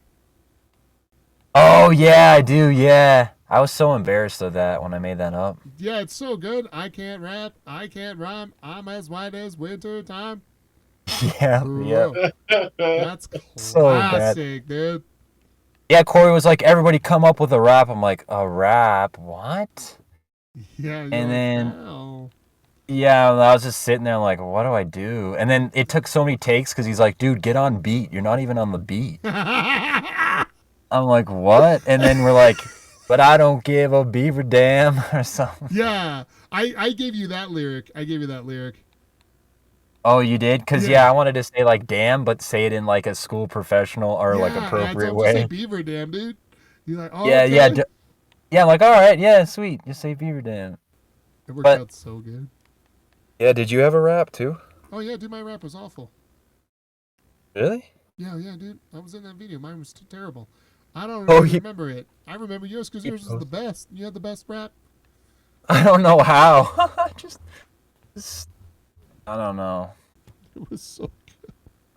Oh yeah, I do. Yeah, I was so embarrassed of that when I made that up. Yeah, it's so good. I can't rap. I can't rhyme. I'm as white as winter time. Yeah, yeah. That's So bad. classic, dude. Yeah, Corey was like, everybody come up with a rap. I'm like, a rap? What? Yeah. And then- Wow. Yeah, I was just sitting there like, what do I do? And then it took so many takes because he's like, dude, get on beat. You're not even on the beat. I'm like, what? And then we're like, but I don't give a beaver damn or something. Yeah, I gave you that lyric. Oh, you did? Because, Yeah. I wanted to say like damn, but say it in like a school professional or like Yeah, appropriate I told him to say way. beaver dam, dude. You're like, oh, Yeah, okay. yeah. Yeah, I'm like, all right, yeah, sweet. Just say beaver damn. It worked but- out so good. Yeah, did you have a rap too? Oh yeah, dude, my rap was awful. Really? Yeah, dude. I was in that video. Mine was too terrible. I don't Oh, really you- remember it. I remember yours because yours was the best. You had the best rap. I don't know how. just, I don't know. It was so.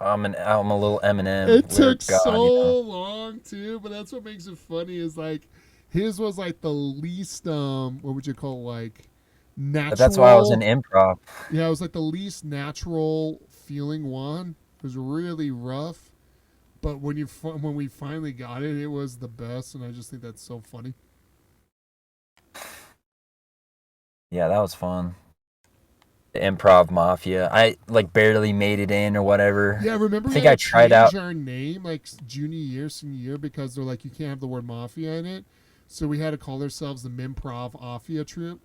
I'm a little Eminem. It took lyric god, so you know? long too, but that's what makes it funny. Is like his was like the least what would you call it, like natural. But that's why I was in improv. Yeah, it was like the least natural feeling one. It was really rough, but when we finally got it, it was the best, and I just think that's so funny. Yeah, that was fun. The improv mafia. I like barely made it in or whatever. Yeah, remember I think we had I to tried out- change our name like junior year, senior year because they're like you can't have the word mafia in it, so we had to call ourselves the Mimprov Mafia Troupe.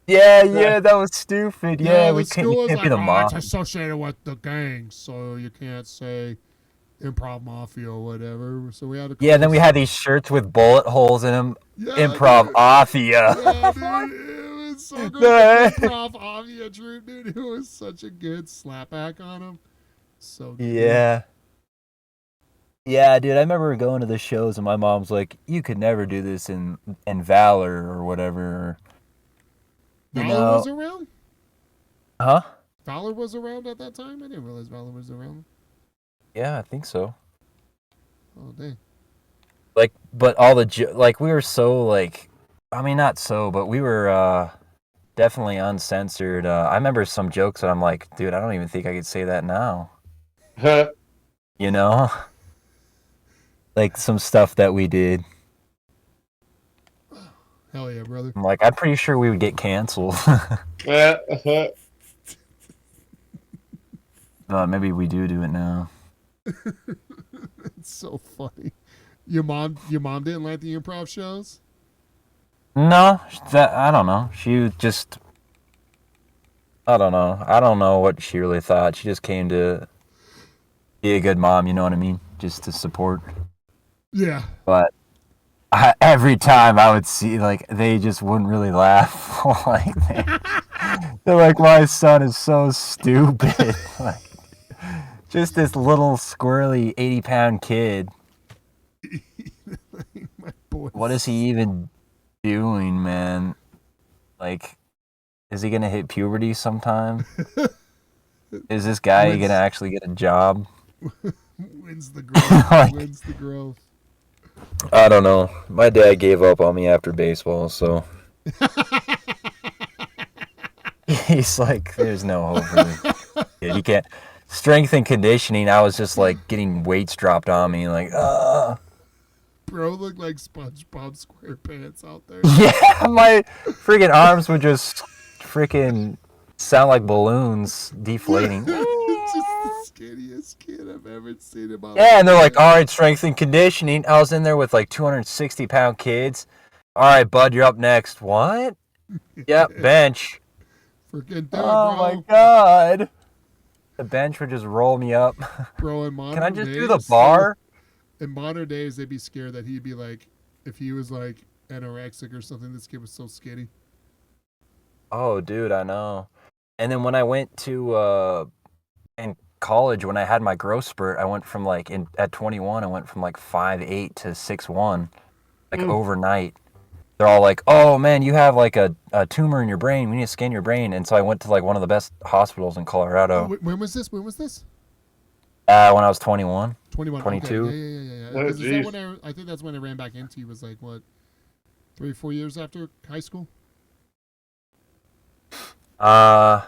Yeah, that was stupid. Yeah, we the school was can't like, be the oh, mob. it's associated with the gang, so you can't say Improv Mafia or whatever. So we had to. Call Yeah, then we ourselves- had these shirts with bullet holes in them. Yeah, Improv dude. mafia. Yeah, dude, it was so good. The The Improv Mafia Troupe, dude. It was such a good slapback on him. So good. Yeah. Yeah, dude, I remember going to the shows and my mom's like, you could never do this in Valor or whatever. You Valor know. was around? Huh? Valor was around at that time? I didn't realize Valor was around. Yeah, I think so. Oh, dang. Like, but all the, like, we were so, like, I mean, not so, but we were definitely uncensored. I remember some jokes that I'm like, dude, I don't even think I could say that now. You know? Like, some stuff that we did. Hell yeah, brother. I'm like, I'm pretty sure we would get canceled. Maybe we do it now. It's so funny. Your mom didn't like the improv shows? No, I don't know. She just, I don't know. I don't know what she really thought. She just came to be a good mom, you know what I mean? Just to support. Yeah. But every time I would see, like, they just wouldn't really laugh. Like, they're like, my son is so stupid. Like, just this little squirrely 80-pound kid. My boy. What is he even doing, man? Like, is he gonna hit puberty sometime? Is this guy When's- gonna actually get a job? Wins the growth. Like- Wins the growth. I don't know. My dad gave up on me after baseball, so he's like, there's no hope for this kid. He can't. Strength and conditioning, I was just like getting weights dropped on me, like, Bro looked like SpongeBob SquarePants out there. Yeah, my freaking arms would just freaking sound like balloons deflating. Just the skinniest kid I've ever seen in my life. Yeah, and they're like, all right, strength and conditioning. I was in there with like 260-pound kids. All right, bud, you're up next. What? Yep, bench. Freaking Oh bro. my god. The bench would just roll me up. Bro, in modern Can I just days, do the bar? In modern days, they'd be scared that he'd be like, if he was like anorexic or something, this kid was so skinny. Oh, dude, I know. And then when I went to in college, when I had my growth spurt, I went from like at 21, I went from like 5'8" to 6'1", like overnight. They're all like, "Oh man, you have like a tumor in your brain. We need to scan your brain." And so I went to like one of the best hospitals in Colorado. When was this? When was this? When I was 21. 21. 22. Okay. Yeah. Oh, Is that geez. when I think that's when I ran back into you. Was like what, 3 or 4 years after high school? I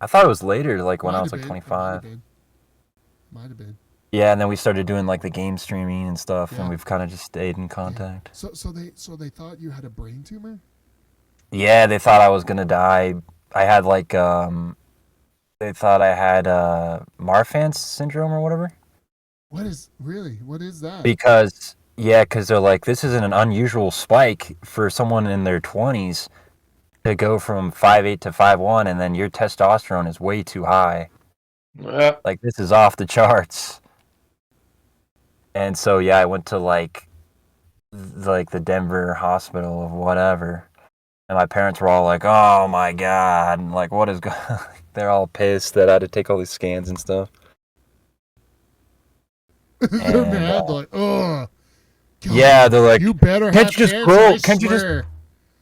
thought it was later, like when I was like Might 25. have been. Yeah, and then we started doing like the game streaming and stuff, Yeah. and we've kind of just stayed in contact. So they thought you had a brain tumor? Yeah, they thought I was gonna die. I had like they thought I had Marfan's syndrome or whatever. What is that? Because they're like, this isn't an unusual spike for someone in their 20s to go from 5'8" to 5'1", and then your testosterone is way too high. Like, this is off the charts. And so yeah, I went to like the Denver hospital or whatever, and my parents were all like, "Oh my god!" And like, what is going? They're all pissed that I had to take all these scans and stuff. They're mad. They're like, oh. Yeah, they're like, You better can't have you just cancer, grow? I Can't you just swear."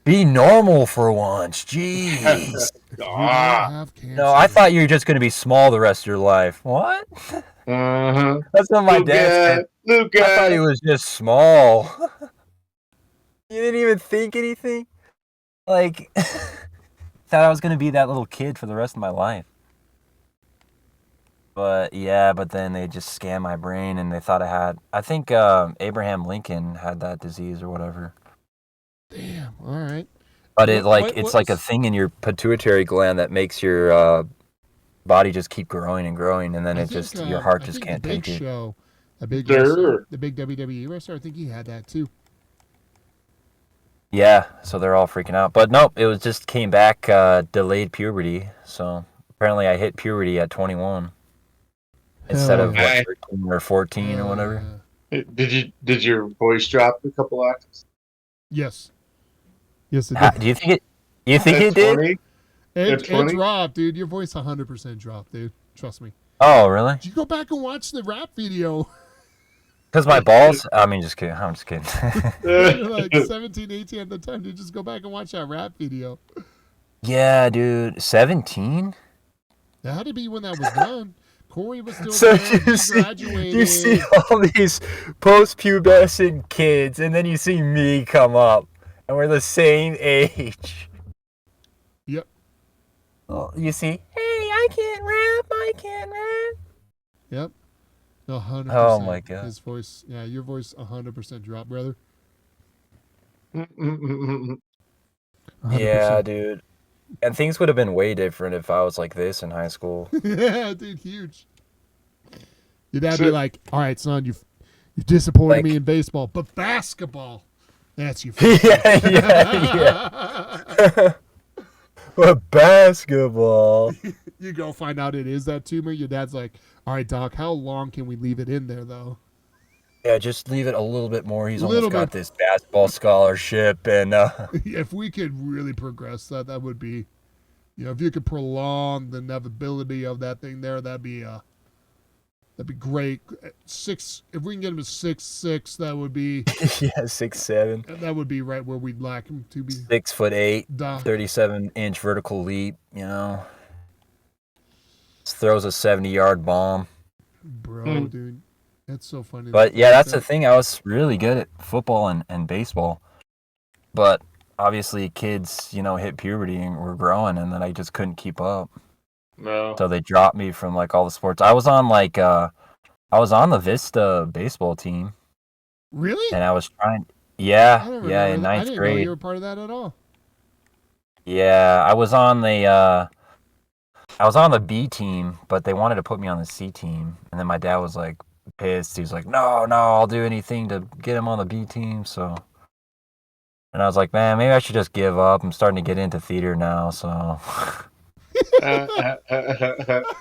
be normal for once? Jeez. If you don't have cancer. No, I thought you were just gonna be small the rest of your life. What? That's what my dad said. Luke, I thought he was just small. You didn't even think anything? Like, thought I was going to be that little kid for the rest of my life. But then they just scanned my brain and they thought I think Abraham Lincoln had that disease or whatever. Damn, all right. But it's like a thing in your pituitary gland that makes your body just keep growing and growing, and then your heart just can't take it. The big WWE wrestler, I think he had that too. Yeah, so they're all freaking out. But nope, it was just came back delayed puberty. So apparently I hit puberty at 21 instead of 13 or 14 or whatever. Did your voice drop a couple octaves? Yes, it did. Do you think it? You think it did? It dropped, dude. Your voice 100% dropped, dude. Trust me. Oh, really? Did you go back and watch the rap video? Because my balls? I mean, just kidding. I'm just kidding. You're like 17, 18 at the time, dude. Just go back and watch that rap video. Yeah, dude. 17? That had to be when that was done. Corey was still So there. He graduated. you see all these post-pubescent kids, and then you see me come up, and we're the same age. Yep. Oh, you see, hey, I can't rap. Yep. 100%. Oh my god. His voice, your voice 100% dropped, brother. 100%. Yeah, dude. And things would have been way different if I was like this in high school. Yeah, dude, huge. Your dad be like, "All right, son, you disappointed me in baseball, but basketball, that's your favorite." yeah. But basketball. You go find out it is that tumor. Your dad's like, "All right, doc, how long can we leave it in there, though?" Yeah, just leave it a little bit more. He's almost got this basketball scholarship, and if we could really progress that would be, if you could prolong the inevitability of that thing there, that'd be great. 6, if we can get him to 6'6", that would be 6'7". That would be right where we'd like him to be. 6'8", 37-inch vertical leap. Just throws a 70-yard bomb. Bro, dude. That's so funny. But yeah, that's the thing. I was really good at football and baseball. But obviously kids, hit puberty and were growing, and then I just couldn't keep up. No. So they dropped me from like all the sports. I was on the Vista baseball team. Really? And I was trying. I Yeah, don't yeah, remember in that. I ninth didn't know you grade. were part of that at all. Yeah, I was on the B team, but they wanted to put me on the C team, and then my dad was like pissed. He was like, "No, no, I'll do anything to get him on the B team." So, and I was like, "Man, maybe I should just give up. I'm starting to get into theater now." So, I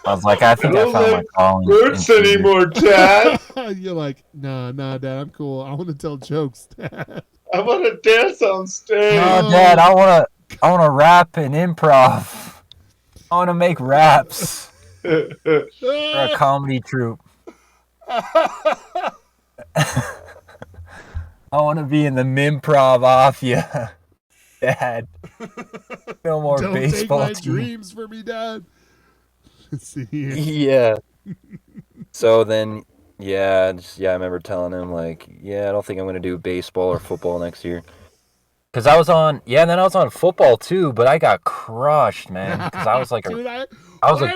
was like, "I I think I don't found my like calling in sports theater." anymore, Dad. You're like, nah, Dad, I'm cool. I want to tell jokes, Dad. I want to dance on stage. No, Dad, I wanna rap and improv. I wanna make raps for a comedy troupe. I want to be in the Mimprov off you, Dad. No more Don't take baseball my team. dreams for me, Dad. Let's see here. Yeah. So then, yeah, I remember telling him like, yeah, I don't think I'm gonna do baseball or football next year. Cause I was on, and then I was on football too, but I got crushed, man. Cause I was like, Dude, why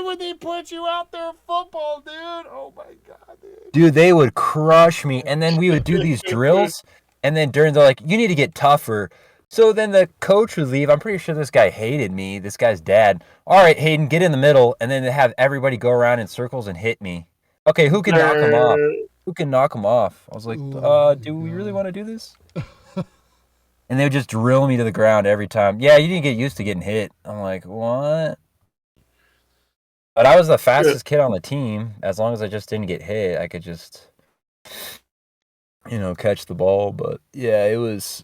would they put you out there in football, dude? Oh my god, dude, they would crush me, and then we would do these drills, and then they're like, you need to get tougher. So then the coach would leave. I'm pretty sure this guy hated me, this guy's dad. All right, Hayden, get in the middle, and then they have everybody go around in circles and hit me. Okay, who can knock him off? Who can knock him off? I was like, do we really want to do this? And they would just drill me to the ground every time. Yeah, you didn't get used to getting hit. I'm like, what? But I was the fastest kid on the team. As long as I just didn't get hit, I could just, catch the ball. But yeah, it was,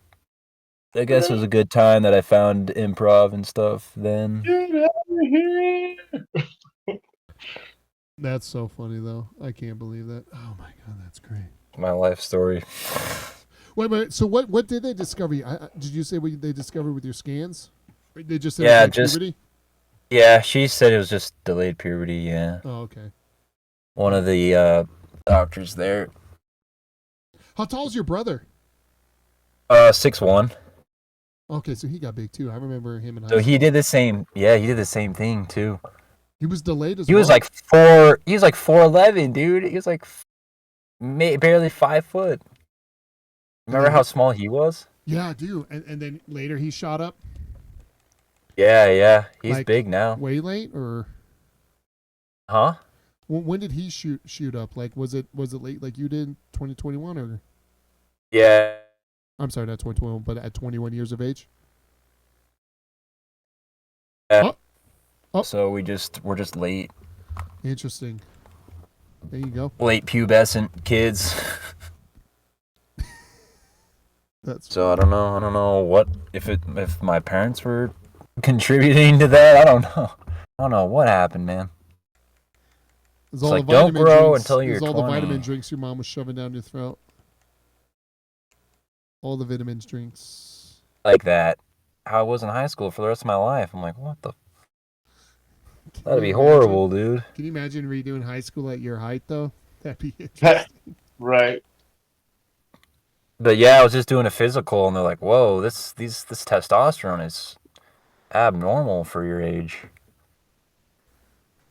I guess it was a good time that I found improv and stuff then. Get out of here. That's so funny, though. I can't believe that. Oh my god, that's great. My life story. Wait. So what did they discover? Did you say what they discovered with your scans? Or they just said Yeah, it was just puberty? Yeah, she said it was just delayed puberty. Yeah, Oh, okay. one of the doctors there. How tall is your brother? 6'1". Okay, so he got big too. I remember him in high So school. he did the same. Yeah, he did the same thing too. He was delayed as He well. was like 4. He was like 4'11", dude. He was like barely 5 foot. Remember how small he was? Yeah, I do. And then later he shot up. Yeah. He's Like, big now. Way late, or Huh? when did he shoot up? Like, was it late like you did, 2021, or? Yeah. I'm sorry, not 2021, but at 21 years of age. Yeah. Oh. So we're just late Interesting. There you go. pubescent kids. So I don't know what if my parents were contributing to that. I don't know what happened, man. It's like, don't grow until you're 20. All the vitamin drinks your mom was shoving down your throat. All the vitamins drinks. Like that. How I was in high school for the rest of my life. I'm like, what the? That'd be horrible, dude. Can you imagine redoing high school at your height, though? That'd be interesting. Right. But yeah, I was just doing a physical, and they're like, "Whoa, this testosterone is abnormal for your age."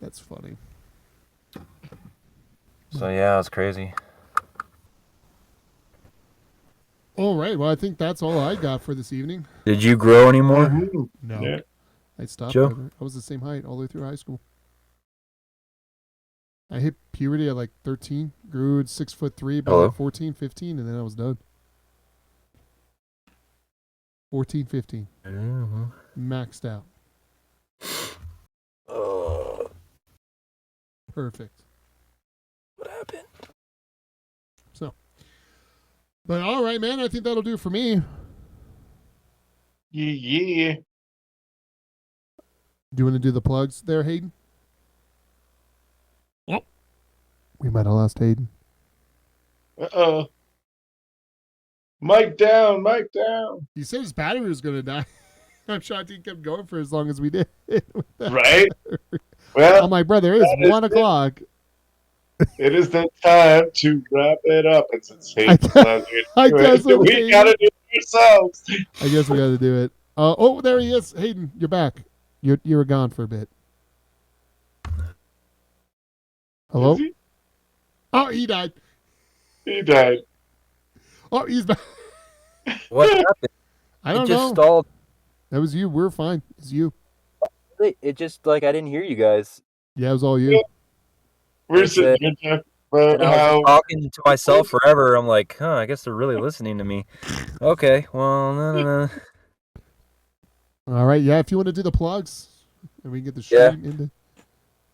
That's funny. So yeah, it was crazy. All right. Well, I think that's all I got for this evening. Did you grow anymore? No. Yeah. I stopped. Joe? I was the same height all the way through high school. I hit puberty at like 13, grew 6'3" by like 14, 15, and then I was done. 14, 15. Mm-hmm. Maxed out. Perfect. What happened? So, but all right, man. I think that'll do for me. Yeah. Do you want to do the plugs there, Hayden? Oh, we might have lost Hayden. Uh-oh. Mic down. He said his battery was going to die. I'm shocked he kept going for as long as we did. Right? Well, I'm like, brother, it's 1 o'clock. It is the time to wrap it up. It's I guess we gotta do it ourselves. I guess we got to do it. Oh, there he is. Hayden, you're back. You were gone for a bit. Hello? Is he? Oh, he died. He died. Oh, he's back. What happened? I It don't just know. stalled. That was you. We're fine. It's you. It just like I didn't hear you guys. Yeah, it was all you. We're That's sitting it. here talking about And I was just how talking to myself forever. I'm like, huh, I guess they're really listening to me. Okay, well, no. All right. Yeah, if you want to do the plugs, and we can get the Yeah. stream into.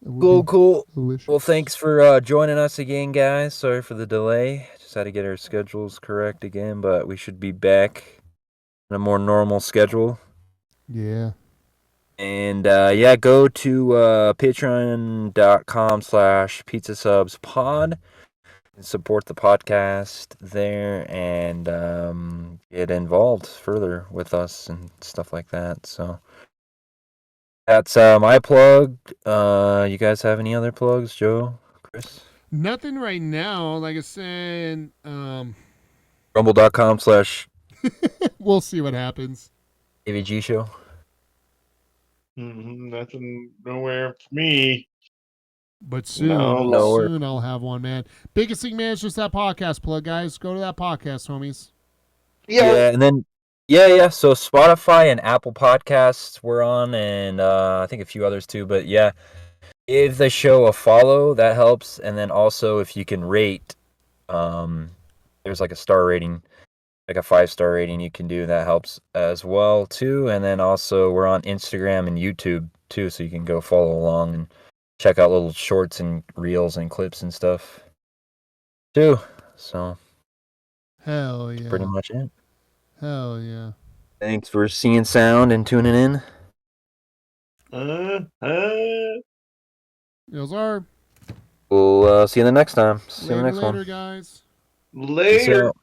It would be Cool. delicious. Well, thanks for joining us again, guys. Sorry for the delay. Just had to get our schedules correct again, but we should be back on a more normal schedule. Yeah. And yeah, go to patreon.com/pizzasubspod and support the podcast there and get involved further with us and stuff like that. So that's my plug. You guys have any other plugs, Joe, Chris? Nothing right now. Like I said, Rumble.com/AVG we'll see what happens. show. nothing, nowhere for me. But soon, No. soon I'll have one, man. Biggest thing, man, is just that podcast plug, guys. Go to that podcast, homies. Yeah, and then yeah. So Spotify and Apple Podcasts we're on, and I think a few others too. But yeah, give the show a follow. That helps. And then also if you can rate, there's like a star rating, like a 5-star rating you can do. That helps as well too. And then also we're on Instagram and YouTube too, so you can go follow along and check out little shorts and reels and clips and stuff too. So Hell yeah. pretty much it. Hell yeah. Thanks for seeing sound and tuning in. Those are. We'll see you the next time. See you in the Later, next one. later, guys. Peace Later. out.